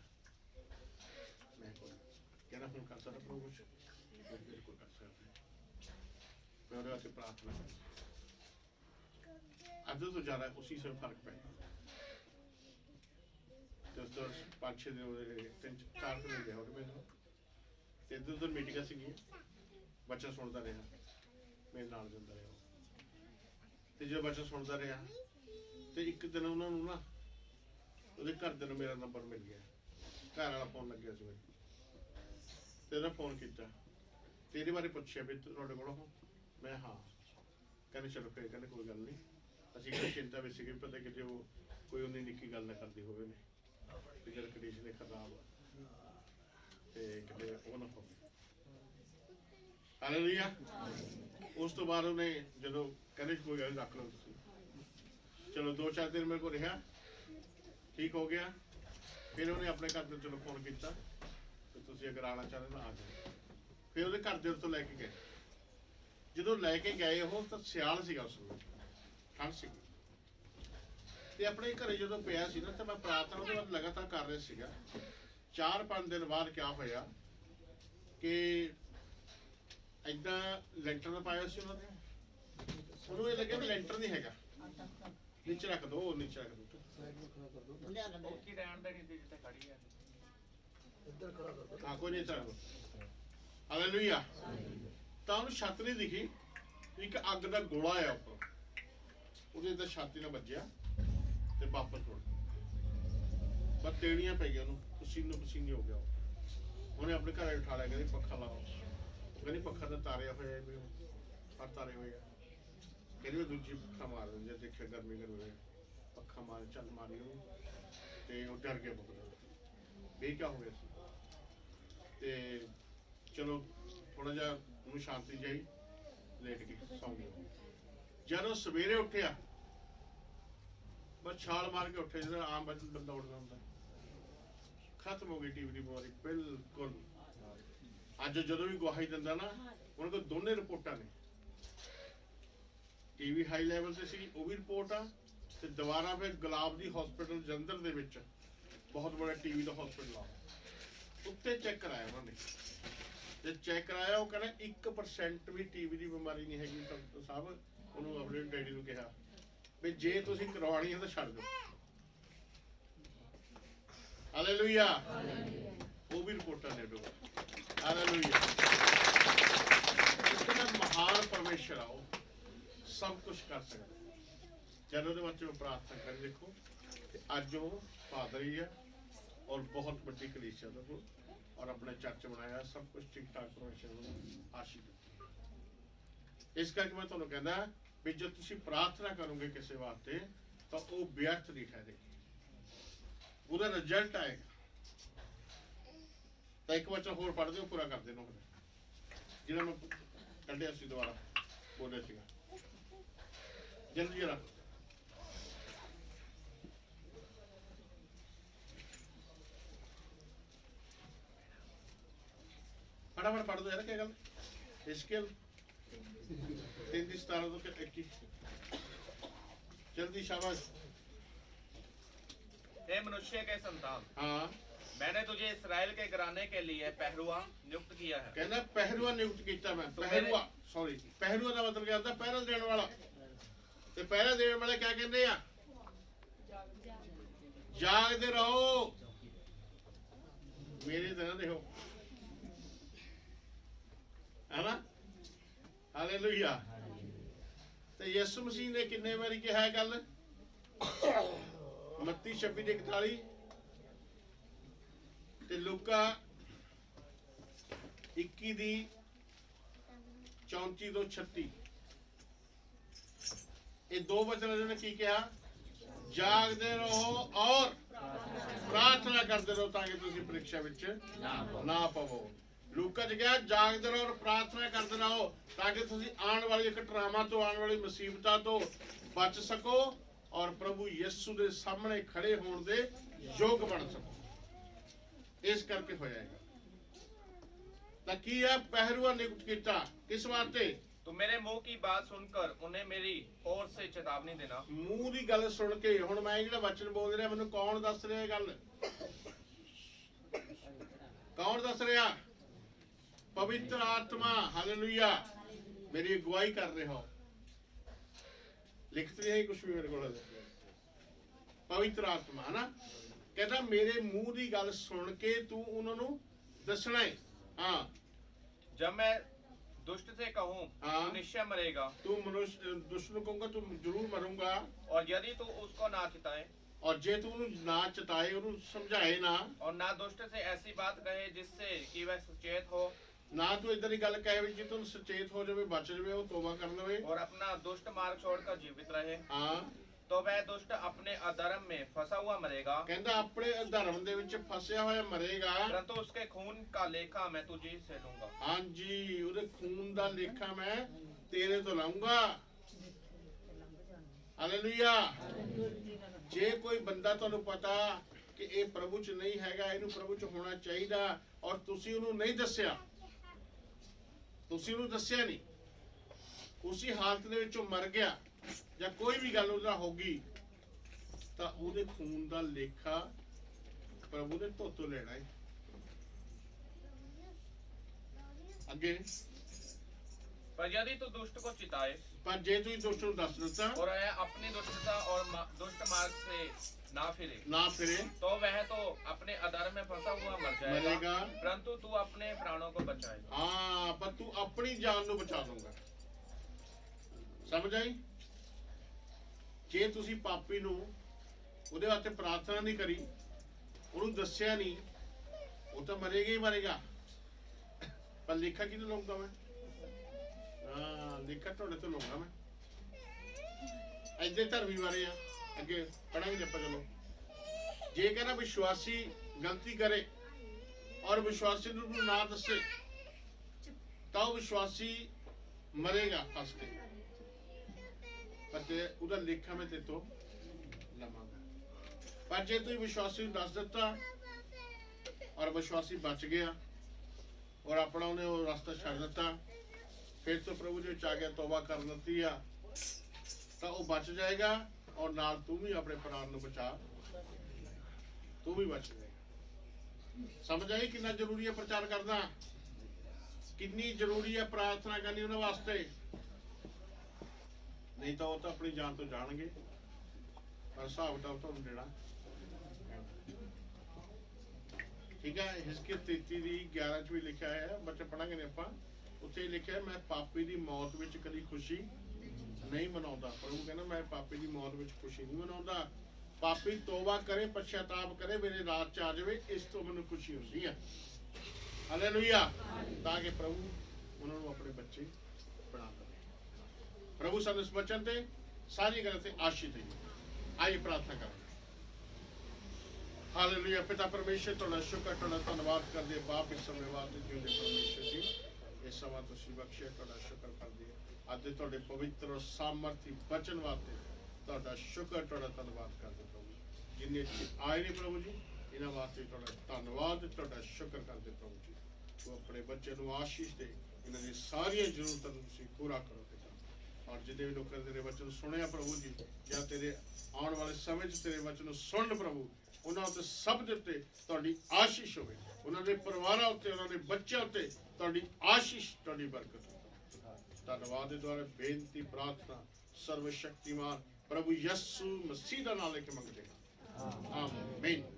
ਮੈਂ ਕਹਿੰਦਾ ਹੁਣ ਕਰ ਸਕਦਾ ਪ੍ਰਭੂ ਕੁਛ, ਮੈਂ ਬਿਲਕੁਲ ਕਰ ਸਕਦਾ। ਮੈਂ ਉਹਦੇ ਵਾਸਤੇ ਪ੍ਰਾਰਥਨਾ ਕਰ ਅੱਜ ਤੋਂ ਜ਼ਿਆਦਾ ਉਸੇ ਸੇ ਫਰਕ ਪੈ ਤੇ ਉਸ ਤੋਂ 5-6 ਦਿਨ ਉਹਦੇ 3-4 ਦਿਨ ਗਿਆ ਉਹਦੇ ਮੈਨੂੰ। ਤੇ ਇੱਧਰ ਉੱਧਰ ਮੀਟਿੰਗਾਂ ਸੀਗੀਆਂ, ਬੱਚਾ ਸੁਣਦਾ ਰਿਹਾ, ਮੇਰੇ ਨਾਲ ਜਾਂਦਾ ਰਿਹਾ। ਤੇ ਜਦੋਂ ਬੱਚਾ ਸੁਣਦਾ ਰਿਹਾ ਤੇ ਇੱਕ ਦਿਨ ਉਹਨਾਂ ਨੂੰ ਨਾ ਉਹਦੇ ਘਰਦਿਆਂ ਨੂੰ ਮੇਰਾ ਨੰਬਰ ਮਿਲ ਗਿਆ, ਘਰ ਵਾਲਾ ਫੋਨ ਲੱਗਿਆ ਸੀ ਮੈਨੂੰ, ਤੇ ਉਹਦਾ ਫੋਨ ਕੀਤਾ, ਤੇਰੇ ਬਾਰੇ ਪੁੱਛਿਆ ਵੀ ਤੁਹਾਡੇ ਕੋਲ ਹੋ? ਮੈਂ ਹਾਂ। ਕਹਿੰਦੇ ਚਲੋ ਫਿਰ, ਕਹਿੰਦੇ ਕੋਈ ਗੱਲ ਨਹੀਂ, ਅਸੀਂ ਕਿਹੜੀ ਚਿੰਤਾ ਵਿੱਚ ਸੀਗੇ, ਪਤਾ ਕਿ ਉਹ ਕੋਈ ਉਨੀ ਨਿੱਕੀ ਗੱਲ ਨਾ ਕਰਦੀ ਹੋਵੇ ਨੇ, ਤੇ ਜਦ ਕੰਡੀਸ਼ਨ ਖਰਾਬ ਆ ਤੇ ਕਿਤੇ ਉਹ ਨਾ ਹੋਵੇ। ਹਾਲੇਲੂਇਆ। ਉਸ ਤੋਂ ਬਾਅਦ ਉਹਨੇ ਜਦੋਂ ਕਹਿੰਦੇ ਕੋਈ ਗੱਲ ਰੱਖ ਲਓ ਤੁਸੀਂ, ਚਲੋ 2-4 ਦਿਨ ਮੇਰੇ ਕੋਲ ਰਿਹਾ, ਠੀਕ ਹੋ ਗਿਆ। ਫਿਰ ਉਹਨੇ ਆਪਣੇ ਘਰ ਦੇ ਚਲੋ ਫੋਨ ਕੀਤਾ ਤੇ ਤੁਸੀਂ ਅਗਰ ਆਉਣਾ ਚਾਹੁੰਦੇ ਤਾਂ ਆ ਜਾਓ। ਫਿਰ ਉਹਦੇ ਘਰ ਦੇ ਤੋਂ ਲੈ ਕੇ ਗਏ। ਜਦੋਂ ਲੈ ਕੇ ਗਏ ਉਹ ਤਾਂ ਸਿਆਲ ਸੀਗਾ, ਉਸ ਨੂੰ ਠੰਡ ਸੀਗੀ। ਤੇ ਆਪਣੇ ਘਰੇ ਜਦੋਂ ਪਿਆ ਸੀ ਨਾ ਤਾਂ ਮੈਂ ਪ੍ਰਾਰਥਨਾ ਉਹਦੇ ਬਾਅਦ ਲਗਾਤਾਰ ਕਰ ਰਿਹਾ ਸੀਗਾ। 4-5 ਦਿਨ ਬਾਅਦ ਕਿਆ ਹੋਇਆ ਕਿ ਏਦਾਂ ਲੈਂਟਰ ਦਾ ਪਾਇਆ ਸੀ ਉਹਨਾਂ ਨੇ, ਉਹਨੂੰ ਇਹ ਲੱਗਿਆ ਵੀ ਲੈਂਟਰ ਨਹੀਂ ਹੈਗਾ, ਨੀਚੇ ਰੱਖ ਦੋ, ਨੀਚੇ ਰੱਖ ਦੋ। ਹਾਂ ਕੋਈ ਨਹੀਂ ਚੱਲ। ਹਾਲੇਲੂਇਆ। ਤਾਂ ਉਹਨੂੰ ਛੱਤ ਨਹੀਂ ਦਿਖੀ, ਇੱਕ ਅੱਗ ਦਾ ਗੋਲਾ ਆ ਉੱਪਰ, ਉਹਦੇ ਤਾਂ ਛਾਤੀ ਨਾਲ ਵੱਜਿਆ ਤੇ ਵਾਪਸ ਮੁੜ ਬਸ ਤੇੜੀਆਂ ਪੈ ਗਈਆਂ, ਉਹਨੂੰ ਪਸੀਨੋ ਪਸੀਨੀ ਹੋ ਗਿਆ। ਉਹਨੇ ਆਪਣੇ ਘਰ ਉਠਾ ਲਿਆ, ਕਹਿੰਦੇ ਪੱਖਾ ਲਾਓ। ਕਹਿੰਦੀ ਪੱਖਾ ਤਾਂ ਤਾਰਿਆ ਹੋਇਆ, ਪਰ ਤਾਰੇ ਹੋਏ ਆ। ਕਹਿੰਦੀ ਦੂਜੀ ਪੱਖਾ ਮਾਰ ਦਿੰਦੇ, ਦੇਖਿਆ ਗਰਮੀ ਗਰਮੀ ਪੱਖਾ ਮਾਰ ਚੱਲ ਮਾਰੀ ਉਹਨੂੰ, ਤੇ ਉਹ ਡਰ ਗਿਆ ਬਹੁਤ। ਵੀ ਕਿਆ ਹੋ ਗਿਆ ਸੀ? ਤੇ ਚਲੋ ਥੋੜਾ ਜਿਹਾ ਉਹਨੂੰ ਸ਼ਾਂਤੀ ਜਾਈ, ਲੇਟ ਕੇ ਸੌਂ ਗਿਆ। ਜਦੋਂ ਸਵੇਰੇ ਉੱਠਿਆ ਬਸ ਛਾਲ ਮਾਰ ਕੇ ਉੱਠੇ, ਜਿਹੜਾ ਆਮ ਬੰਦਾ ਉੱਠਦਾ ਹੁੰਦਾ। ਖਤਮ ਹੋ ਗਈ ਟੀਵੀ ਦੀ ਬਿਮਾਰੀ ਬਿਲਕੁਲ। ਅੱਜ ਜਦੋਂ ਵੀ ਗਵਾਹੀ ਦਿੰਦਾ ਨਾ, ਉਹਨਾਂ ਕੋਲ ਦੋਨੇ ਰਿਪੋਰਟਾਂ ਨੇ, ਟੀਵੀ ਹਾਈ ਲੈਵਲ ਤੇ ਸੀ ਉਹ ਵੀ ਰਿਪੋਰਟ ਆ, ਤੇ ਦੁਬਾਰਾ ਫਿਰ ਗੁਲਾਬ ਦੀ ਹਸਪੀਟਲ ਜਲੰਧਰ ਦੇ ਵਿੱਚ ਬਹੁਤ ਬੜਾ ਟੀਵੀ ਦਾ ਹਸਪੀਟਲ ਆ, ਉੱਤੇ ਚੈੱਕ ਕਰਾਇਆ ਉਹਨਾਂ ਨੇ। ਤੇ ਚੈੱਕ ਕਰਾਇਆ, ਉਹ ਕਹਿੰਦਾ 1% ਵੀ ਟੀਵੀ ਦੀ ਬਿਮਾਰੀ ਨਹੀਂ ਹੈਗੀ। ਡਾਕਟਰ ਸਾਹਿਬ ਉਹਨੂੰ ਆਪਣੇ ਡੈਡੀ ਨੂੰ ਕਿਹਾ ਵੀ ਜੇ ਤੁਸੀਂ ਕਰਵਾਉਣੀ ਹੈ ਤਾਂ ਛੱਡ ਦਿਓ। ਹਾਲੇਲੂਇਆ। ਉਹ ਵੀ ਰਿਪੋਰਟਾਂ ਨੇ। ਹਾਲੇਲੂਇਆ। ਇਤਨਾ ਮਹਾਨ ਪਰਮੇਸ਼ਰ ਆ, ਉਹ ਸਭ ਕੁਝ ਕਰ ਸਕਦਾ। ਜਦੋਂ ਉਹਦੇ ਬੱਚੇ ਨੂੰ ਪ੍ਰਾਰਥਨਾ ਕਰੀ ਦੇਖੋ, ਤੇ ਅੱਜ ਉਹ ਪਾਦਰੀ ਆ ਔਰ ਬਹੁਤ ਵੱਡੀ ਕਲੀਸਿਆ ਦਾ ਕੋਲ ਔਰ ਆਪਣੇ ਚਰਚ ਬਣਾਇਆ, ਸਭ ਕੁਝ ਠੀਕ ਠਾਕ ਪਰਮੇਸ਼ਰ ਨੂੰ ਆਸ਼ੀਰਵਾਦ ਦਿੱਤੀ। ਇਸ ਕਰਕੇ ਮੈਂ ਤੁਹਾਨੂੰ ਕਹਿੰਦਾ ਵੀ ਜੇ ਤੁਸੀਂ ਪ੍ਰਾਰਥਨਾ ਕਰੋਗੇ ਕਿਸੇ ਵਾਸਤੇ ਤਾਂ ਉਹ ਵਿਅਰਥ ਨਹੀਂ ਠਹਿਰੇਗੀ, ਉਹਦਾ ਰਿਜ਼ਲਟ ਆਏਗਾ। ਤਾਂ ਇੱਕ ਬੱਚਾ ਹੋਰ ਪੜ੍ਹ ਦਿਓ, ਪੂਰਾ ਕਰ ਦੇਣਾ ਜਿਹੜਾ ਮੈਂ ਕੱਢਿਆ ਸੀ ਦੁਬਾਰਾ ਬੋਲਿਆ ਸੀਗਾ, ਜਲਦੀ ਜਰਾ। फटाफट पढ़ दो यार, क्या गल इश्केल 3:17 तो 21 जल्दी, शाबाश। हे मनुष्य के संतान, हाँ, मैंने तुझे इस्राएल के घराने के लिए पहरुआ नियुक्त किया है। कहना पहरुआ नियुक्त किया मैं। पहरुआ, सॉरी, पहरुआ का मतलब क्या होता है? पहरा देने वाला। ते पहरा देने वाले क्या कहते हैं? जागते रहो, मेरे तरह देखो, है ना? हालेलुया। तो यीशु मसीह ने किन्ने बारी कहा है गल? मत्ती 26:41 ते लूका 21:34-36 ये दो वचन ने की कहा? जागते रहो और प्रार्थना करते रहो ताकि तुसी परीक्षा विच ना पवो। लूका च कहा जागते रहो और प्रार्थना करते रहो ताकि तुसी आने वाली घटनावां तो, आने वाली मुसीबतां तो बच सको और प्रभु यीशु दे सामने खड़े होने दे योग बन सको। इस करके हो जाएगा। तां की है पहरुआ नियुक्त किया किस वास्ते? तो मेरे मुंह की बात सुनकर उन्हें मेरी ओर से चेतावनी देना। मूंह दी गल सुन के हुण मैं जिहड़ा वचन बोल रहा मैनूं कौन दस रहा है गल? कौन दस रहा? पवित्र आत्मा। हालेलुया। मेरी अगुवाई कर रहे हो, लिखते नहीं कुछ भी मेरे को। पवित्र आत्मा है ना, कहता मेरे मुंह की गल सुन के तू उन्होंने दसना है। हाँ, जब मैं दुष्ट से कहूँ हाँ। तू निश्चय मरेगा, तू मनुष्य दुष्ट को कहूंगा तू जरूर मरूंगा, और यदि तू उसको ना चिताए और जे तू ना चताए उन्हें समझाए ना, और ना दुष्ट से ऐसी बात कहे जिससे कि वह सचेत हो ना तू इधर ही गल कहे भी जी तू सचेत हो जावे, बच जावे, वो तौबा कर लवे और अपना दुष्ट मार्ग छोड़कर जीवित रहे, हाँ, तो वह दुष्ट अपने अधर्म में फंसा हुआ मरेगा, कहता अपने धर्म दे विच फसिया होया मरेगा, परंतु उसके खून का लेखा मैं तुझे से लूंगा। हाँ जी, उहदे खून दा लेखा मैं तेरे तो लाऊंगा। हालेलुया। जे कोई बंदा तुहानू पता कि ये प्रभु च नहीं हैगा, इहनू प्रभु च होना चाहिदा और तुसी उहनू नहीं दस्सिया, तुसी उहनू दस्सिया नहीं, उसी हालत दे विचों मर गया ਜਾਂ ਕੋਈ ਵੀ ਗੱਲ ਉਹਦਾ ਹੋਗੀ ਤਾਂ ਉਹਦੇ ਖੂਨ ਦਾ ਲੇਖਾ ਪ੍ਰਭੂ ਨੇ ਧੋਤੋਂ ਲੈਣਾ ਹੈ। ਅੱਗੇ पर यदि तू दुष्ट को चिताए ਪਰ ਜੇ ਤੁਸੀਂ ਦੁਸ਼ਟ ਨੂੰ ਦੱਸ ਦਿੱਤਾ और वह अपनी दुष्टता और दुष्ट मार्ग से ना फिरे, ਨਾ ਫਿਰੇ तो वह तो अपने अधर्म में फंसा हुआ मर जाएगा, मरेगा, परंतु तू अपने प्राणों को बचाएगा। ਹਾਂ ਪਰ ਤੂੰ ਆਪਣੀ ਜਾਨ ਨੂੰ ਬਚਾ ਲੂੰਗਾ। ਸਮਝ ਆਈ? ਜੇ ਤੁਸੀਂ ਪਾਪੀ ਨੂੰ ਉਹਦੇ ਵਾਸਤੇ ਪ੍ਰਾਰਥਨਾ ਨਹੀਂ ਕਰੀ, ਉਹਨੂੰ ਦੱਸਿਆ ਨਹੀਂ, ਉਹ ਤਾਂ ਮਰੇਗਾ ਹੀ ਮਰੇਗਾ। ਪਰ ਲੇਖਾ ਕਿਹਨੂੰ ਲਾਉਂਗਾ ਮੈਂ? ਹਾਂ, ਲੇਖਾ ਤੁਹਾਡੇ ਤੋਂ ਲਾਉਂਗਾ ਮੈਂ। ਐਦੇ ਧਰਮੀ ਬਾਰੇ ਆ ਅੱਗੇ ਪੜਾਂਗੇ ਆਪਾਂ। ਚਲੋ, ਜੇ ਕਹਿੰਦਾ ਵਿਸ਼ਵਾਸੀ ਗਲਤੀ ਕਰੇ ਔਰ ਵਿਸ਼ਵਾਸੀ ਨੂੰ ਨਾ ਦੱਸੇ ਤਾਂ ਉਹ ਵਿਸ਼ਵਾਸੀ ਮਰੇਗਾ ਫਸ ਕੇ। ਅਤੇ ਉਹਦਾ ਲੇਖਾ ਮੈਂ ਤੇ ਤੋਂ ਲਵਾਂਗਾ। ਪਰ ਜੇ ਤੁਸੀਂ ਵਿਸ਼ਵਾਸੀ ਨੂੰ ਦੱਸ ਦਿੱਤਾ ਔਰ ਵਿਸ਼ਵਾਸੀ ਬਚ ਗਿਆ ਔਰ ਆਪਣਾ ਉਹਨੇ ਉਹ ਰਸਤਾ ਛੱਡ ਦਿੱਤਾ, ਫਿਰ ਤੋਂ ਪ੍ਰਭੂ ਦੇ ਵਿੱਚ ਆ ਗਿਆ, ਤੌਬਾ ਕਰ ਦਿੱਤੀ ਆ, ਤਾਂ ਉਹ ਬਚ ਜਾਏਗਾ ਔਰ ਨਾਲ ਤੂੰ ਵੀ ਆਪਣੇ ਪ੍ਰਾਣ ਨੂੰ ਬਚਾ, ਤੂੰ ਵੀ ਬਚ ਜਾਏਗਾ। ਸਮਝ ਆਈ ਕਿੰਨਾ ਜ਼ਰੂਰੀ ਹੈ ਪ੍ਰਚਾਰ ਕਰਨਾ, ਕਿੰਨੀ ਜ਼ਰੂਰੀ ਹੈ ਪ੍ਰਾਰਥਨਾ ਕਰਨੀ ਉਹਨਾਂ ਵਾਸਤੇ। नहीं तो वो तो अपनी जान तो जाएंगे पर हिसाब किताब तो देना। ठीक है। ਠੀਕ ਹੈ। ਹਿਜ਼ਕੀਲ 33 ਦੀ 11 ਚ ਵੀ ਲਿਖਿਆ ਹੈ, ਬੱਚੇ ਪੜਾਂਗੇ ਨੇ ਆਪਾਂ, ਉੱਥੇ ਲਿਖਿਆ ਮੈਂ ਪਾਪੀ ਦੀ ਮੌਤ ਵਿੱਚ ਕਦੀ ਖੁਸ਼ੀ ਨਹੀਂ ਮਨਾਉਂਦਾ। ਪ੍ਰਭੂ ਕਹਿੰਦਾ ਮੈਂ ਪਾਪੀ ਦੀ ਮੌਤ ਵਿੱਚ ਖੁਸ਼ੀ ਨਹੀਂ ਮਨਾਉਂਦਾ। ਪਾਪੀ ਤੋਬਾ ਕਰੇ, ਪਛਤਾਪ ਕਰੇ, ਮੇਰੇ ਰਾਤ ਚ ਆ ਜਾਵੇ, ਇਸ ਤੋਂ ਮੈਨੂੰ ਖੁਸ਼ੀ ਹੁੰਦੀ ਹੈ। ਹਾਲੇਲੂਇਆ। ਤਾਂ ਕਿ ਪ੍ਰਭੂ ਉਹਨਾਂ ਨੂੰ ਆਪਣੇ ਬੱਚੇ ਬਣਾ ਦੇਵੇ। ਪ੍ਰਭੂ ਸਾਨੂੰ ਇਸ ਬਚਨ ਤੇ ਸਾਰੀ ਗੱਲ ਤੇ ਆਸ਼ੀष ਦੇਈਏ। ਆइए प्रार्थना करें। हालेलुया। पिता परमेश्वर तुहाडा शुक्र, तुहाडा धन्नवाद करदे बाप इस समय वास्ते जिंदे परमेश्वर जी इस समय तुसीं बख्शिया, तुहाडा शुक्र करदे अज दे तुहाडे पवित्र और सामर्थी वचन वास्ते तुहाडा शुक्र, तुहाडा धन्नवाद करदे प्रभु। जिन्ने आए ने प्रभु जी इन्हां वास्ते तुहाडा धन्नवाद, तुहाडा शुक्र करदे प्रभु जी। तू अपने बच्चे नूं आशीष दे, इन्हां दी सारियां जरूरतां नूं तुसीं पूरा करो पिता। और जिन्हें भी लोग तेरे वचन सुने प्रभु जी, या तेरे आने वाले समय तेरे वचन सुन प्रभु, उन्होंने सब दे उत्ते तुहाडी आशीष होवे, उन्होंने परिवारां उत्ते, उन्होंने बच्चों उत्ते तुहाडी आशीष, तुहाडी बरकत हो। धन्नवाद दे द्वारा बेनती प्रार्थना सर्वशक्तिमान प्रभु यीशु मसीह दा नाम लेके मंगदे हां, आमीन।